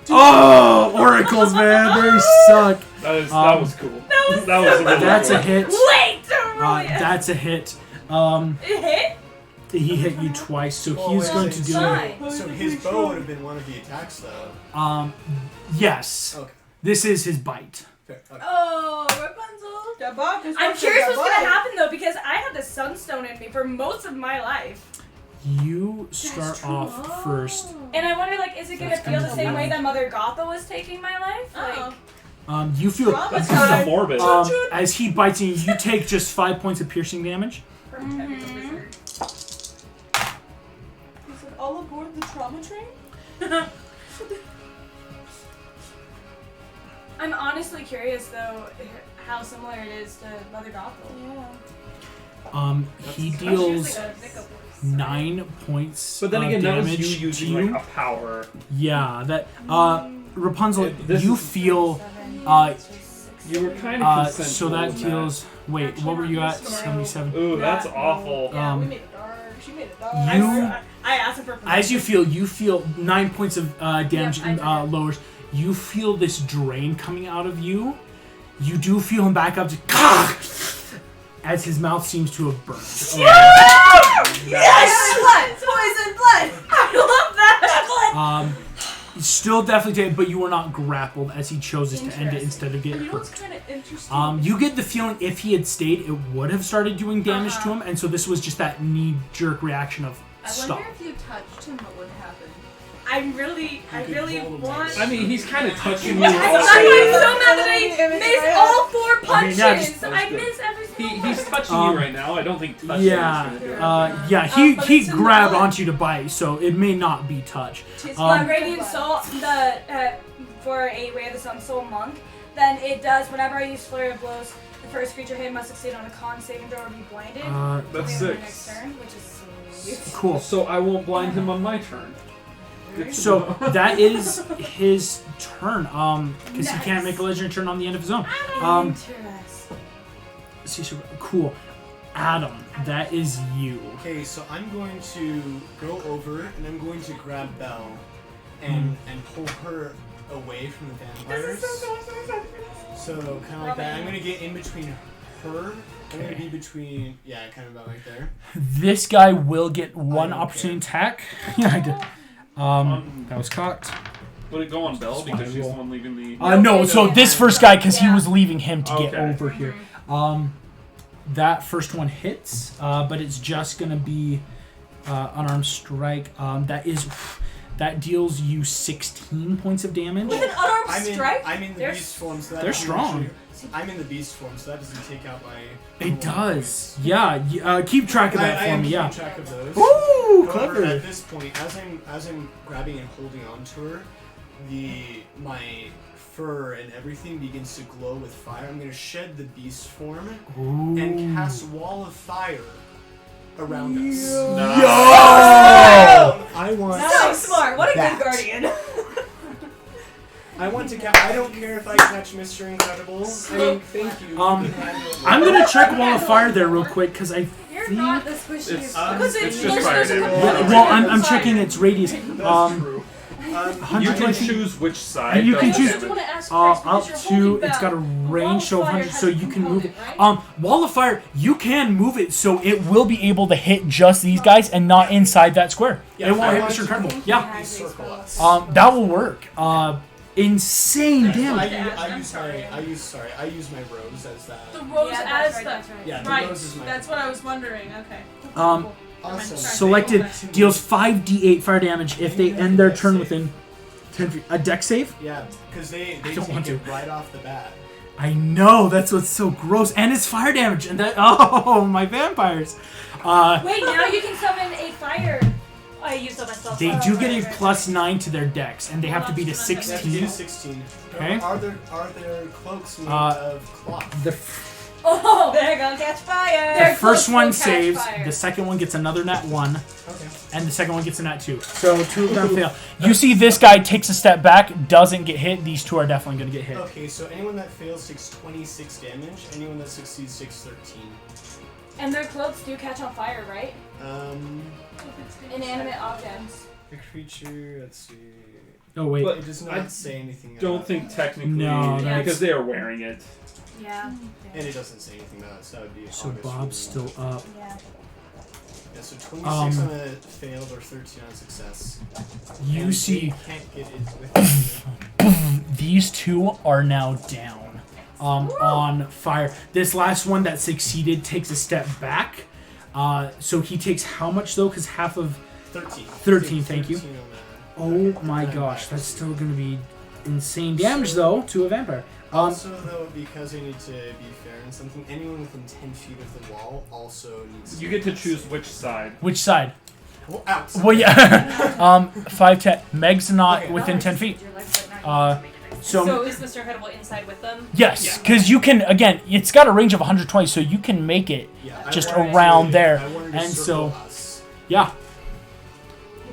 Oh, oracles, man, they suck. That was cool. That was really That's cool. a hit. Wait, don't roll it. That's a hit. It hit? He hit you twice, so he's going to do it. So his bow would have been one of the attacks, though. Yes. Okay. This is his bite. Fair. Okay. Oh, Rapunzel. I'm curious what's gonna happen though, because I had the sunstone in me for most of my life. You start off first. And I wonder, like, is it gonna That's feel kind the of same way weird. that Mother Gotha was taking my life? Like, You feel That's kind of morbid. as he bites you, you take just 5 points of piercing damage. He said, all aboard the trauma train? I'm honestly curious though how similar it is to Mother Gotha. Yeah. He deals 9 points But then of again, that was damage you to using you. like a power. Yeah, that Rapunzel, This you is- feel You were kind of so that deals. Wait, what were you at? 77. Ooh, that's awful. Yeah, we made it dark. She made it dark. I asked him for permission. As you feel 9 points of damage lowers. You feel this drain coming out of you. You do feel him back up, just as his mouth seems to have burned. Yes! Blood! Poison blood! I love that! Still definitely dead, but you were not grappled as he chose to end it instead of getting You know what's hurt. kind of interesting? You get the feeling if he had stayed, it would have started doing damage to him, and so this was just that knee-jerk reaction of I stop. wonder if you touched him, what would happen? I really want. I mean, he's kind of touching you. I'm so mad that I missed all 4 punches. I mean, yeah, just- I missed every single one. He's touching you right now. I don't think touching is gonna do it. But He it's in the grabbed blood. onto you to bite, so it may not be touch. Radiant Soul, for a Ray of the Sun Soul monk, then it does, whenever I use Flurry of Blows, the first creature hit must succeed on a con saving throw or be blinded. That's until the sick. next turn, which is sweet. Cool. So I won't blind him on my turn. Good to So know. that is his turn. Because he can't make a legendary turn on the end of his own. Cool. Adam, that is you. Okay, so I'm going to go over and I'm going to grab Belle and pull her away from the vampires. So kind of like that. I'm going to get in between her. I'm going to be between, kind of about like there. This guy will get one don't opportunity attack. Yeah, I did. That was cocked. Would it go on Belle because she's the one leaving the? No, so this first guy, because he was leaving him to get Okay. over here. That first one hits, but it's just gonna be unarmed strike. That deals you 16 points of damage. With an unarmed strike? I'm in the beast form, so that They're doesn't strong. actually- I'm in the beast form, so that doesn't take out my. It does. Yeah. Keep track of that I for am me. keeping Yeah. track of those. Ooh, However, clever. at this point, as I'm grabbing and holding onto her, my fur and everything begins to glow with fire. I'm gonna shed the beast form and cast wall of fire around us. I want. So smart. What a that. good guardian. I want to. I don't care if I catch Mr. Incredible. I mean, thank you. I'm gonna check wall of fire there real quick because I You're think. not the squishiest. It's just fire damage. Well, I'm checking its radius. True. 120 You can feet. choose which side. And you does can the choose damage. want to ask up because you're to. holding It's got a Belle. range of Wall of 100, fire so has you a can move it. component, Wall of fire, you can move it, so it will be able to hit just these guys and not inside that square. Yeah, It won't I hit want Mr. to Incredible. Yeah. Please circle us. That will work. Insane damage. I use my rose as that. The rose Yeah, as that's right, the that's right. Yeah, the right. rose is my. That's what I was wondering. Okay. Um, Awesome. Selected deals 5d8 fire damage if they end their turn within 10 feet. A deck save? Yeah, because they don't take want it right off the bat. I know, that's what's so gross. And it's fire damage. And that, oh, my vampires. Wait, now you can summon a fire. I used up my spell. They do get a +9 to their dex, and they have to beat a 16. 16. Okay. Are there cloaks made of cloth? Oh, they're gonna catch fire. The first one Catch saves, fire. the second one gets another nat 1, Okay. and the second one gets a nat 2. So 2 of them fail. You see this guy takes a step back, doesn't get hit. These 2 are definitely going to get hit. Okay, so anyone that fails takes 26 damage. Anyone that succeeds takes 13. And their cloaks do catch on fire, right? Inanimate objects. A creature, let's see. Oh, wait. But It does I not say anything don't about think that. technically No, that's- because they are wearing it. Yeah. And it doesn't say anything about it, so that would be So August Bob's rule. still up. Yeah. Yeah, so 26 on a failed or 13 on success. You And see, they can't get it with these 2 are now down on fire. This last one that succeeded takes a step back. So he takes how much, though? Because half of 13. 13, thank you. 13 on that. Oh my gosh, that's still going to be insane damage, though, to a vampire. Also, though, because we need to be fair and something, anyone within 10 feet of the wall also needs to... You get to choose which side. Which side? Well, out. Well, yeah. 5, 10. Meg's not Okay. within 10 feet. So So, is Mr. Incredible inside with them? yes, because you can, again, it's got a range of 120, so you can make it Yeah, I just wanted around to- there. I wanted to And circle so, us. yeah.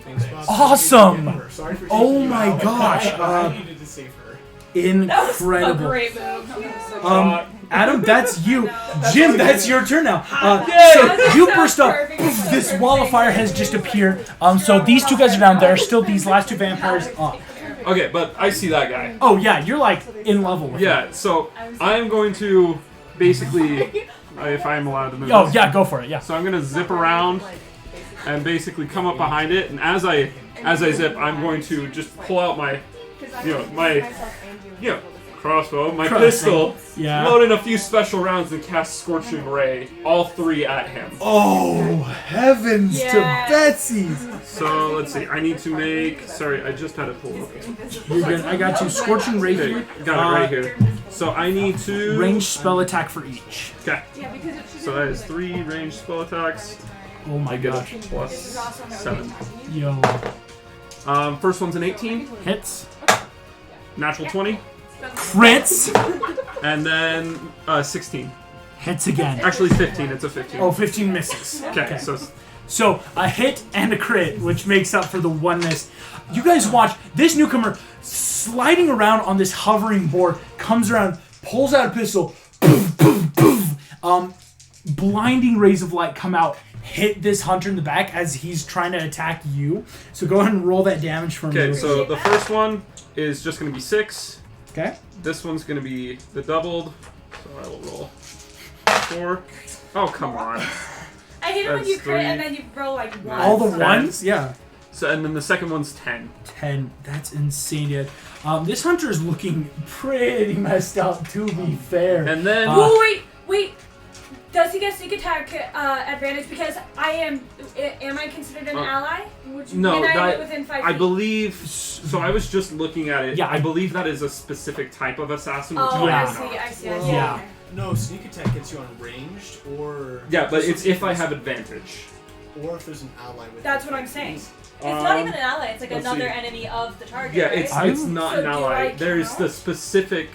Thanks, Bob. Awesome! Sorry for Oh taking you my out. gosh, I needed to save her. Incredible. A great move. Adam, that's you. Jim, that's your turn now. Yay! So you burst up. This wall of fire has just appeared. So these 2 guys are down. There are still these last 2 vampires up. Okay, but I see that guy. Oh yeah, you're like in level with Yeah, him. so I'm going to basically, if I'm allowed to move. Oh this. yeah, go for it. Yeah. So I'm gonna zip around and basically come up behind it, and as I zip, I'm going to just pull out my, crossbow, my pistol, Yeah. load in a few special rounds, and cast Scorching Ray, all 3 at him. Oh heavens Yes. to Betsy! So let's see, I need to make. Sorry, I just had it pulled up. You're good. I got you. Scorching ray Okay, here. got it right here. So I need to Range spell attack for each. Okay. Yeah, because it should So that is 3 ranged spell attacks. Oh my I get gosh. a +7. Yo. First one's an 18, Hits. natural 20, Crits. and then 16. Hits again. Actually 15. It's a 15. Oh, 15 misses. Okay. So So a hit and a crit, which makes up for the 1 miss. You guys watch this newcomer sliding around on this hovering board, comes around, pulls out a pistol, poof, poof, poof. Blinding rays of light come out, hit this hunter in the back as he's trying to attack you. So go ahead and roll that damage for me. okay. So the first one is just going to be 6. Okay. This one's going to be the doubled. So I will roll 4. Oh come on. I hate it when That's you crit 3. and then you roll like 1. All the ones? Yeah. So and then the second one's 10. 10. That's insane, dude. This hunter is looking pretty messed up, to be fair. And then Oh, wait. Does he get sneak attack advantage because I am I considered an ally? no, and I that am within 5 feet. I believe. So I was just looking at it. Yeah, I believe that is a specific type of assassin. Which Oh, I Yeah. am not. I see. Yeah. No, sneak attack gets you on ranged, or... Yeah, but it's if I have advantage. Or if there's an ally with That's it. what I'm saying. It's not even an ally. It's like let's another see. enemy of the target. Yeah, right? it's not So an do ally. I There's count? the specific.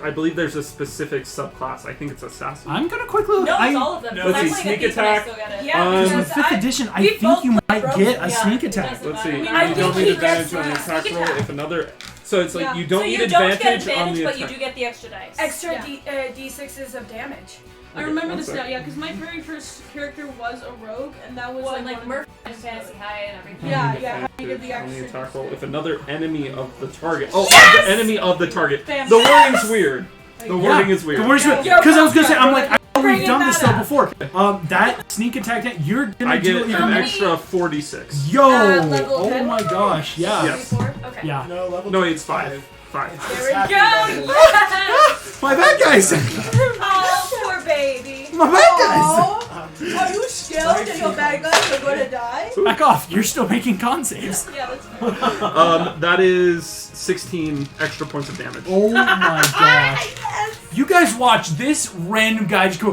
I believe there's a specific subclass. I think it's assassin. I'm gonna quickly look. No, it's all of them. No, because let's I'm see, playing sneak a thief and I attack. still get it. Yeah, Because because with 5th edition, I we think both you might played get a Yeah, sneak it attack. doesn't Let's see. matter. You I don't think need he advantage gets on the sneak attack roll attack. if another. So it's like Yeah. you don't so need you don't get advantage on advantage, the but you attack. do get the extra dice. extra Yeah. D6s of damage. I remember one this sec. now, yeah, because my very first character was a rogue, and that was Well, like, like one Murph of and Fantasy High and everything. Yeah, yeah, how you get the On the extra attack roll, D6. if another enemy of the target. Oh, the enemy of the target. Bam. The wording's weird. The wording is weird. Because Yeah. I was gonna say, I'm like, I've Bring already it done this back stuff up. before. That sneak attack, you're gonna I do get even an extra 46. Yo! level Oh 10? my gosh, yeah. Yes. Okay. Yeah. No, level No, 2 it's is 5. 5. There we Happy go! level. Yes! My bad guys! Oh, poor baby. My bad guys! Are you scared that your bad guys are going to die? Back off, you're still making con saves. Yeah, that's fine. That is 16 extra points of damage. Oh my gosh. Yes! You guys watch this random guy just go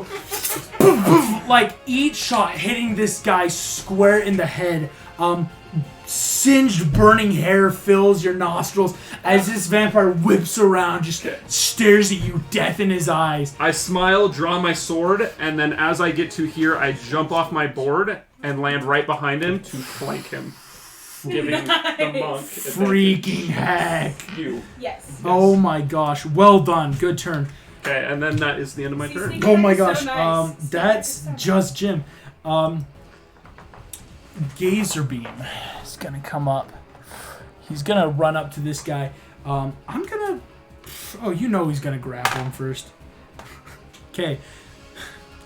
boom, boom, like each shot hitting this guy square in the head. Singed burning hair fills your nostrils as this vampire whips around, just stares at you, death in his eyes. I smile, draw my sword, and then as I get to here, I jump off my board and land right behind him to flank him. Giving the monk freaking heck. You. Yes. Oh my gosh. Well done. Good turn. Okay, and then that is the end of my turn. Oh my gosh. So nice. That's just Jim. Gazer beam is gonna come up. He's gonna run up to this guy. I'm gonna. Oh, you know he's gonna grapple him first. Okay.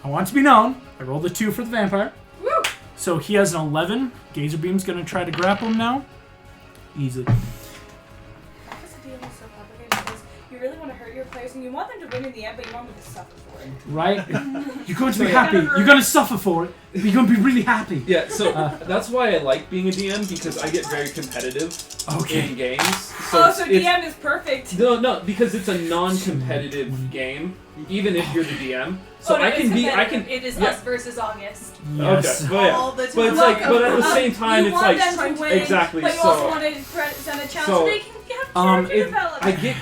I want to be known. I rolled a 2 for the vampire. Woo! So he has an 11. Gazer beam's gonna try to grapple him now. Easily. Because the deal is so complicated because you really want to hurt your players and you want them to win in the end, but you want them to suffer for it. Right? You're going to be happy. You're going to suffer for it, but you're going to be really happy. Yeah, so that's why I like being a DM, because I get very competitive in games. So DM is perfect. No, because it's a non-competitive game, even if you're the DM. So I can be. It is us versus August. Yes. Okay, but it's like, but at the same time, you it's want like them to win, exactly. but you so also want to present a challenge so they can have character development.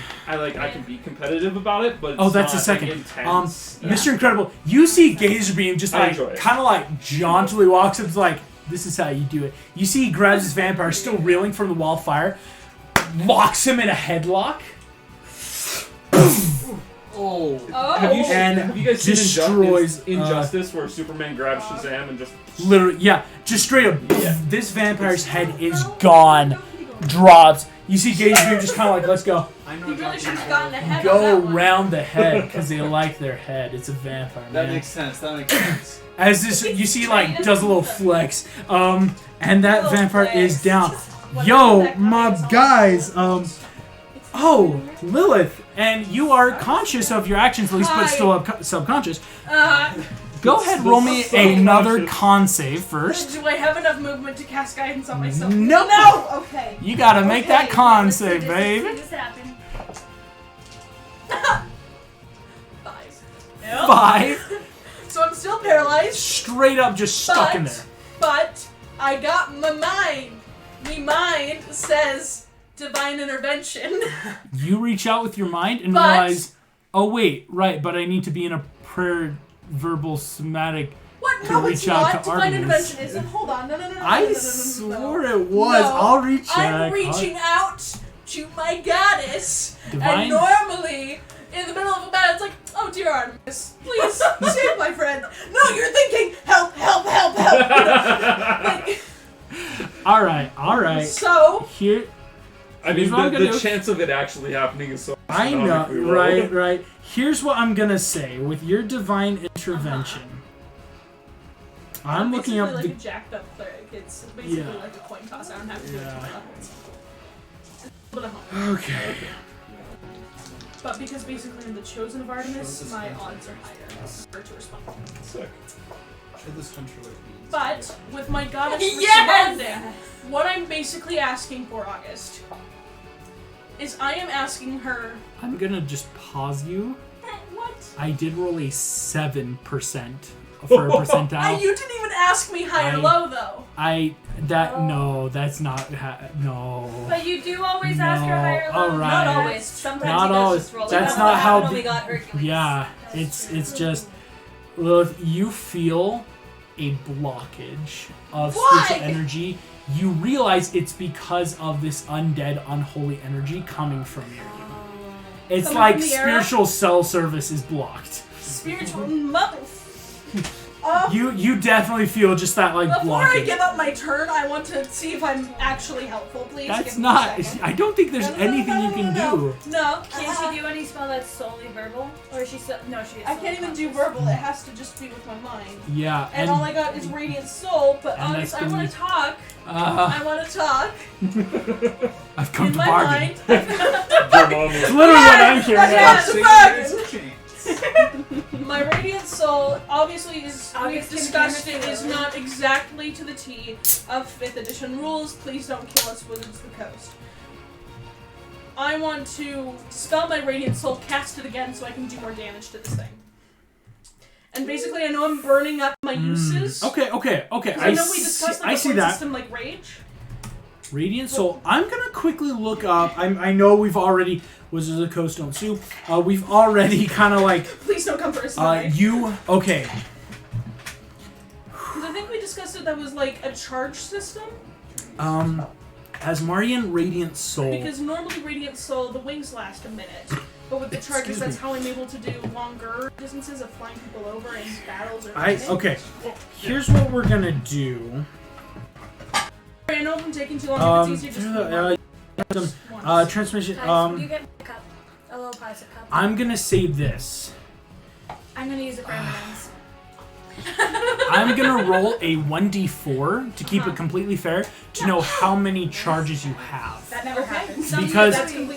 I can be competitive about it, but it's that's not, a second. Like, intense. Mr. Incredible, you see Gazer Beam just like kind of like jauntily walks up, like this is how you do it. You see he grabs his vampire, still reeling from the wall of fire, locks him in a headlock. Have you guys destroys seen Injustice where Superman grabs Shazam and just literally, just straight up. This vampire's head is gone, drops. You see Gazer Beam just kind of like, let's go. You really should have gotten the head. Go round the head because they like their head. It's a vampire. That man. makes sense. That makes sense. As this, you see, like does a little flex. And that vampire is down. Yo, my guys. Oh, Lilith, and you are conscious of your actions, at least, but still subconscious. Go ahead, roll me another con save first. Do I have enough movement to cast guidance on myself? Nope. No. Okay. You gotta make that con save, babe. This happen. 5. So I'm still paralyzed. Straight up, just stuck in there. But I got my mind. My mind says divine intervention. You reach out with your mind and realize, oh wait, right, but I need to be in a prayer, verbal, somatic. What? To No, reach it's out not. to Divine Artemis. intervention isn't. Hold on. No. I swore it was. No, I'll recheck. I'm reaching out to my goddess, Divine? and normally in the middle of a battle, it's like, oh dear Artemis, please save my friend. No, you're thinking, help. Like, All right. so Here. I mean, Here's what I'm the gonna do. chance of it actually happening is so I know, astronomically low. right. Here's what I'm gonna say. With your divine intervention, I'm looking up basically like the. a jacked up cleric. It's basically Yeah. like a coin toss. I don't have to do Yeah. it. Okay. But because basically I'm the chosen of Artemis, my odds are higher for to respond. Sick. This hunter like me. But with my goddess Yes! responding, what I'm basically asking for, August, is I am asking her. I'm gonna just pause you. What? I did roll a 7% for a percentile. You didn't even ask me high or low though. No, that's not no. But you do always ask her higher all level. right. Not always. Sometimes Not he does always. just roll. That's it. not how When the- we got Hercules. Yeah, it's just Lilith, you feel a blockage of Why? spiritual energy. You realize it's because of this undead, unholy energy coming from near you. It's Coming like from the era? spiritual cell service is blocked. Spiritual mother. You definitely feel just that like Before I blockage. give up my turn, I want to see if I'm actually helpful. Please. That's give me not. a second. I don't think there's No, anything you can do. No. Can she do any spell that's solely verbal? Or is she still. No, she is I can't even do verbal. It has to just be with my mind. Yeah, And all I got is Radiant Soul, but and honest, that's I gonna want be- to talk. I want to talk I've come in to my bargain. mind. Your mom It's was literally what I'm hearing. Yes! about. It's a bargain. My Radiant Soul obviously is, we've August can discussed damage it, is you. not exactly to the T of 5th edition rules. Please don't kill us, Wizards of the Coast. I want to spell my Radiant Soul, cast it again so I can do more damage to this thing. And basically, I know I'm burning up my uses. Okay. I know we discussed I the see point that. system like Rage. Radiant Soul. I'm gonna quickly look up. I know we've already Wizards of the Coast don't sue. We've already kind of like. Please don't come first. Okay. Because I think we discussed it. That was like a charge system. Asmarian Radiant Soul. Because normally Radiant Soul, the wings last a minute. But with the charges, that's how I'm able to do longer distances of flying people over in battles or Okay. Here's what we're gonna do. I know if I'm taking too long, if it's easier just transmission. You get a cup. A little plastic cup. I'm gonna say this. I'm gonna use it for M&Ms. I'm gonna roll a 1d4 to keep it completely fair to know how many charges you have. That never happens. Because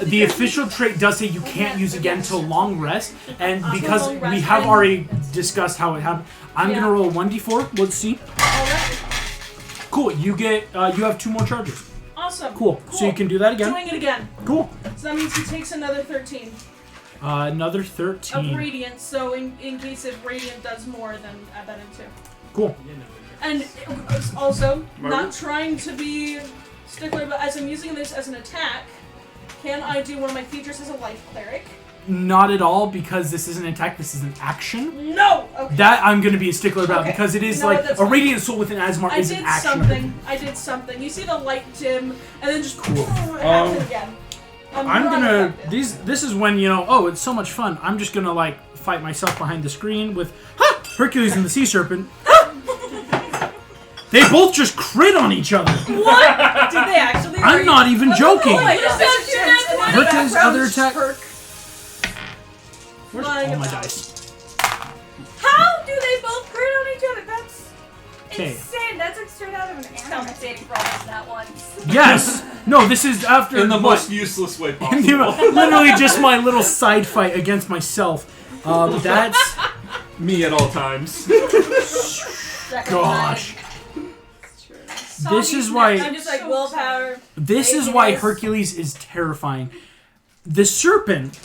the official trait does say you can't use again until long rest, and because we have already discussed how it happened, I'm gonna roll a 1d4. Let's see. Cool. You get. You have 2 more charges. Awesome. Cool. So you can do that again. Doing it again. Cool. So that means he takes another 13 Another of 13. Radiant. So in case if Radiant does more, then add that in too. Cool. And also, not trying to be stickler, but as I'm using this as an attack, can I do one of my features as a life cleric? Not at all, because this is an attack. This is an action. No. Okay. That I'm gonna be a stickler about because it is like a Radiant Soul with an Asmar is an action. I did something. You see the light dim, and then just Cool. it happens again. I'm gonna this is when it's so much fun. I'm just gonna like fight myself behind the screen with Hercules and the Sea Serpent. They both just crit on each other. What? Did they actually? I'm not even joking. Oh my God. Hercules' other attack. Where's Flying all my about. dice? How do they both crit on each other? That's 'Kay. insane. That's like straight out of an anime. Compensating for all this that once. Yes. No, this is after In the what? most useless way possible. Literally just my little side fight against myself. That's Me at all times. gosh. This is why. I'm just like willpower. This is why Hercules is terrifying. The serpent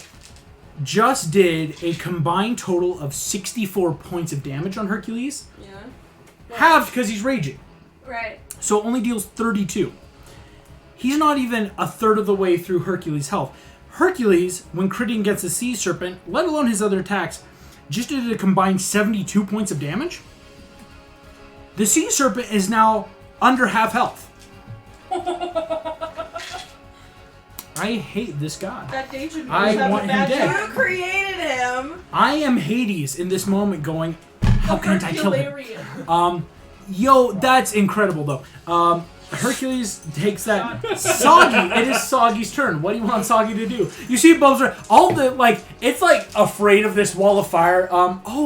just did a combined total of 64 points of damage on Hercules. Yeah. Halved because he's raging. Right. So it only deals 32. He's not even a third of the way through Hercules' health. Hercules, when critting against the sea serpent, let alone his other attacks, just did a combined 72 points of damage. The sea serpent is now under half health. I hate this god. That Danger I want him dead. You created him. I am Hades in this moment going, how can't I kill him? Herculean. That's incredible though. Hercules takes that. Soggy, it is Soggy's turn. What do you want Soggy to do? You see Bowser, all the, it's like afraid of this wall of fire.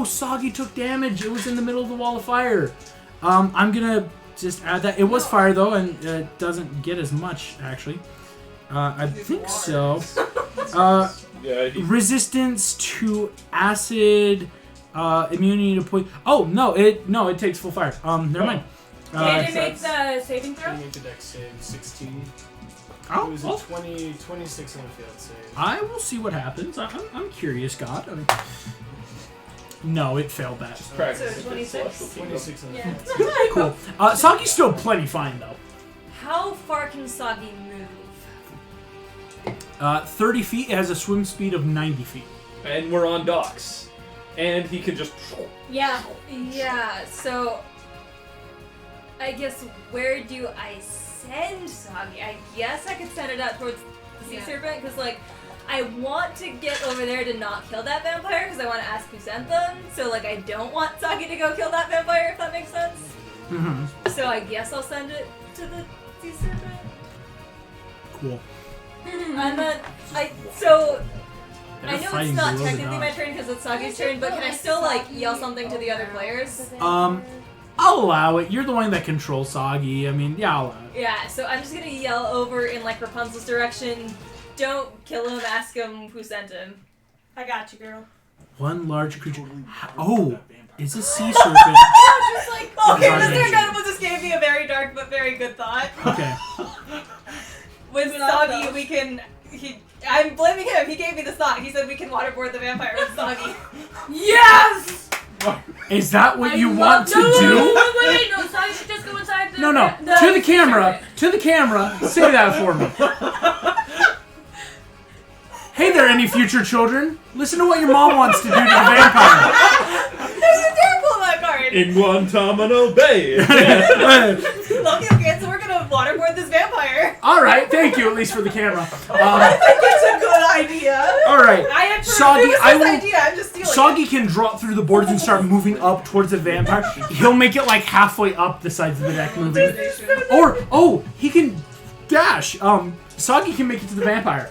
Soggy took damage. It was in the middle of the wall of fire. I'm gonna just add that. It was fire though, and it doesn't get as much actually. I think so. Resistance to acid, immunity to poison. Oh no! It takes full fire. Never mind. Did it make the saving throw? You make the dex save 16. Oh, It was a 26 on the failed save. I will see what happens. I'm curious, God. I mean, no, it failed that. Practice. So 26? 26 on the Yeah. failed save. Cool. Soggy's still plenty fine though. How far can Soggy move? 30 feet. It has a swim speed of 90 feet. And we're on docks. And he can just... Yeah. Yeah, so I guess where do I send Soggy? I guess I could send it out towards the sea serpent because I want to get over there to not kill that vampire because I want to ask who sent them. So I don't want Soggy to go kill that vampire if that makes sense. Mm-hmm. So I guess I'll send it to the sea serpent. Cool. And then I know it's not technically my turn because it's Sagi's turn, but can I still yell something to the other players? I'll allow it. You're the one that controls Soggy. I mean, yeah, I'll allow it. Yeah, so I'm just gonna yell over in Rapunzel's direction. Don't kill him. Ask him who sent him. I got you, girl. One large creature. Oh, it's a sea serpent. Just okay, Sorry, this Benji. just gave me a very dark but very good thought. Okay. With Soggy, we can. I'm blaming him. He gave me the thought. He said we can waterboard the vampire with Soggy. Yes! Is that what you I want to love- no, do? Wait, no, Soggy should just go inside the... No, to the camera. To the camera. Say that for me. Hey there, any future children. Listen to what your mom wants to do to the vampire. No, you dare pull that card. In Guantanamo Bay. Okay, so we're gonna waterboard this vampire. All right, thank you, at least for the camera. I think it's a good idea. All right, I had Soggy, I will. Idea. I'm just stealing Soggy can drop through the boards and start moving up towards the vampire. He'll make it like halfway up the sides of the deck, moving. Or he can dash. Soggy can make it to the vampire.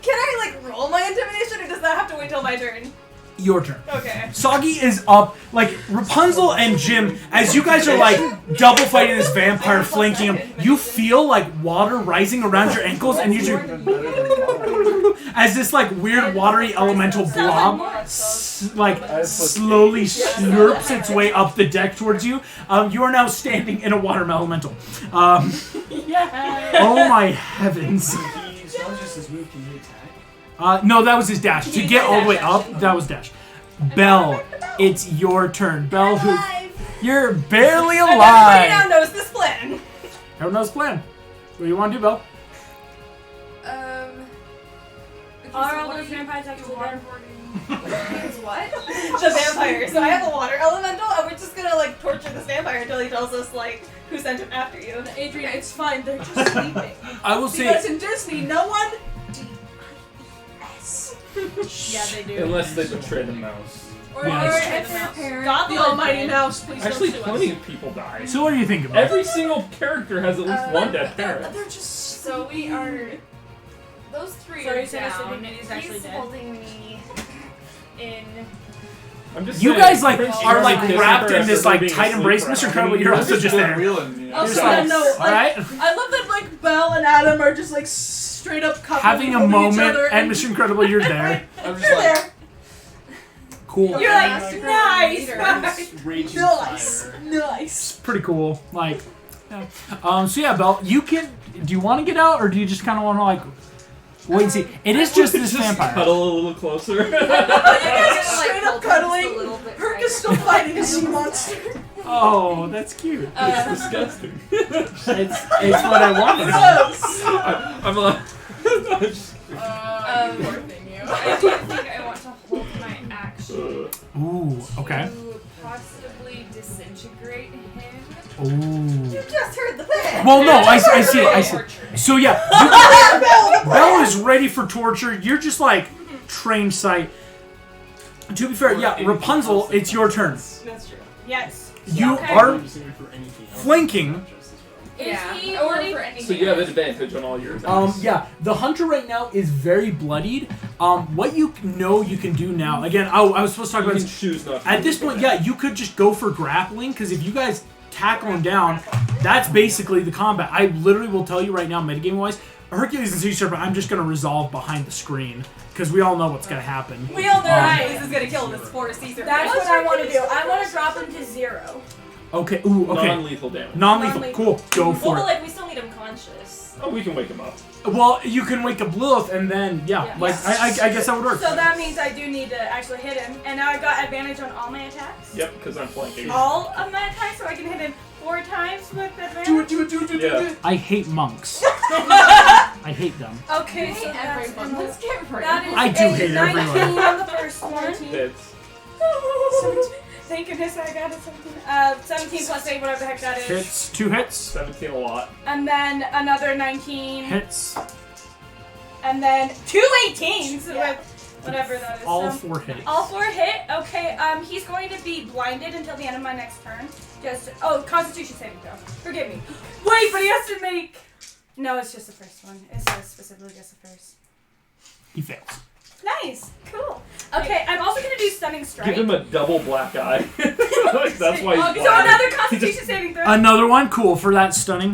Can I like roll my intimidation, or does that have to wait till my turn? Your turn. Okay. Soggy is up, like Rapunzel and Jim, as you guys are like double fighting this vampire, flanking him, you feel like water rising around your ankles, and you just as this like weird watery elemental blob slowly slurps its way up the deck towards you. You are now standing in a water elemental. Oh my heavens. No, that was his dash. To get all the way up, that was dash. Belle, it's your turn. Belle, you're barely alive. Everybody now knows this plan. Everyone knows the plan. What do you want to do, Belle? Are all those vampires actually dead? What? The vampire. So I have a water elemental, and we're just gonna like torture this vampire until he tells us like who sent him after you. Adrian, it's fine. They're just sleeping. I will say. Because in Disney, no one. Yeah, they do. Unless they betray the mouse. Or Yes. if their parents. God, the almighty mouse, please Actually, don't sue plenty us. of people die. So what do you think about Every single character has at least one dead parent. They're just. So we are. Those three Sorry, are so Mr. down. Dignity is actually He's dead. holding me in. I'm just You saying, guys like Prince are Charming like Disney wrapped in parents this are like being tight asleep embrace, forever. Mr. Incredible. You're also just there. Also, like, no, all right. I love that like Belle and Adam are just like straight up coupling Having a holding each moment, other and Mr. Incredible, you're there. I'm just You're like, there. Cool. You're like nice. raging Nice. fire. Nice. Pretty cool. Like, yeah. So yeah, Belle, you can. Do you want to get out, or do you just kind of want to like wait and see? It is just this vampire. Cuddle a little closer. Straight up cuddling. Herc is still fighting a sea monster. Oh, that's cute. It's disgusting. It's what I wanted. I'm like. I do think I want to hold my action Ooh. Okay. to possibly disintegrate him. Ooh. You just heard the plan. Well, no, I see it. I see it. So yeah, Belle is ready for torture. You're just like trained sight. To be fair, yeah, Rapunzel, it's your turn. That's true. Yes. You Okay. are flanking. Yeah. Is he Or already? for anything. So you have advantage on all your attacks. Yeah, the hunter right now is very bloodied. What you know you can do now, again, I was supposed to talk You about can this. choose not to. At this point, yeah, you could just go for grappling, because if you guys tackle him down, that's basically the combat. I literally will tell you right now, metagame-wise, Hercules and Sea Serpent, I'm just going to resolve behind the screen, because we all know what's going to happen. We all know Hercules is gonna kill this poor Caesar. That's what I want to do. I want to drop him to 0. Okay, ooh, okay. Non-lethal damage. Non-lethal, cool, go Well, for but it. like we still need him conscious. Oh, we can wake him up. Well, you can wake up Lilith, and then, yeah, like, I guess that would work. So that means I do need to actually hit him. And now I got advantage on all my attacks. Yep, because I'm flanking. All of my attacks, so I can hit him 4 times with advantage. Do it. Yeah. I hate monks. I hate them. Okay, so that's Everyone. Let's get ready. that is I do a hate 19 everyone. on the first one. Hits. 17. Thank goodness I got a 17. 17 plus 8, whatever the heck that is. Hits, 2 hits. 17 a lot. And then another 19. Hits, And then 2 18s with whatever that is. all So 4 hits. all 4 hit. Okay, he's going to be blinded until the end of my next turn. Constitution saving throw. Forgive me. Wait, but he has to make. No, it's just the first one. It says specifically just the first. He fails. Nice, cool. Okay, I'm also gonna do stunning strike. Give him a double black eye. Like, that's why he's So blind. another Constitution saving throw. Another one, cool, for that stunning.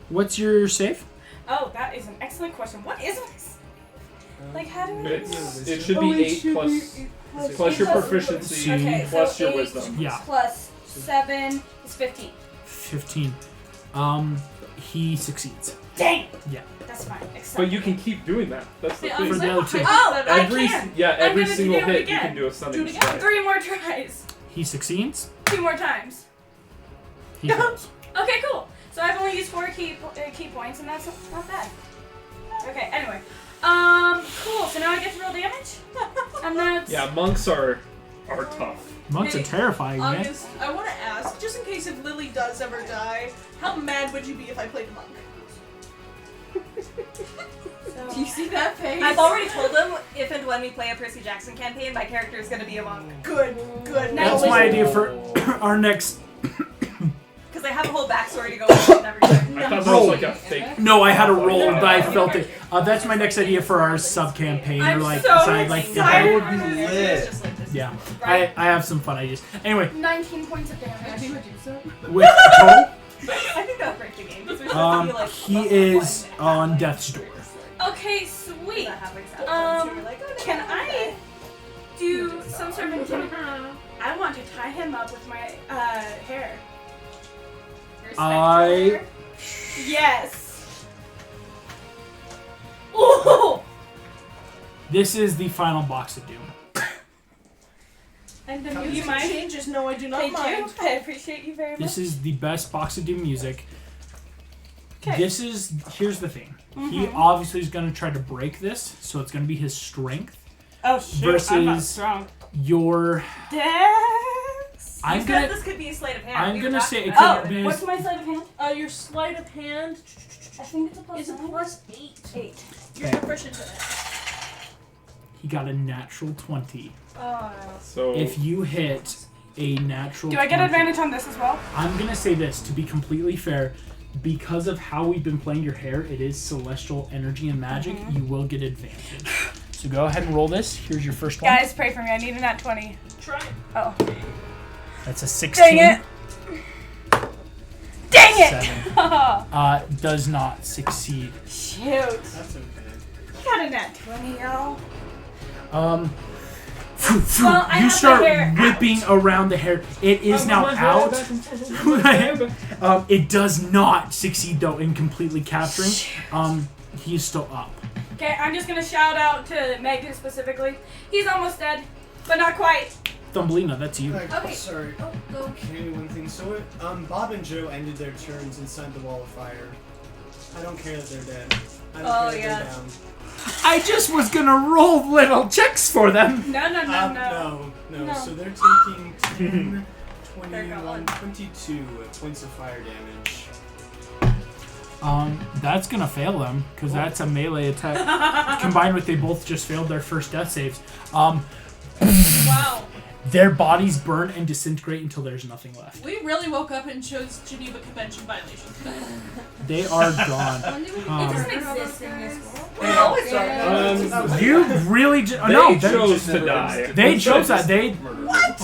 What's your save? Oh, that is an excellent question. What is this? Like, how do I? It should be 8 plus your proficiency Okay, plus so your 8 wisdom. Yeah. plus 7 is 15. 15. He succeeds. Dang! Yeah. That's fine. Accept But you it. can keep doing that. That's the Yeah, thing. For the other two. Oh, I Every can. every I'm gonna single do it hit you again. can do a Do stunning it again. strike. 3 more tries. He succeeds. 2 more times. He fails. Okay, cool. So I've only used 4 key points, and that's not bad. Okay, anyway. Cool. So now I get to roll damage? And that's... Yeah, monks are tough. Monks are Hey, terrifying, man. August, I want to ask, just in case if Lily does ever die, how mad would you be if I played a monk? So... Do you see that face? I've already told him if and when we play a Percy Jackson campaign, my character is going to be a monk. Good, good. That's Now my listen- idea for our next. Because I have a whole backstory to go with and everything. I thought that was like a fake. No, I had a roll, but I felt it. That's my next idea for our sub campaign, or I'm like so side, like excited. would be lit. yeah. I have some fun ideas. Anyway, 19 points of I damage. think would do so. with Cole, I think that would break the game. 'cause we're supposed to be like, he is on death's door. Okay, sweet. That happens to Um, you're like, oh, no, Can no, no, I do some sort of... I want to tie him up with my hair. I Yes. Ooh. this is the final box of doom. And the You music might changes. No, I do not Thank mind. you. I appreciate you very much. This is the best box of doom music. Okay. Here's the thing. He obviously is going to try to break this, so it's going to be his strength Oh shit! I'm not versus strong. your. Dex. You I'm said gonna. this could be a sleight of hand. I'm We were gonna talking say it about could be- What's my sleight of hand? Your sleight of hand I think it's a plus is a nine. +8. 8. You're Okay. proficient in it. He got a natural 20. Oh. So If you hit a natural Do I get 20, advantage on this as well? I'm gonna say this to be completely fair. Because of how we've been playing your hair, it is celestial energy and magic. You will get advantage. So go ahead and roll this. Here's your first one. Guys, pray for me. I need a nat 20. Try it. Oh. That's a 16. Dang it! Dang it! 7. Does not succeed. Shoot. That's okay. You got a nat 20, y'all. You Well, I have start the hair whipping around the hair. It is now out. It does not succeed though in completely capturing. He is still up. Okay, I'm just gonna shout out to Megan specifically. He's almost dead, but not quite. Thumbelina, that's you. Okay. Sorry. Oh, go. Can I do one thing? So, Bob and Joe ended their turns inside the wall of fire. I don't care that they're dead. I don't Oh, care that yeah. they're down. I just was gonna roll little checks for them. No. No. No. So they're taking 10, They're 21, gone. 22 points of fire damage. That's gonna fail them because that's a melee attack. Combined with they both just failed their first death saves. Wow. Their bodies burn and disintegrate until there's nothing left. We really woke up and chose Geneva Convention violations today. They are gone. When did we It Um, doesn't exist in this world. We always talk about Yeah. You really they no. chose to die. They chose that. They What?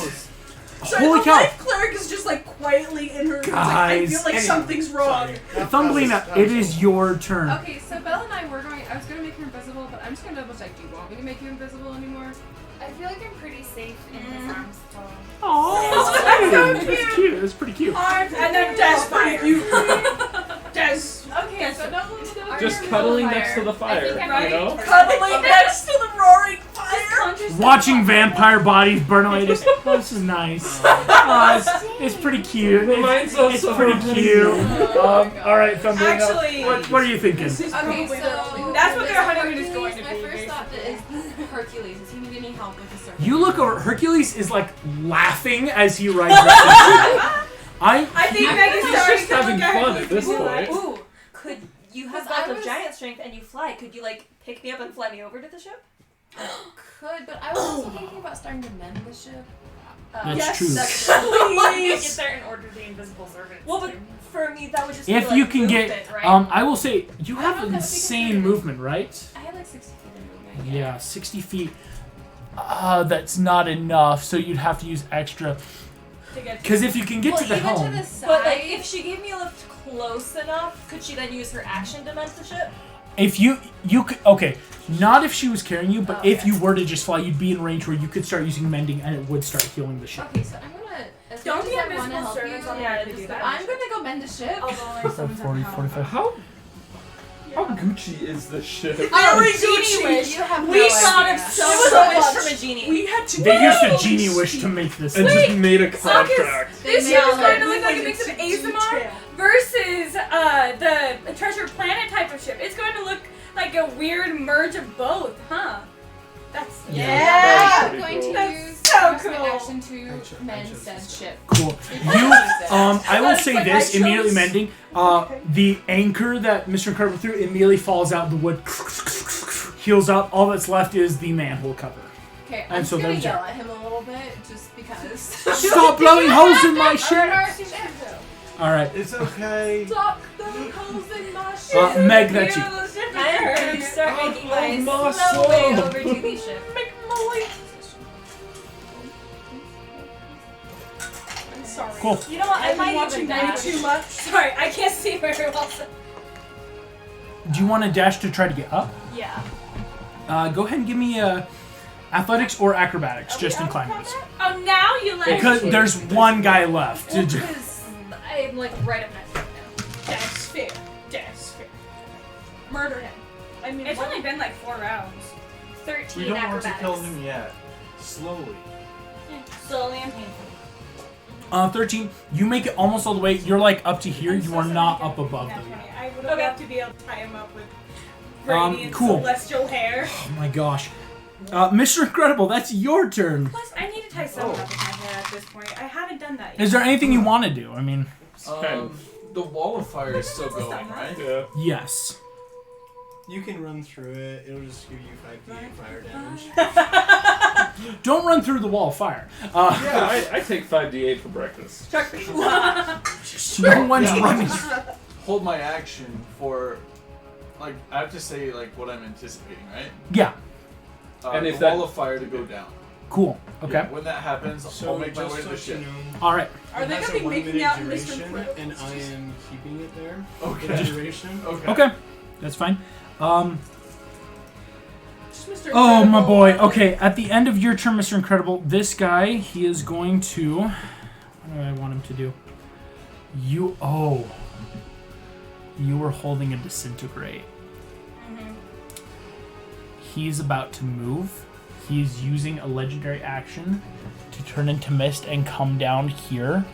So holy the cow. life cleric is just like quietly in her. Like, I feel Guys. like something's wrong. Thumbelina, it is your turn. Okay, so Belle and I were going. I was going to make her invisible, but I'm just going to double check. Do you want me to make you invisible anymore? I feel like I'm pretty safe in his arms still. Oh, that's cute. That's pretty cute. Arms and then Des fire. You. Des. Okay, so no. Just cuddling next to the fire, I think I'm you know? Cuddling next to the roaring fire. Watching vampire bodies burn away. Just, oh, this is nice. Oh, it's pretty cute. Mine's It's also pretty cute. Oh my God. All right, Thumbelina. Actually- what are you thinking? Okay, so That's what their honeymoon is going to My be, first thought is Hercules. Does he need any help with the circle? You look over. Hercules is like laughing as he rides. I I think Megan's He's starting just to having look at fun me at this and be point. like, Ooh, could you have Because I lots of was- giant strength and you fly? Could you like pick me up and fly me over to the ship? Could, but I was also thinking about starting to mend the ship. That's Yes. true. That's true. Get there in order to the invisible servants. Well, but for me, that would just If be like you can get, movement, right? I will say you I have don't know if you can insane do it. movement, right? I have like 60 feet of movement. Yeah, 60 feet. That's not enough. So you'd have to use extra. to get Because if you can get Well, to the even helm, to the side. But like, if she gave me a lift close enough, could she then use her action to mend the ship? if you could, okay, not if she was carrying you, but Oh, if okay. you were to just fly, you'd be in range where you could start using mending and it would start healing the ship. Okay, so I'm gonna. As Don't much the as I wanna invisible help servants you, automatically do that? I'm gonna go mend a ship. Although there's someone's at 40, home. 45. How Gucci is this ship? Very Genie Gucci. wish. You have We no thought idea. of so It was a wish much. from a genie. We had to. They used a genie wish to make this. And just made a contract. This They ship is nailed going it. to look like a mix of ASMR versus the Treasure Planet type of ship. It's going to look like a weird merge of both, huh? That's Yeah. That's I'm pretty going cool. to use so movement cool. action to mend said ship. Cool. You, I will say this, immediately mending, the anchor that Mr. Incredible threw immediately falls out, the wood heals up, all that's left is the manhole cover. Okay, And I'm so just gonna there's yell your- at him a little bit, just because. Stop blowing holes in my ship! Alright, It's okay. Stop throwing holes in my ship. Meg, that's you. I'm going to start making my my slow way soul. over to the ship. I'm sorry. Cool. You know what? I I've might been watching even way dash. too much. Sorry, I can't see very well. So. Do you want to dash to try to get up? Yeah. Go ahead and give me athletics or acrobatics, just in climbing this. Oh, now you let Because me. there's one guy left. Well, because I'm like right up next to him now. That's fair. That's fair. Murder him. I mean, It's what- only been like 4 rounds. 13 We don't want acrobatics. to kill him yet. Slowly. Slowly and painfully. 13, you make it almost all the way. You're like up to here. You are not up above Nat them 20. yet. I would have Okay. loved to be able to tie him up with radiant cool. celestial hair. Oh my gosh. Mr. Incredible, that's your turn. Plus, I need to tie someone up with my hair at this point. I haven't done that yet. Is there anything you want to do? I mean, The wall of fire is still going, right? Yeah. yes. You can run through it. It'll just give you 5d8 fire damage. Don't run through the wall of fire. Yeah, I take 5d8 for breakfast. No one's Yeah. running. Hold my action for, like, I have to say, like, what I'm anticipating, right? Yeah, And if the that- wall of fire to go down. cool. Okay. Yeah, when that happens, So I'll make my just way to the so you ship. know, All right. Are it they has gonna a be making 1-minute out in Mr. duration, Incredible? and I am keeping it there. Okay. The duration. Okay. Okay. That's fine. Just Mr. Oh, my Incredible. boy. Okay, at the end of your turn, Mr. Incredible, this guy, he is going to... What do I want him to do? You were holding a disintegrate. He's about to move. He's using a legendary action to turn into mist and come down here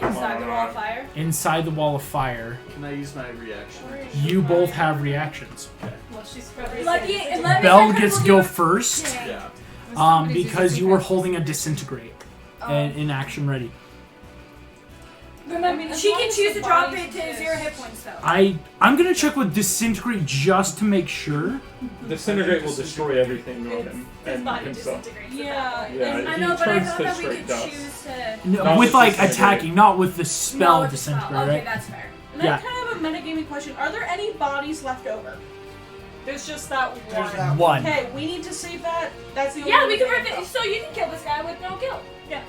Inside the wall of fire. inside the wall of fire. Can I use my reaction? You both have reactions. Well, she's probably Lucky, saying- let me Belle check gets to her go will first. Yeah. Because you were holding a disintegrate and in action ready. Remember, as she long can as choose the to drop body it to is- 0 hit points, though. I'm gonna check with disintegrate just to make sure. Disintegrate will destroy everything on him His and body himself. disintegrates. Yeah. Yeah, I he know, but I turns thought to that we straight could dust. choose to. No, Not with with like disintegrate. attacking, not with the spell Not with the disintegrate, spell. Okay, right? that's fair. And Yeah. I kind of have a metagaming question. Are there any bodies left over? There's just that one. There's that One. Okay, we need to save that. That's the only Yeah, we way can to rip go. it. So you can kill this guy with no guilt. Yeah.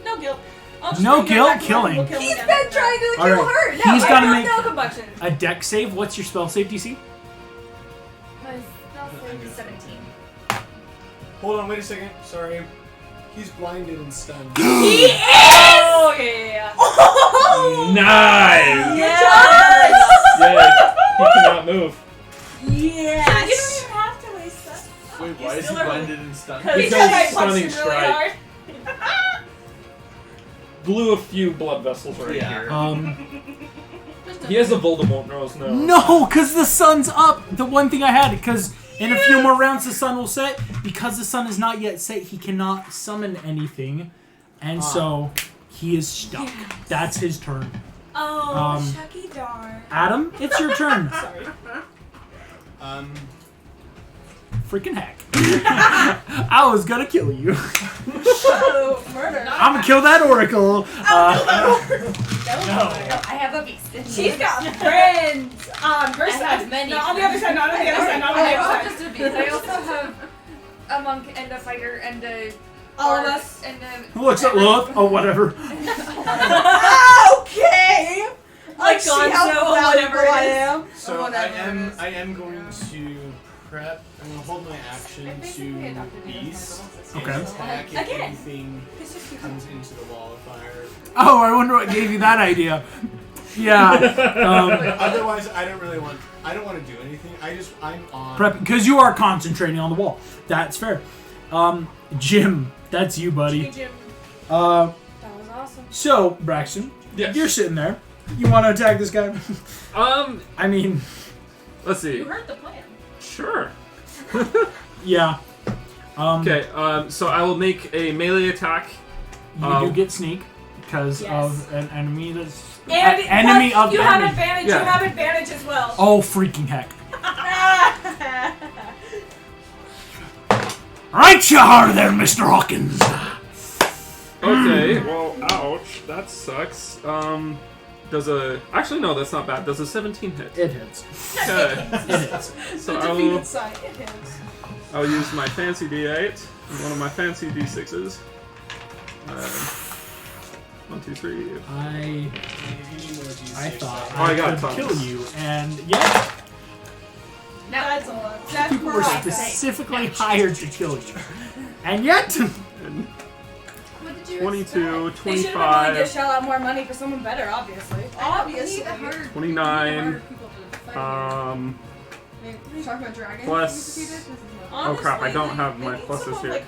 No guilt. I'll just No bring him guilt, back to life and killing. we'll kill him He's again. been trying to All kill right. her. He's No, gotta I make have no combustion. a deck save. What's your spell save DC? My spell save is 17. Hold on, wait a second. Sorry. He's blinded and stunned. Oh, yeah. Nice! Yes! Yeah, he cannot move. Yes! You don't even have to waste that. Wait, why is he still are- blinded and stunned? Because Because I punched stunning him really strike. hard. Blew a few blood vessels right Yeah. here. He has a Voldemort nose now. No, because the sun's up. The one thing I had, because in a few more rounds the sun will set. Because the sun is not yet set, he cannot summon anything, and so he is stuck. That's his turn. Oh, shucky darn. Adam, it's your turn. Sorry. Freaking heck! I was gonna kill you. Oh, murder. I'm gonna kill that oracle. I have a beast. She's got friends on her I side. have many No, on the other side, not on the other side, not on the I other also side. just a beast. I also have a monk and a fighter and a All of bard us. and a Who looks at Lilith? Oh, whatever. Okay! Like, see Gonzo, how whatever valuable it I is. am? So Whatever it is. I am going to prep. I'm gonna hold my action to beast Okay. and attack if Again. anything comes into the wall of fire. Oh, I wonder what gave you that idea. Yeah. Otherwise, I don't want to do anything. I'm on. Prep, because you are concentrating on the wall. That's fair. Jim, that's you, buddy. Hey, Jim. That was awesome. So, Braxton, Yes. you're sitting there. You want to attack this guy? I mean, Let's see. You heard the plan. Sure. yeah. Okay. So I will make a melee attack. You do get sneak because Yes. of an enemy that's And enemy plus, of you have enemy. advantage. Yeah. You have advantage as well. Oh freaking heck! Right you are there, Mr. Hawkins. Okay. Well, ouch. That sucks. Actually no, that's not bad. Does a 17 hit? It hits. Okay. It hits. So The I will. defeated side. It hits. I'll use my fancy D8 and one of my fancy D6s. 1, 2, 3. I thought Oh, I I got could tons. kill you, and yeah, That's a lot. That's people were right. specifically hired to kill you, and yet. And What did you 22, expect? They should have been willing to 25, shell out more money for someone better, obviously. Obviously. We need the hard 29. people to fight. Um. I mean, we talk about dragons. plus- we defeated, this is Oh crap! I don't have my pluses here.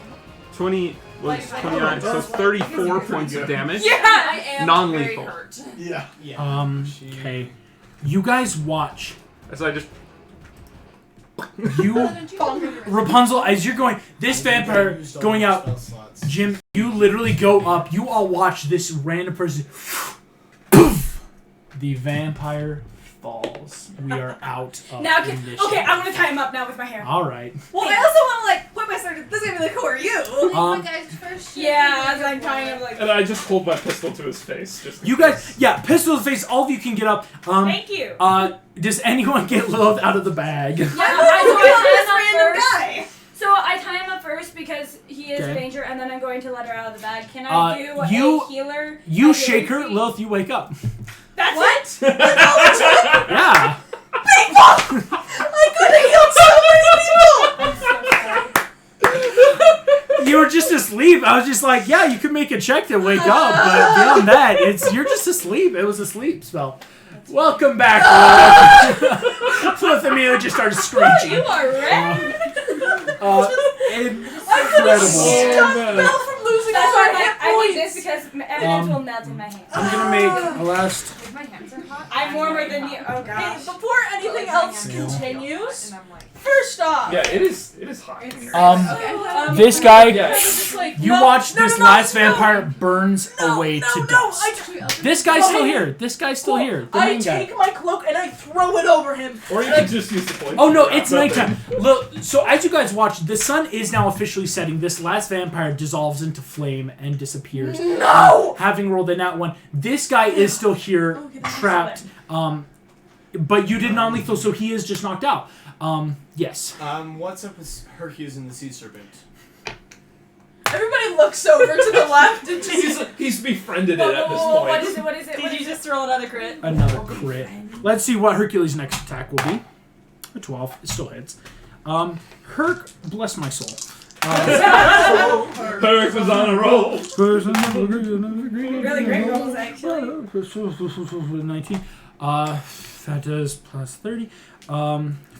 20 was Like, 29, so 34 points of damage. Yeah, I am Non-lethal. very hurt. Yeah. Okay, you guys watch. As I just You, Rapunzel, as you're going, this vampire going out. Jim, you literally go up. You all watch this random person. Poof! The vampire falls. We are out of Now, initiative. okay, I'm gonna tie him up now with my hair. All right. Well, I also want to like put my sword. This is gonna be like, who are you? Um, guys first. Yeah, as I'm tying him like. and I just hold my pistol to his face. Just in You case. guys, yeah, pistol to the face. All of you can get up. Thank you. Does anyone get Lilith out of the bag? Yeah, Who killed this random guy? So I tie him up first because he is Okay. danger, and then I'm going to let her out of the bag. Can I do you- a healer? You at shake her, healing feat? Lilith. You wake up. That's what? Yeah. I could have killed so many people. You were just asleep. I was just like, yeah, you could make a check to wake up, but beyond that, you're just asleep. It was a sleep spell. Welcome back, Lilith. Lilith immediately just started screeching. You are red. Incredible. Fell from losing That's all why my hit I did points. this because evidence will melt in my hand. I'm gonna make a last. If my hands are hot, I'm warmer than you. Oh Hey, gosh. before anything else continues, and I'm like, first off, Yeah, it is hot in here. This guy, Yeah. it's like, you no, watch no, this no, last no, vampire burns away no, to no, dust. This guy's still here. This guy's still here. The I main guy. take my cloak and I throw it over him. Or you could just use the point. Oh no, it's nighttime. Look, so as you guys watch, the sun is now officially setting. This last vampire dissolves into flame and disappears. No! Having rolled a nat 1, this guy is still here, trapped. But you did non-lethal, so he is just knocked out. Yes. What's up with Hercules and the Sea Serpent? Everybody looks over to the left and just. He's befriended it at this point. What is it? What is it? What Did you is it? just throw another crit? Another crit. Let's see what Hercules' next attack will be. A 12. It still hits. Herc, bless my soul. Herc was on a roll. Really great rolls, actually. 19. That does plus 30.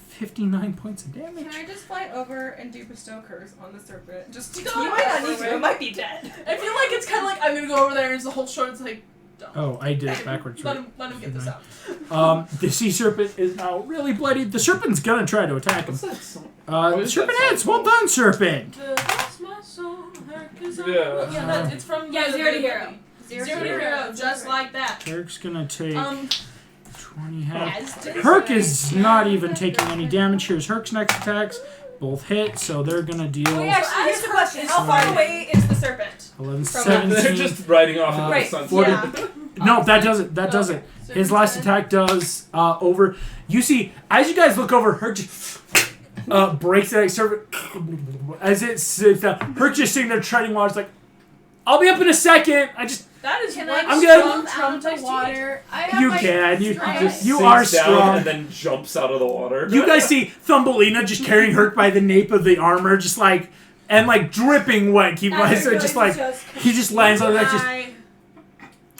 59 points of damage. Can I just fly over and do bestow curse on the serpent? Just You might not need to. It might be dead. I feel like it's kind of like I'm gonna go over there and it's the whole show. It's like, don't. Oh, I did it backwards. Let Right? him get this out. The sea serpent is now really bloody. The serpent's gonna try to attack him. What's that song? The is serpent that hits. song Well done, serpent. That's my soul, Hercules. Yeah. Yeah, that's, it's from Yeah, Zero to Hero. Zero to Hero, just like that. Herc's gonna take 20 half. As Herc is not even taking any damage. Here's Herc's next attacks. Both hit, so they're gonna deal Oh, yeah, actually, here's the question: How far away is the serpent? 11, From- 17. They're just riding off into Right, the sunset. 40. yeah. No, that doesn't. That doesn't. His last attack does over. You see, as you guys look over, Herc just breaks the serpent as it sits down. Herc just sitting there treading water. It's like, I'll be up in a second. That is Can one I I'm just good. jump out of the water? I have You my can. You strength. just. You Sinks are down strong. and then jumps out of the water. You guys see Thumbelina just carrying Herc by the nape of the armor, just like, and like dripping wet. Keep so just like he just lands on that. Just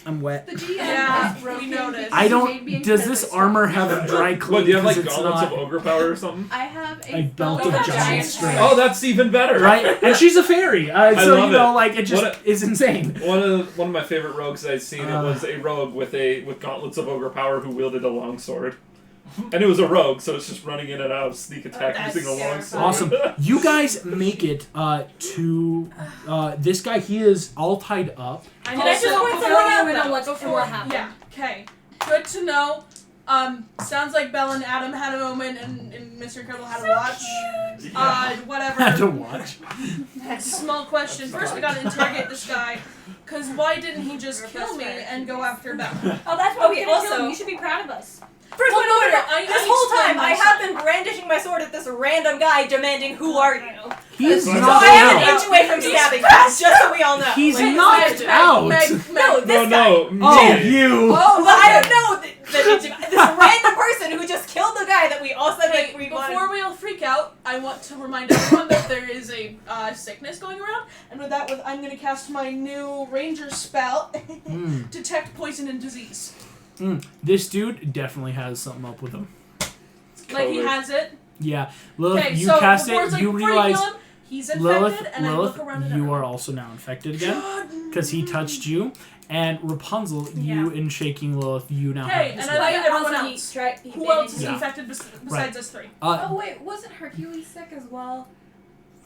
I'm wet. The GM Yeah, has broken we noticed. I She made me don't. Does this incredibly armor have a dry clean? What, do you have like 'Cause it's gauntlets not- of ogre power or something? I have A belt of of giant giant strength. strength. Oh, that's even better. Right, and she's a fairy, so love you know, it. like it just What is insane. One of my favorite rogues I've seen it was a rogue with gauntlets of ogre power who wielded a longsword. And it was a rogue, so it's just running in and out of sneak attack That's using a longsword. Awesome. You guys make it to this guy. He is all tied up. Can I just point something out though? Before What happened? Yeah. Okay. Good to know. Sounds like Belle and Adam had a moment, and Mr. Incredible had a watch. Whatever. Had to watch. Small question. First, we gotta interrogate this guy, cause why didn't he just kill me and go after Belle? Oh, that's why we Okay, didn't kill also- him. You should be proud of us. First Well, point no, of no, order. I This whole explained time, I myself. have been brandishing my sword at this random guy, demanding, "Who are you?" He's So So knocked I am an out. inch away from stabbing him, just so we all know. He's Like, knocked out. No, this guy. No, Oh, me. you. Oh, but I don't know this random person who just killed the guy that we all said Hey, like we before wanted. we all freak out, I want to remind everyone that there is a sickness going around, and with that, I'm going to cast my new ranger spell, detect poison and disease. This dude definitely has something up with him. Like he Colored. has it. Yeah, Lilith, Okay, you so cast before it. it's like, You before realize, kill him, he's infected, Lilith, and I look around at you everyone. are also now infected again because he touched you. And Rapunzel, you in shaking Lilith, you now Hey, have this. and I like everyone Also, else. he Who else is Yeah. infected besides us three? Oh wait, wasn't Hercules sick as well?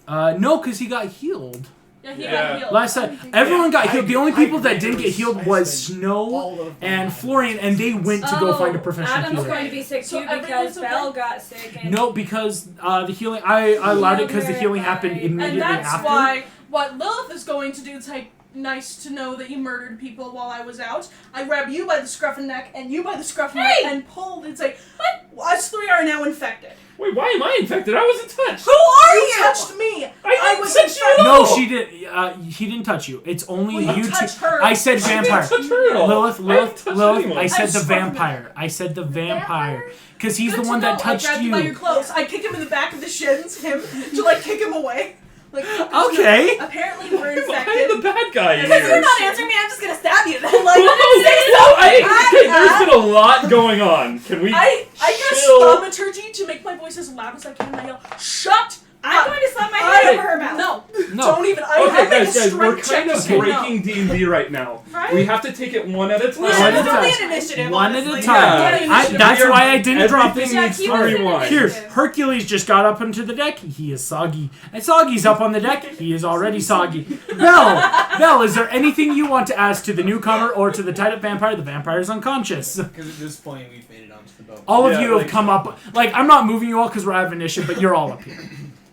No, because he got healed. Yeah, he Yeah. got healed. Last time, everyone got I- healed. The only I people that agree. didn't get healed I was spent Snow all of and my- Florian, and they went to go find a professional Adam's healer. going to be sick So too because everyone's okay? Belle got sick. And No, because the healing, I allowed it because the healing happened And immediately And that's after. why what Lilith is going to do is like, nice to know that you murdered people while I was out. I grab you by the scruff of neck and you by the scruff of neck and pulled and say, what? Us three are now infected. Wait, why am I infected? I wasn't touched. Who are You you? touched me. I was didn't touch you at infected. No, all. she did. He didn't touch you. It's only Well, you you two. touched her. I said I didn't vampire. touch her at all. Lilith, I didn't touch Lilith. anyone. I said I the just scrubbed him in. vampire. I said the vampire. Because he's Good the to one that know. touched I grabbed you by your you. clothes. I kick him in the back of the shins, him, to like kick him away. Like, Okay. apparently we're I'm infected. the bad guy Because you're here. not answering me, I'm just gonna stab you. Then, like, Okay, there's been a lot going on. Can we I cast chill? thaumaturgy to make my voice as loud as I can, and I yell, "Shut I'm up!" going to slap my hand over her mouth. No, No. don't even. I Okay, have guys, a we're strength kind check of to say no. breaking D&D right now. Right? We have to take it one at a time. we One should at a have time. an initiative. One at a honestly. time. Yeah. That's why I didn't drop Everything this. needs to keep us in rewind. Here, initiative. Hercules just got up onto the deck. He is soggy. And Soggy's up on the deck. He is already soggy. Belle, is there anything you want to ask to the newcomer or to the tied up vampire? The vampire is unconscious. Because at this point we've made it onto the boat. All of Yeah, you have like- come up. Like, I'm not moving you all because we're out of initiative, but you're all up here.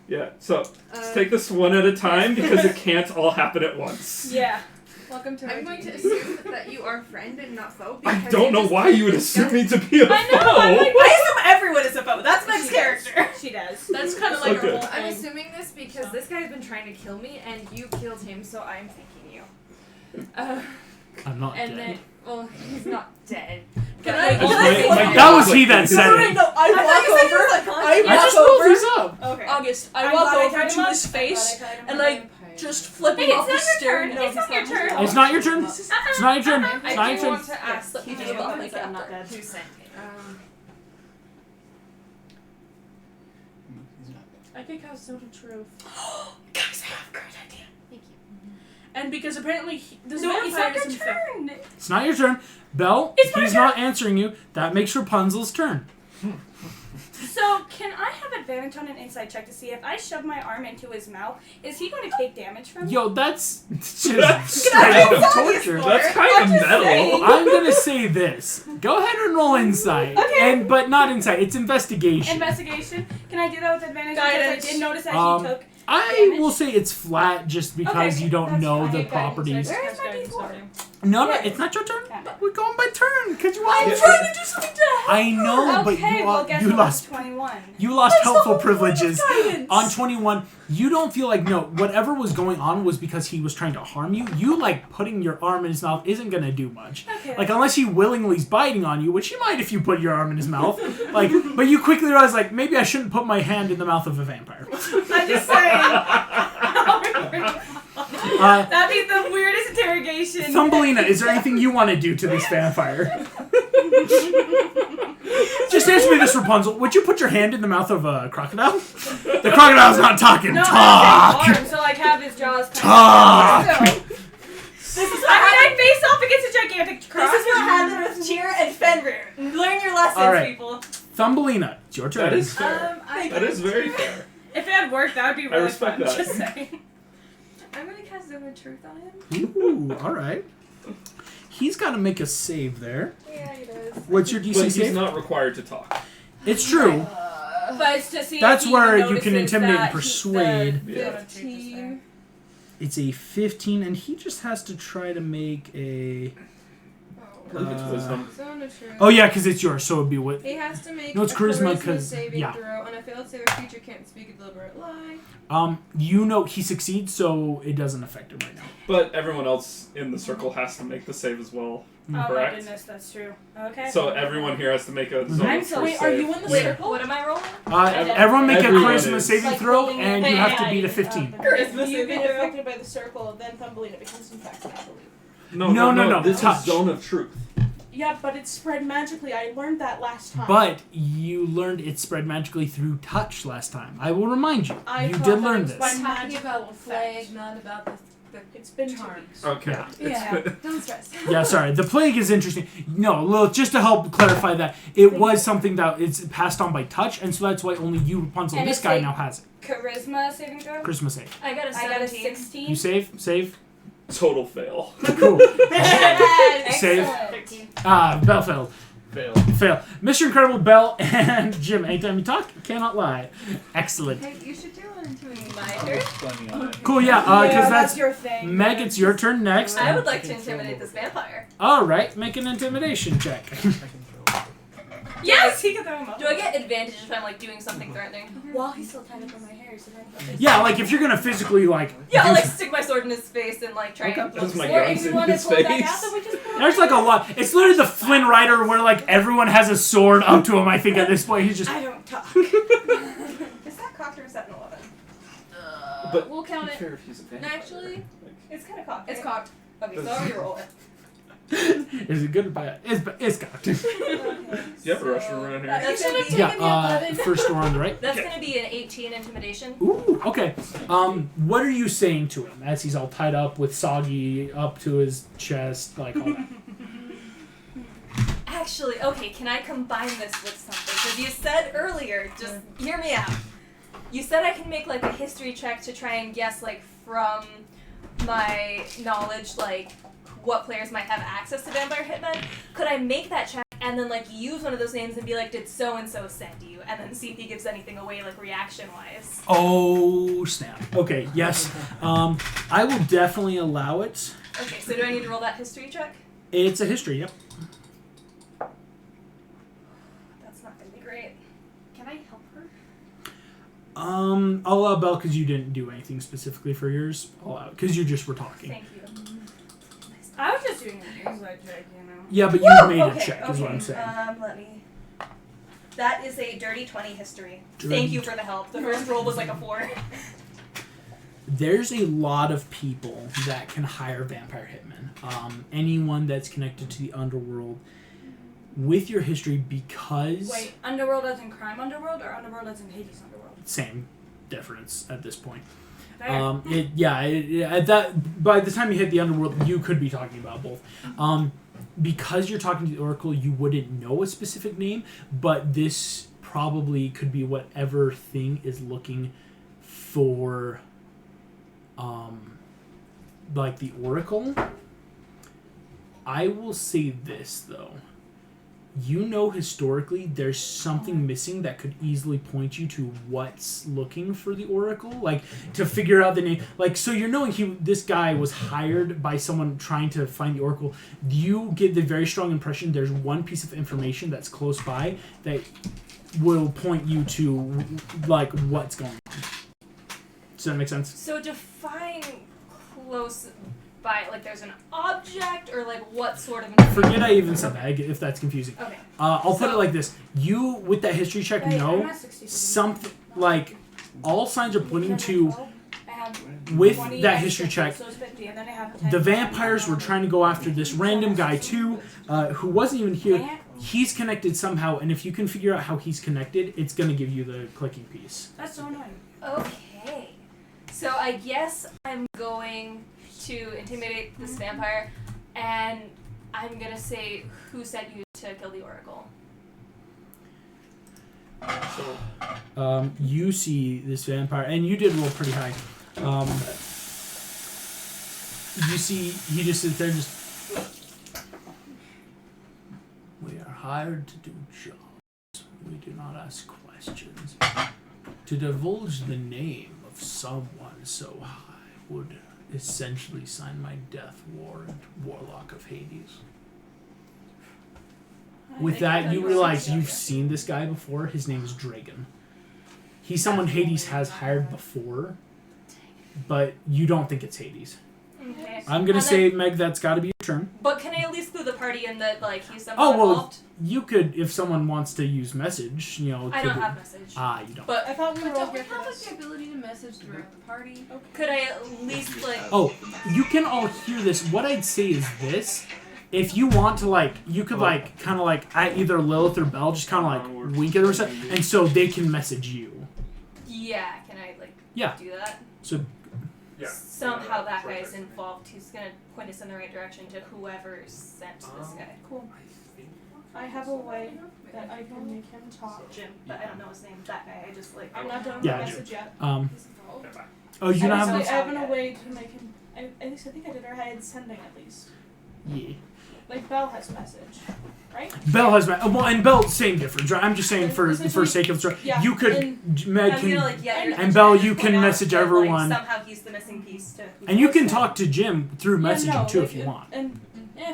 Yeah, so let's take this one at a time because it can't all happen at once. Yeah. Welcome to I'm our going to D&D. assume that you are friend and not foe. I because don't know just why you would assume me to be a I know, I'm foe. like, I assume everyone is a foe. That's my She character. does. She does. That's kind of like Okay. our whole I'm thing. assuming this because this guy has been trying to kill me and you killed him, so I'm thinking you. I'm not And dead. then, well, he's not dead. Can But I- like, can I- That was he that said No, it. no, I I thought walk you said over. you were like I I just walk rolled over. these up. Okay. August, I I'm walk glad I over tied to him up. his face I'm glad I tied him and up. like just flip Hey, him it's off the not your steering turn. wheel. It's not your turn. It's not your turn. It's not your turn. I It's not your do turn. want to ask He did you it like that, I'm not dead. who sent it. He's not I think I was so the truth. Guys, I have a great idea. Thank you. And because apparently this No, it's vampire not is your infected. turn. It's not your turn. Belle, It's my he's turn. not answering you. That makes Rapunzel's turn. So, can I have advantage on an insight check to see if I shove my arm into his mouth, is he going to take damage from me? Yo, that's just That's straight kind up of torture. That's kind of metal. I'm gonna say this. Go ahead and roll insight, Okay. but not insight. It's investigation. Investigation. Can I do that with advantage? Guidance. Because I did notice that Um, he took. I damage. will say it's flat just because Okay, you don't that's know fine. the Guidance, properties. Where is my Guidance, D4? sorry. No, Yeah. it's not your turn. Damn it. We're going by turn because you want. I'm trying to do something to help. I know, but Okay, you, well, guess you what? lost. 21. You lost That's the helpful whole point of privileges. guidance. On 21, you don't feel like, no, whatever was going on was because he was trying to harm you. You, like, putting your arm in his mouth isn't going to do much. Okay. Like, unless he willingly is biting on you, which he might if you put your arm in his mouth. Like, but you quickly realize, like, maybe I shouldn't put my hand in the mouth of a vampire. I'm just saying. That'd be the weirdest interrogation. Thumbelina, is there anything you want to do to this vampire? Just answer me this, Rapunzel. Would you put your hand in the mouth of a crocodile? The crocodile's not talking. No, Talk. arm, so like have his jaws. Talk. I face off against a gigantic croc. This is what happened with Cheer and Fenrir. Learn your lessons, All right. people. Thumbelina, it's your turn. That is fair. I That is very fair. If it had worked, that would be really respect fun. that. Just saying. I'm gonna cast Zone of Truth on him. Ooh, all right. He's got to make a save there. Yeah, he does. What's your DC But he's save? not required to talk. It's true. But it's to see. That's if he where even you can notices intimidate and that persuade. Yeah. 15. It's a 15, and he just has to try to make a. I believe it's wisdom. Zone of Truth. Oh yeah, because it's yours, so it'd be what. He has to make No, it's a charisma, charisma 'cause- saving yeah. throw. On a failed save, a creature can't speak a deliberate lie. You know he succeeds, so it doesn't affect him right now. But everyone else in the circle has to make the save as well. Oh my Correct. goodness, that's true. Okay. So everyone here has to make a zone I'm of so- truth wait, save. Are you in the Wait, circle? what am I rolling? Everyone make a Everyone charisma is. saving Like throw, holding and it you have to high. beat a 15. Charisma If you saving get throw. affected by the circle, then Thumbelina becomes infected, I believe. No, This touch. is zone of truth. Yeah, but it's spread magically. I learned that last time. But you learned it spread magically through touch last time. I will remind you. I You thought did that learn it was this. by Talking magical about the effect. plague, not about the It's been 2 charm. weeks. Okay. Yeah. Yeah, don't stress. Yeah, sorry. The plague is interesting. No, Lilith, just to help clarify that, it was something that it's passed on by touch, and so that's why only you, Rapunzel, And this it's guy like- now has it. Charisma saving throw. Christmas save. I got a I got a 17. 16. You save? Total fail. Cool. Save. Excellent. Bell failed. Fail. Mr. Incredible, Bell, and Jim. Anytime you talk, cannot lie. Excellent. Hey, you should do one to me. My turn. Funny on it. Cool, yeah, because that's that's... your thing. Meg, it's your turn next. I would like to intimidate this vampire. Alright, make an intimidation check. Yes, he can throw him up. Do I get advantage if I'm like doing something threatening? While he's still tied up in my hair, so then. Yeah, like if you're gonna physically, like... Yeah, I'll do- like stick my sword in his face and like try Okay. and That's my Or guns if you in want to his pull it back face. out, then we just pull it There's back like a lot. It's literally the Flynn Rider where like everyone has a sword up to him. I think at this point he's just. I don't talk. Is that cocked or is that an 11? But We'll count it. fair if he's a vampire. Actually, It's kind of cocked. it's right? cocked. Okay, so I'll reroll it. Is it good or bad? It's got. Do you have a Russian around here? That's gonna be, Yeah. First door on the right. that's gonna be an 18 intimidation. Ooh. Okay. What are you saying to him as he's all tied up with soggy up to his chest, like all that? Actually, okay, can I combine this with something? Because you said earlier, just hear me out. You said I can make like a history check to try and guess like from my knowledge like what players might have access to vampire hitmen. Could I make that check and then like use one of those names and be like, did so and so send you, and then see if he gives anything away like reaction wise? Oh snap. Okay. Yes. I will definitely allow it. Okay, so do I need to roll that history check? It's a history. Yep. That's not gonna be great. Can I help her? I'll allow Belle because you didn't do anything specifically for yours. I'll allow it because you just were talking. Thank you. I was just doing an insight check, you know. Yeah, but you made a check, is what I'm saying. Let me. That is a dirty 20 history. Dirty Thank you for the help. The first roll was like a 4. There's a lot of people that can hire vampire hitmen. Anyone that's connected to the underworld with your history because... Wait, Underworld as in Crime Underworld or Underworld as in Hades Underworld? Same difference at this point. Fair. At that, by the time you hit the underworld, you could be talking about both. Because you're talking to the Oracle, you wouldn't know a specific name, but this probably could be whatever thing is looking for, like the Oracle. I will say this, though. You know historically there's something missing that could easily point you to what's looking for the Oracle, like to figure out the name. Like, so you're knowing this guy was hired by someone trying to find the Oracle. You get the very strong impression there's one piece of information that's close by that will point you to like what's going on. Does that make sense? So define close by, like there's an object or like what sort of... Forget I even said that, if that's confusing. Okay. I'll put it like this. You, with that history check, Wait, I'm know not 60. something, like, all signs are pointing to, I have with 20 that and history 50, check, so it's 50, and then I have 10. the vampires were trying to go after this random guy too, who wasn't even here. he's connected somehow, and if you can figure out how he's connected, it's going to give you the clicking piece. That's so annoying. Okay. So I guess I'm going to intimidate this vampire, and I'm gonna say, who sent you to kill the Oracle? You see this vampire, and you did roll pretty high. You see, he just sits there and just... We are hired to do jobs. We do not ask questions. To divulge the name of someone so high would essentially sign my death warrant, Warlock of Hades. With that, you realize you've seen this guy before. His name is Dragon. He's someone Hades has hired before, but you don't think it's Hades. Okay. I'm gonna say, Meg, that's got to be your turn. But can I at least clue the party in that, like, he's somehow involved? You could, if someone wants to use message, you know. I don't have message. You don't. But I thought we were all Don't we here for have like this. the ability to message throughout the party? could I at least, like... Oh, you can all hear this. What I'd say is this. If you want to, like, you could, like, kind of, like, at either Lilith or Belle, just kind of, like, wink at her, and so they can message you. Yeah, can I, like, Yeah. do that? So, Yeah. Somehow that guy's involved. He's gonna point us in the right direction to whoever sent this guy. Cool. I have a way that I can make him talk. Jim, but I don't know his name. That guy, I just, like... I'm not done with Yeah, the Jim. message yet. oh, you I don't just- have... I have a way to make him. At least I think I did. Or I had sending at least. Yeah. Like Belle has message, right? Belle has... Well, and Belle, same difference, right? I'm just saying for Essentially, sake of the story. yeah, You could... and Meg I'm gonna, can... like, yeah, And Belle, you can point out message that, everyone. Like, somehow he's the missing piece to... And you can talk to Jim through messaging, yeah, no, too, like, if you want. And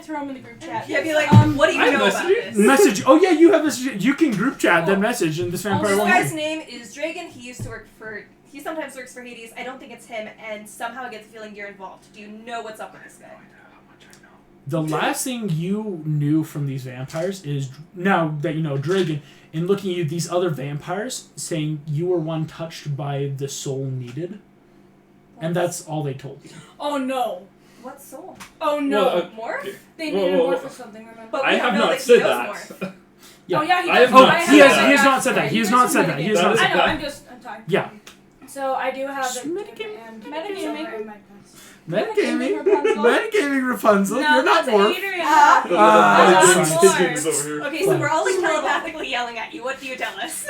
throw him in the group chat. Yeah, be like, what do you I know about message this? Message... Oh, yeah, you have message... You can group chat, then message, and this vampire This won't guy's hear. name is Dragon. He used to work for... He sometimes works for Hades. I don't think it's him, and somehow I get the feeling you're involved. Do you know what's up with this guy? The last thing you knew from these vampires is, now that you know Dragon, in looking at you, these other vampires saying you were one touched by the soul needed. And that's all they told you. Oh no! What soul? Oh no! Well, Morph? They whoa, needed whoa, more whoa. for something. Remember? But we I don't have know not that he said knows that. Morph. Yeah. Oh yeah, he I does. have not I said he has that. he has not said that. He has not said that. He has not That said I know. that. I'm talking. Yeah. So I do have the Metagaming. and Metagaming. Metagaming. Rapunzel. Metagaming Rapunzel. You're not that's Morph. Adrian. Ah, that's over here. Okay, so we're all like telepathically yelling at you. What do you tell us?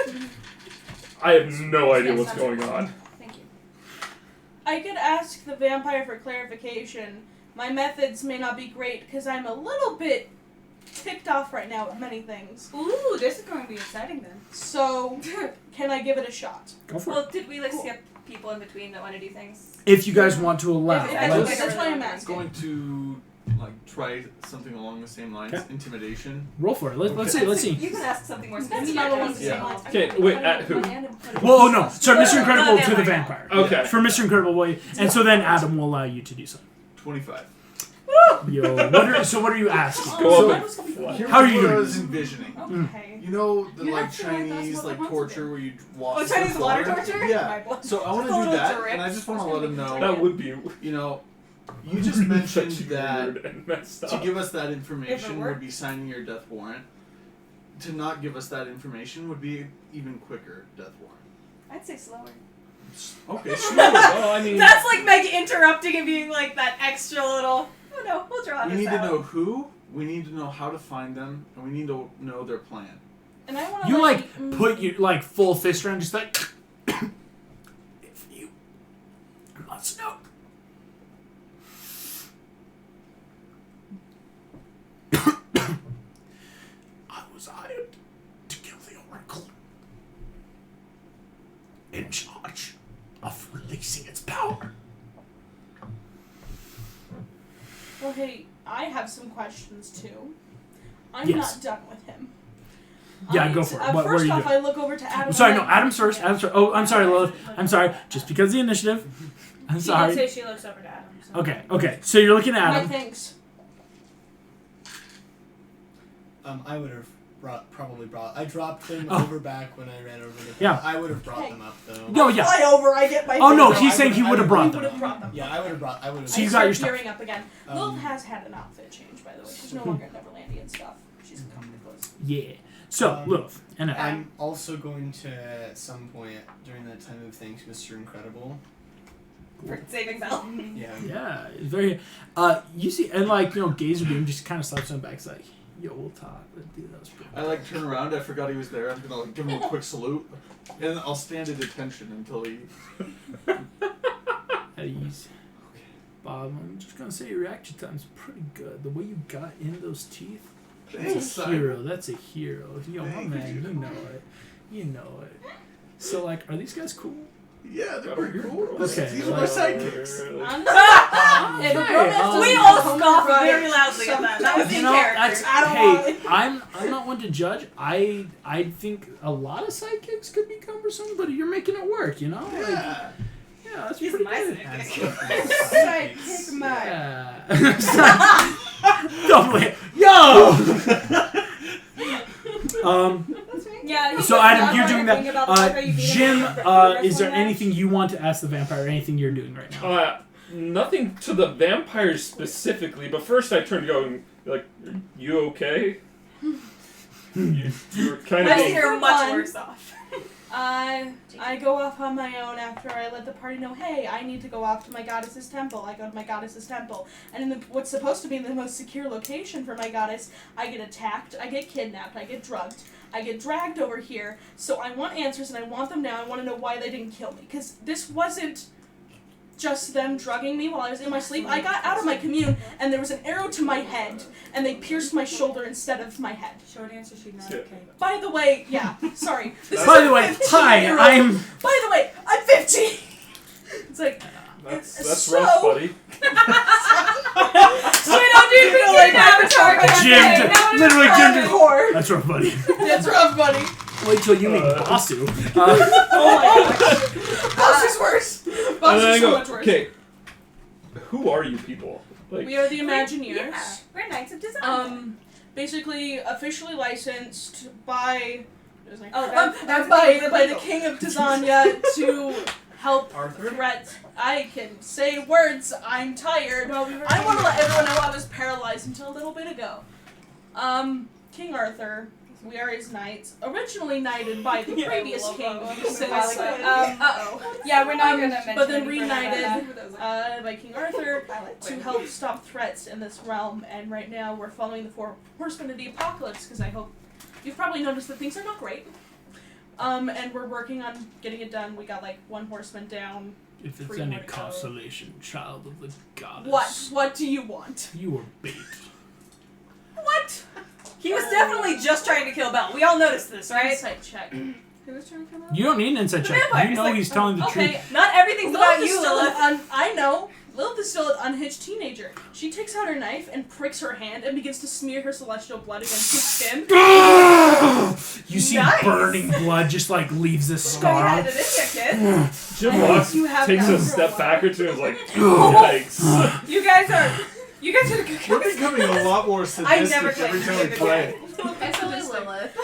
I have no idea what's going on. Thank you. I could ask the vampire for clarification. My methods may not be great because I'm a little bit ticked off right now with many things. Ooh, this is going to be exciting then. So, can I give it a shot? Go for it. Well, did we like skip people in between that want to do things? If you guys want to allow. If that's that's, what- that's why I'm I'm asking. going to try something along the same lines. Okay. Intimidation. Roll for it. Let's Okay. see. Let's see. You can ask something more That's specific. not along the Yeah. same lines. Okay, wait, at who? Well, oh no. Sorry, Mr. No, Incredible no, to the vampire. vampire. Okay. For Mr. Incredible boy, and so then Adam will allow you to do so. 25. Yo, what are you asking? Go up So, and Here's How are you what I doing? was envisioning. Okay. You know the You like have to like, that's Chinese what like the torture where you walk. Oh, Chinese water torture? Yeah. So I want to A do little that, drip. and I just want to let him know. That would be You know, you just mentioned such that weird and messed to up. give us that If information it would worked. be signing your death warrant. To not give us that information would be even quicker death warrant. I'd say slower. Okay, sure. Well, I mean, That's like Meg interrupting and being like that extra little. Oh no, we'll draw We this need to out. know who. We need to know how to find them, and we need to know their plan. And I want to You like put your like full fist around, just like if you must know. I was hired to kill the Oracle, in charge of releasing its power. Well, hey, I have some questions too. I'm Yes. not done with him. Yeah, go for it. What First were you off, doing? I look over to Adam. Sorry, and no, I'm- Adam's first. Adam's first. Oh, I'm sorry, Lilith. I'm sorry. Just because the initiative. I'm She sorry. did say she looks over to Adam. So. Okay. So you're looking at My Adam. thanks. I would have probably brought. I dropped them Oh. over back when I ran over the. Yeah. I would have brought them up though. No, yeah. Fly over, I get my. Oh no, things. he's saying he would have brought He would have them. brought them. Yeah, I would have brought. I would have. So you I got your start stuff. gearing up again. Lilith has had an outfit change, by the way. She's no longer Neverlandian stuff. She's she's coming close. Yeah. So, Lilith. And I'm also going to, at some point during that time of thanks, Mr. Incredible. For saving Belle. Yeah. Yeah, it's very. You see, and Gazer Beam just kind of slaps him back. It's like, yo, we'll talk. Dude, that was pretty. I turn around. I forgot he was there. I'm gonna give him a quick salute, and I'll stand at attention until he. Easy. Bob, I'm just gonna say your reaction time's pretty good. The way you got in those teeth. That's a hero. That's a hero. Yo, my man, you know it. You know it. So, are these guys cool? Yeah, they're pretty cool. Okay, These are my sidekicks. We all scoffed very loudly at that. That was in character. I'm not one to judge. I think a lot of sidekicks could be cumbersome, but you're making it work, you know? Yeah. Yeah, that's He's pretty my good. Sidekick Mike. Yeah. Don't play. Yo! Yeah. So Adam, you're doing that. Jim, is there anything you want to ask the vampire? Or anything you're doing right now? Nothing to the vampires specifically, but first I turned to go and are you okay? You're kind of. You're much worse off. I go off on my own after I let the party know, hey, I need to go off to my goddess's temple. I go to my goddess's temple. And in what's supposed to be the most secure location for my goddess, I get attacked, I get kidnapped, I get drugged, I get dragged over here. So I want answers, and I want them now. I want to know why they didn't kill me. Because this wasn't just them drugging me while I was in my sleep. I got out of my commune, and there was an arrow to my head, and they pierced my shoulder instead of my head. Short answer, she's not okay. By the way, yeah, sorry. By the way, hi, I'm... By the way, I'm 15! It's like... That's rough, buddy. Jim, literally Jim. That's rough, buddy. That's rough, buddy. Wait till you meet Basu. Oh my gosh. Basu's worse. Basu's so much worse. Okay, who are you people? We are the Imagineers. Yeah, we're Knights of Design. Basically, officially licensed by... by the King of Tizania to help threat. I can say words. I'm tired. I want to let everyone know I was paralyzed until a little bit ago. King Arthur. We are his knights. Originally knighted by the previous king. Yeah, we're not gonna mention. But then reunited by King Arthur to help stop threats in this realm. And right now we're following the 4 horsemen of the apocalypse because I hope you've probably noticed that things are not great. And we're working on getting it done. We got 1 horseman down. If it's any consolation, child of the goddess. What? What do you want? You were bait. What? He was definitely just trying to kill Belle. We all noticed this, right? Insight check. Who was trying to come out? You don't need an inside check. vampire. You know he's telling the Okay, truth. Not everything's about Lilith is you, still Lilith. I know. Lilith is still an unhinged teenager. She takes out her knife and pricks her hand and begins to smear her celestial blood against his skin. You see Nice. burning blood just leaves a You scar. had it in you, kid. Jim walks, You have takes a that step profile. back or two, and is like, yikes. You guys are a good We're becoming a lot more I sadistic never played every time we David play. It's only Lilith.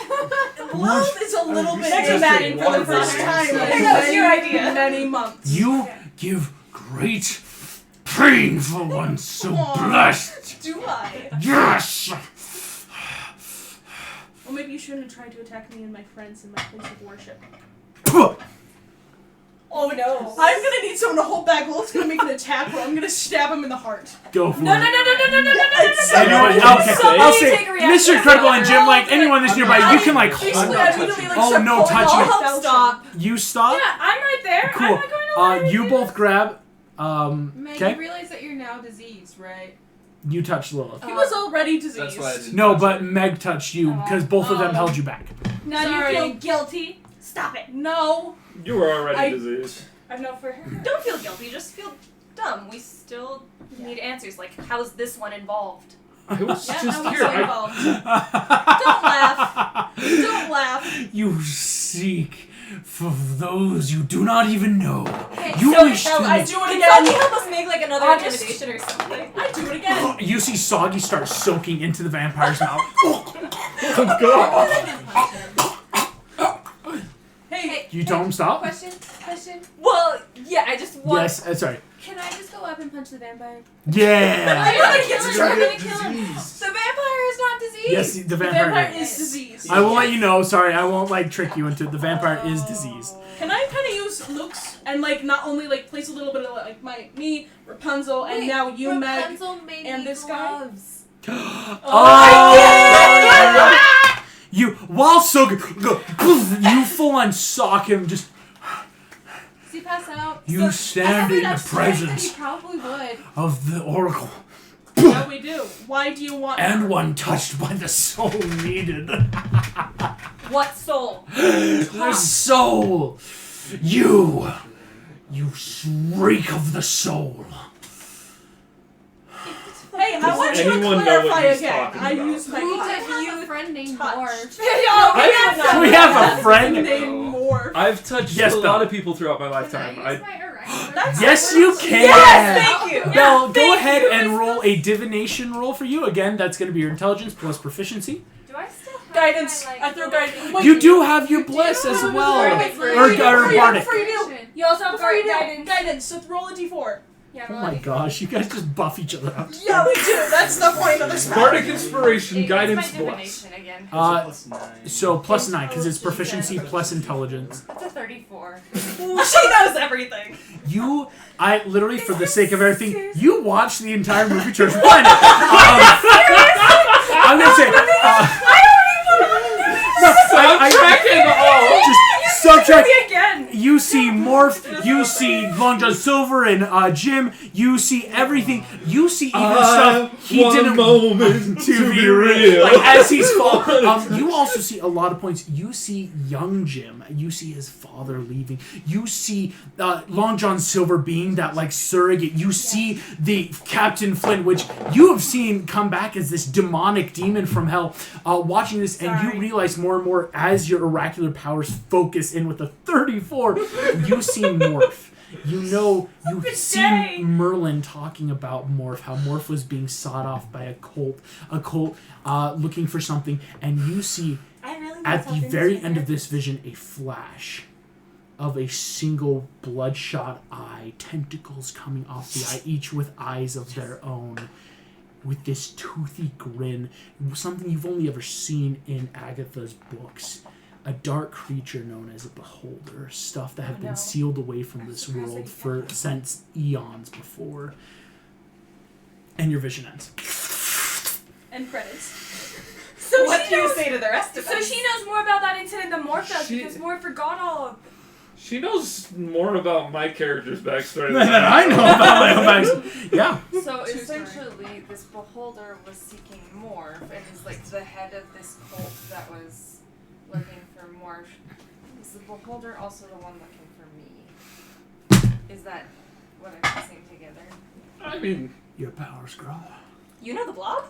Lilith is a little bit Next dramatic for the water first balloons. time in That was your idea. many months. You give great pain for one so blessed. Do I? Yes! Well, maybe you shouldn't have tried to attack me and my friends in my place of worship. Oh no. I'm gonna need someone to hold back. Lilith's gonna make an attack where I'm gonna stab him in the heart. Go for No. it. Anyone, Okay, I'll say, take a reaction. Mr. Incredible and Jim, anyone that's nearby, you can Basically, hold I up. immediately Oh, start no pulling touching. all I'll stop. You stop? Yeah, I'm right there. Cool. I'm not going to You both grab, Meg, okay? you realize that you're now diseased, right? You touched Lilith. He was already diseased. That's why I didn't. No, touch but it. Meg touched you because both of them held you back. Now Sorry. you feel guilty. Stop it. No. You were already I- diseased. I know for her. Don't feel guilty. Just feel dumb. We still need answers. How's this one involved? I was Yeah, just I was here. so involved. Don't laugh. Don't laugh. You seek for those you do not even know. You so wish to I make- do it Can somebody again. help us make another August. intimidation or something? I do it again. You see Soggy start soaking into the vampire's mouth. Oh, God. Hey, You tell him stop? Question. Well, yeah. I just want. Yes, sorry. Can I just go up and punch the vampire? Yeah! I know, You're You're gonna gonna kill him. disease. The vampire is not diseased. Yes, the The vampire. vampire is disease. I will let you know. Sorry, I won't like trick you into it. The vampire is diseased. Can I kind of use looks and like not only like place a little bit of like me, Rapunzel, and now you, Meg, Rapunzel made and me this gloves. You while so you full on sock him. Just Does he pass out? you stand in the He presence probably would. of the oracle, Yeah, we do. Why do you want and her? one touched by the soul needed. What soul? The soul. You shriek of the soul. Hey, I want you to anyone know what clarify he's again. talking I about? use my Who touch. have a friend named Touch. Morph? We have a friend. named Morph. I've touched Yes, a Belle. lot of people throughout my lifetime. Can I use my irregular? That's Yes, you can. Yes, thank you. Belle, go thank ahead you. and roll a divination roll for you. Again, that's going to be your intelligence plus proficiency. Do I still have Guidance. my, like, I threw little- guidance. Wait, You do have your bliss as well. Or bardic. Before you do. You also have Before you do. guidance. Guidance. So roll a d4. Yeah, Oh my gosh, you guys just buff each other up. Yeah, we do. That's the point of this map. Bardic inspiration, It's guidance, my bless. divination again. Plus 9. So plus 9 because it's proficiency plus intelligence. That's a 34. She knows everything. I literally, for the sake of everything, you watch the entire movie Treasure Planet. I'm gonna say. Just subtract. You see Morph. You see Long John Silver and Jim. You see everything. You see even stuff he didn't moment to be real. Like as he's falling. You also see a lot of points. You see young Jim. You see his father leaving. You see Long John Silver being that like surrogate. You see the Captain Flynn, which you have seen come back as this demonic demon from hell. Watching this, and you realize more and more as your oracular powers focus in with the 34. You see Morph. You know, you've seen Merlin talking about Morph, how Morph was being sought off by a cult looking for something, and you see at the very end of this vision a flash of a single bloodshot eye, tentacles coming off the eye, each with eyes of their own, with this toothy grin, something you've only ever seen in Agatha's books. A dark creature known as a beholder, stuff that have been sealed away from this world for since eons before. And your vision ends. And credits. So What she do you knows, say to the rest of us? so she knows more about that incident than Morph does She- because Morph forgot all of She knows more about my character's backstory Than I know about my own backstory. Yeah. So essentially, this beholder was seeking Morph, and is like the head of this cult that was looking for Morph. Is the beholder also the one looking for me? Is that what I'm piecing together? I mean, Your powers grow. You know the blob?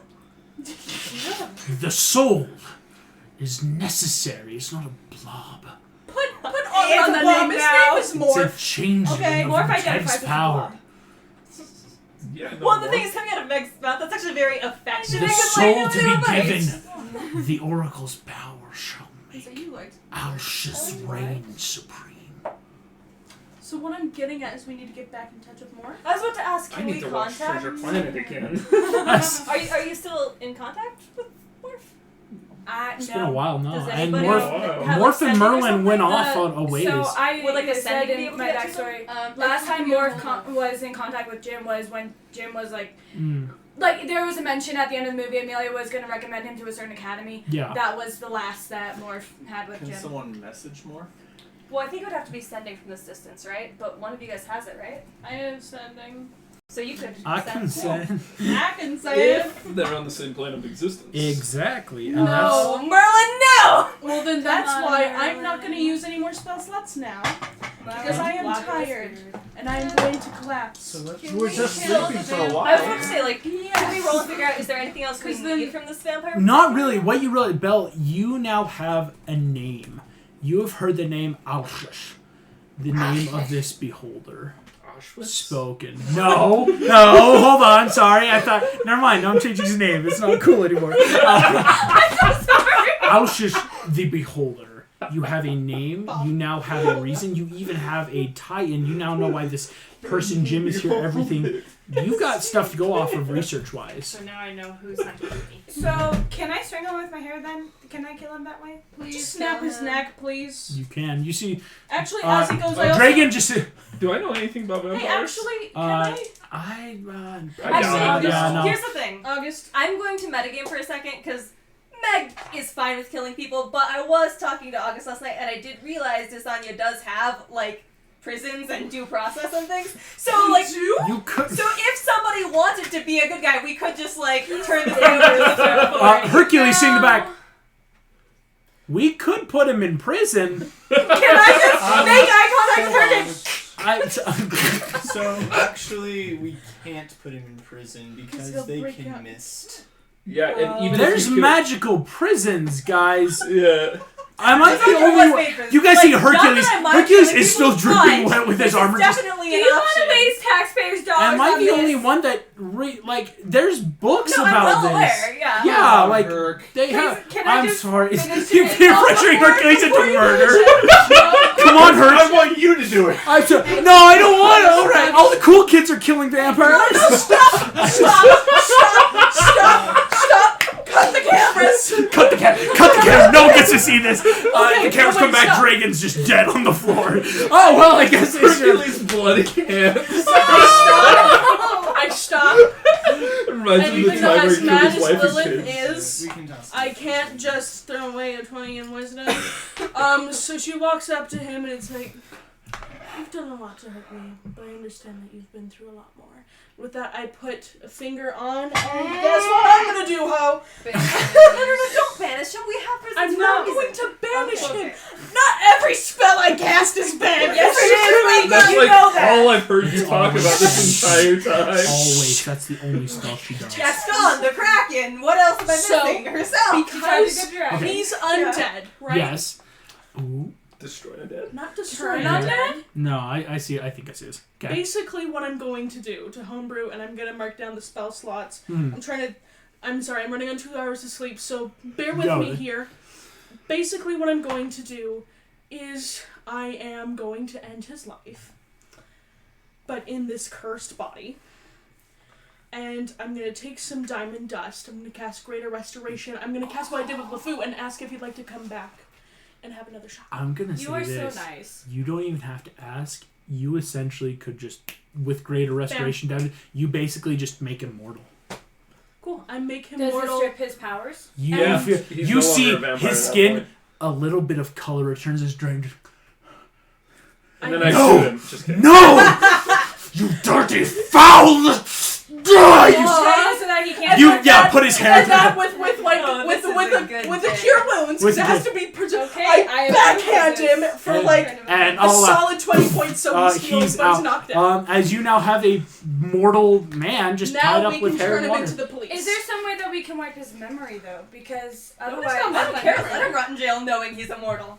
The soul is necessary. It's not a blob. Put on the name. His name is It's a Morph. changeling Okay, of Morph intense identifies as a power. blob. yeah. No, Well, the more- thing is coming out of Meg's mouth. That's actually very affectionate. The It's soul like, to be nice. given. The oracle's power shall So make you liked Alcius reign supreme. So what I'm getting at is we need to get back in touch with Morph. I was about to ask, I can need we to watch contact? Treasure Planet again. Are you still in contact with Morph? It's been a while now. Does And anybody Morph, Wow. have, Morph and sending or Merlin went something? off on a ways. So I Would, like, a said sending be in able my to get to them? backstory. Last time Morph was in contact with Jim was when Jim was like there was a mention at the end of the movie Amelia was going to recommend him to a certain academy. Yeah. That was the last that Morph had with Can Jim. someone message more? Well, I think it would have to be sending from this distance, right? But one of you guys has it, right? I am sending. So you could. I can send. say. I can say it. If they're on the same plane of existence. Exactly. And No, Merlin, no! Well, then that's Come on, why Merlin. I'm not going to use any more spell slots now. Because I am tired. And I am going to collapse. So let's Can we're we just kill sleeping the for a vampire? while. I was about to say, like, can we roll and figure out, is there anything else we 'Cause then- need from this vampire? Not really. What you really, Belle, you now have a name. You have heard the name Alcius, the name of this beholder. Auschwitz? Spoken. No, hold on. Sorry, I thought. Never mind. I'm changing his name. It's not cool anymore. I'm so sorry! Alcius the Beholder. You have a name. You now have a reason. You even have a tie-in. You now know why this person Jim is here. Everything. You got stuff to go off of research-wise. So now I know who's hunting me. So, can I strangle him with my hair then? Can I kill him that way? Please Just snap kill his him. neck, please. You can. You see, Actually, as he goes, I also... Dragon just. Do I know anything about vampires? Hey, actually, can I I Actually, doubt it. yeah, no. here's the thing. August. I'm going to metagame for a second because Meg is fine with killing people, but I was talking to August last night and I did realize Desanya does have, like, prisons and due process and things. So, like, You could. so if somebody wanted to be a good guy, we could just, like, turn the day over to the third Hercules sing the back. We could put him in prison. Can I just make eye contact with Hercules? So actually, we can't put him in prison because he'll they break can out. mist. Yeah, and even There's if you magical prisons, guys. Yeah. I might be the Desanya only was one. made for this. You guys Like, see not Hercules? that I mind Hercules killing is still people, dripping but wet with his this armor. is Just, definitely Do an you want option. to waste taxpayers' dollars I might on be the this? only one that like. There's books No, I'm about well this. aware, yeah. Yeah, like Herc. they have. can I I'm just sorry. finish You're it? pressuring Hercules into murder. Come on, I Herc. want you to do it. I'm so, no, I don't want it. All right, all the cool kids are killing vampires. Stop! Cut the cameras! Cut the camera! Cut the camera! No one gets to see this. The cameras come back. stop. Dragon's just dead on the floor. Oh well, I guess it's your... Hercules' bloody hands. I stop. Reminds And me of the even though time where as he killed mad his as wife and Lilith kids. is, We can toss. I can't just throw away a 20 in wisdom. So she walks up to him and it's like, you've done a lot to hurt me, but I understand that you've been through a lot more. With that, I put a finger on, and guess what I'm gonna do, ho? No, don't banish him. We have prisons I'm for not a reason. going to banish Okay. him. Not every spell I cast is banned. Yes, it is. That's You like know that. all I've heard you talk about this entire time. Always. That's the only spell she does. Gaston, the Kraken. What else am I So, missing? Herself. Because Okay. he's undead, right? Yes. Ooh. Destroy the dead. Not destroyed. Yeah. Undead? No, I see. I think I see this. Okay. Basically, what I'm going to do to homebrew, and I'm gonna mark down the spell slots. Hmm. I'm sorry, I'm running on 2 hours of sleep, so bear with Go me then. here. Basically, what I'm going to do is I am going to end his life, but in this cursed body. And I'm going to take some diamond dust. I'm going to cast Greater Restoration. I'm going to cast what I did with LeFou and ask if he'd like to come back and have another shot. I'm gonna You say are this. so nice. You don't even have to ask. You essentially could just, with Greater Restoration down, you basically just make him mortal. Cool. I make him Does it mortal. strip his powers? You Yeah, feel, he's you no see longer a vampire his at that skin, point. a little bit of color returns his drain. And then I No! shoot him. Just kidding. No! You dirty foul! Die! You So that he can't. You put his hair. And that with like Oh, with this is with a the good with the day. cure wounds, With because it the has to be preserved. Okay, I I backhand approve him for And- like and a I'll, solid 20 points, so he's healed, he's but he's out. knocked out. As you now have a mortal man just tied Now up we with can hair turn and him water. into the police. Is there some way that we can wipe his memory though? Because otherwise, I don't care. Let him rot in jail knowing he's immortal.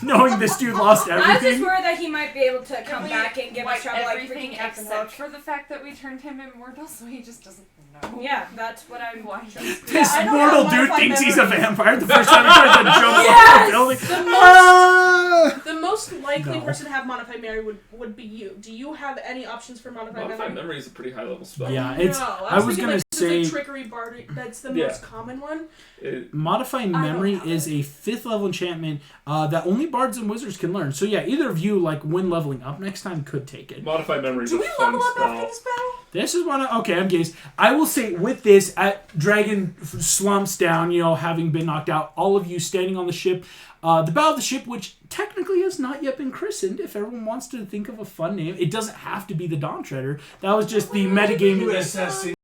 Knowing this dude lost I was just everything. worried that he might be able to come we back and give us wipe trouble like everything freaking Captain except Hook. for the fact that we turned him immortal, so he just doesn't know. Yeah, that's what I'm. Why? This I don't mortal have dude modified thinks he's a memory. vampire the first time he tries to jump off Yes! the building. The most- Ah! The most likely No. person to have modified memory would be you. Do you have any options for modified Modified memory? memory is a pretty high level spell. Yeah, it's. No, I was thinking, gonna like, say- the trickery bard. That's the Yeah. most common one. Modifying don't memory have is a 5th level enchantment that only bards and wizards can learn. So yeah, either of you, like when leveling up next time, could take it. Modified memory is Do a we fun level up spell. after this battle? This is one. Okay, I'm gaze. I will say with this, Dragon slumps down. You know, having been knocked out. All of you standing on the ship, the bow of the ship, which technically has not yet been christened. If everyone wants to think of a fun name, it doesn't have to be the Dawn Treader. That was just the metagaming. USS